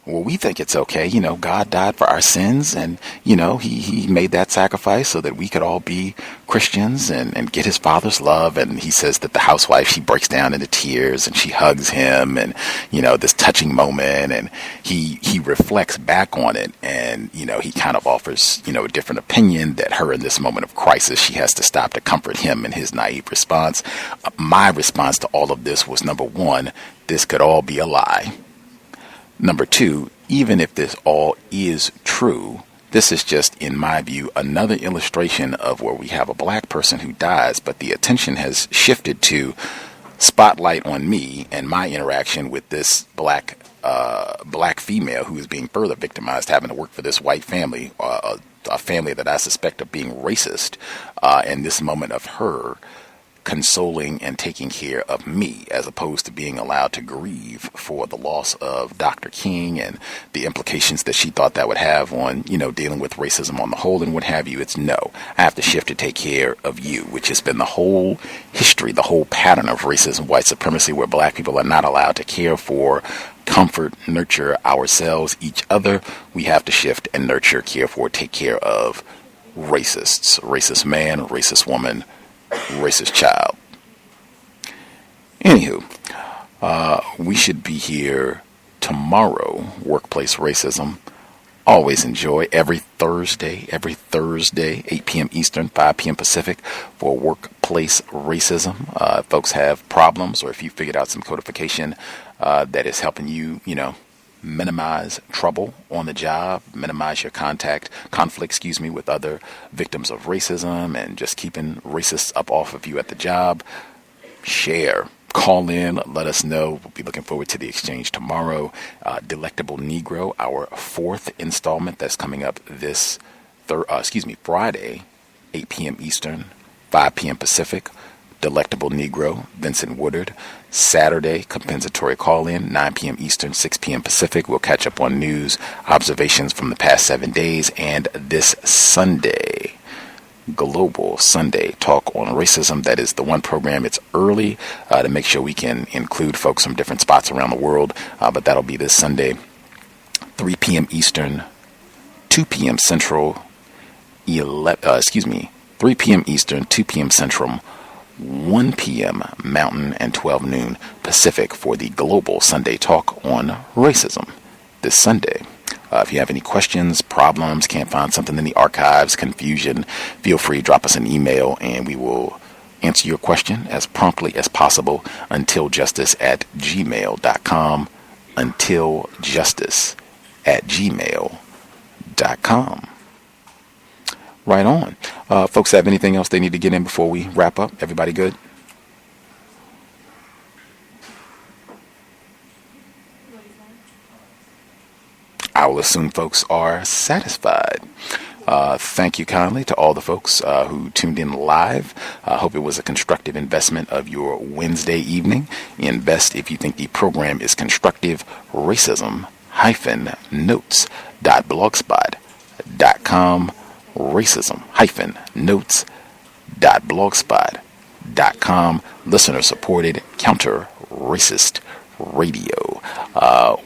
well, we think it's okay. God died for our sins, and, he made that sacrifice so that we could all be Christians and get his Father's love. And he says that the housewife, she breaks down into tears and she hugs him, and, this touching moment, and he reflects back on it, and, he kind of offers, a different opinion that her in this moment of crisis, she has to stop to comfort him in his naive response. My response to all of this was, number one, this could all be a lie. Number two, even if this all is true, this is just, in my view, another illustration of where we have a black person who dies, but the attention has shifted to spotlight on me and my interaction with this black female who is being further victimized, having to work for this white family, a family that I suspect of being racist, and this moment of her consoling and taking care of me, as opposed to being allowed to grieve for the loss of Dr. King and the implications that she thought that would have on, dealing with racism on the whole and what have you. It's no, I have to shift to take care of you, which has been the whole history, the whole pattern of racism, white supremacy, where black people are not allowed to care for, comfort, nurture ourselves, each other. We have to shift and nurture, care for, take care of racists, racist man, racist woman, racist child. Anywho, we should be here tomorrow. Workplace racism. Always enjoy every Thursday, 8 p.m. Eastern, 5 p.m. Pacific, for workplace racism. If folks have problems, or if you figured out some codification that is helping you, minimize trouble on the job, minimize your conflict, with other victims of racism, and just keeping racists up off of you at the job, share, call in, let us know. We'll be looking forward to the exchange tomorrow. Delectable Negro, our fourth installment that's coming up this Friday, 8 p.m. Eastern, 5 p.m. Pacific. Delectable Negro, Vincent Woodard. Saturday, compensatory call-in, 9 p.m. Eastern, 6 p.m. Pacific. We'll catch up on news, observations from the past 7 days, and this Sunday, Global Sunday Talk on Racism. That is the one program. It's early to make sure we can include folks from different spots around the world, but that'll be this Sunday, 3 p.m. Eastern, 2 p.m. Central, 3 p.m. Eastern, 2 p.m. Central, 1 p.m. Mountain, and 12 noon Pacific for the Global Sunday Talk on Racism this Sunday. If you have any questions, problems, can't find something in the archives, confusion, feel free to drop us an email and we will answer your question as promptly as possible. untiljustice@gmail.com. untiljustice@gmail.com. Right on. Folks have anything else they need to get in before we wrap up? Everybody good? I will assume folks are satisfied. Thank you kindly to all the folks who tuned in live. I hope it was a constructive investment of your Wednesday evening. Invest if you think the program is constructive. Racism-notes.blogspot.com. Racism-notes.blogspot.com. Listener supported counter racist radio.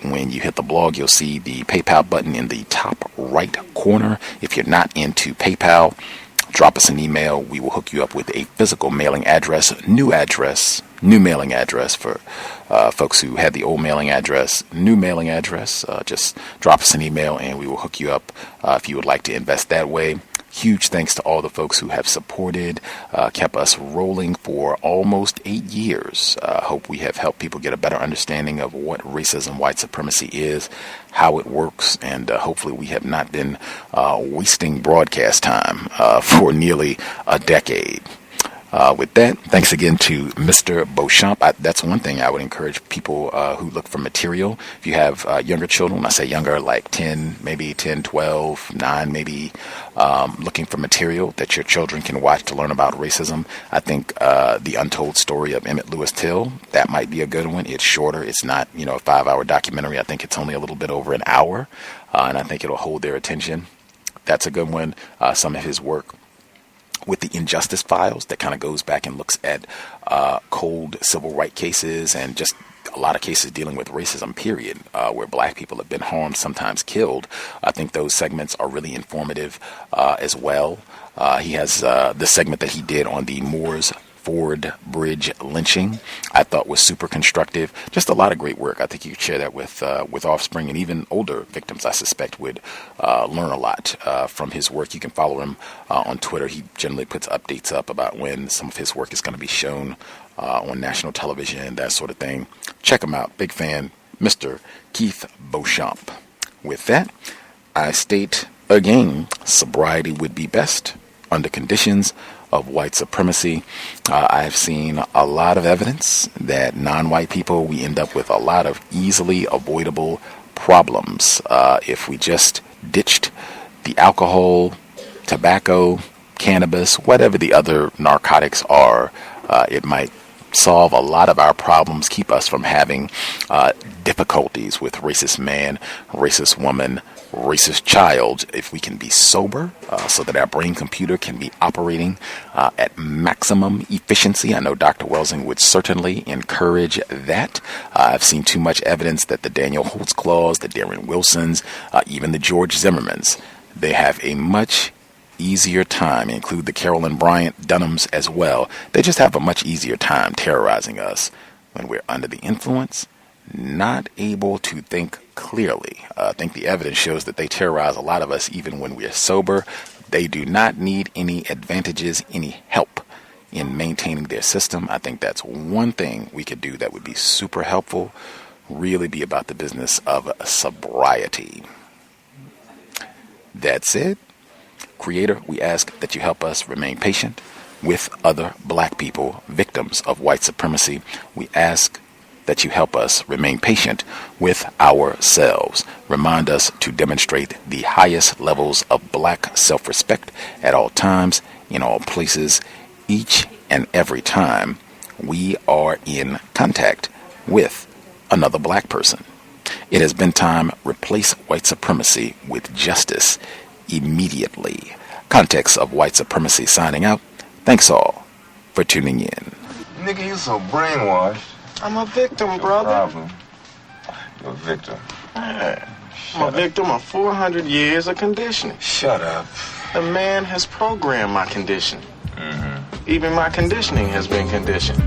When you hit the blog, you'll see the PayPal button in the top right corner. If you're not into PayPal, drop us an email. We will hook you up with a physical mailing address, new mailing address for folks who had the old mailing address, new mailing address. Just drop us an email and we will hook you up if you would like to invest that way. Huge thanks to all the folks who have supported, kept us rolling for almost 8 years. Hope we have helped people get a better understanding of what racism, white supremacy is, how it works, and hopefully we have not been wasting broadcast time for nearly a decade. With that, thanks again to Mr. Beauchamp. That's one thing I would encourage people who look for material. If you have younger children, I say younger, like 10, maybe 10, 12, 9, maybe, looking for material that your children can watch to learn about racism. I think the Untold story of Emmett Till, that might be a good one. It's shorter. It's not, a 5-hour documentary. I think it's only a little bit over an hour, and I think it'll hold their attention. That's a good one. Some of his work with the Injustice Files that kind of goes back and looks at cold civil rights cases and just a lot of cases dealing with racism, period, where black people have been harmed, sometimes killed. I think those segments are really informative as well. He has the segment that he did on the Moores Ford Bridge lynching, I thought was super constructive. Just a lot of great work. I think you could share that with offspring, and even older victims, I suspect, would learn a lot from his work. You can follow him on Twitter. He generally puts updates up about when some of his work is going to be shown on national television, that sort of thing. Check him out. Big fan, Mr. Keith Beauchamp. With that, I state again, sobriety would be best under conditions of white supremacy. I have seen a lot of evidence that non-white people, we end up with a lot of easily avoidable problems. If we just ditched the alcohol, tobacco, cannabis, whatever the other narcotics are, it might solve a lot of our problems, keep us from having difficulties with racist man, racist woman, racist child, if we can be sober so that our brain computer can be operating at maximum efficiency. I know Dr. Welsing would certainly encourage that. I've seen too much evidence that the Daniel Holtzclaws, the Darren Wilsons, even the George Zimmermans, they have a much easier time, include the Carolyn Bryant Donhams as well. They just have a much easier time terrorizing us when we're under the influence, not able to think clearly. I think the evidence shows that they terrorize a lot of us even when we're sober. They do not need any advantages, any help in maintaining their system. I think that's one thing we could do that would be super helpful, really be about the business of sobriety. That's it. Creator, we ask that you help us remain patient with other black people, victims of white supremacy. We ask that you help us remain patient with ourselves. Remind us to demonstrate the highest levels of black self-respect at all times, in all places, each and every time we are in contact with another black person. It has been time. Replace white supremacy with justice immediately. Context of White Supremacy signing out. Thanks all for tuning in. Nigga, you so brainwashed. I'm a victim, brother. Problem. You're a victim. I'm a victim of 400 years of conditioning. Shut up. The man has programmed my conditioning. Mm-hmm. Even my conditioning has been conditioned.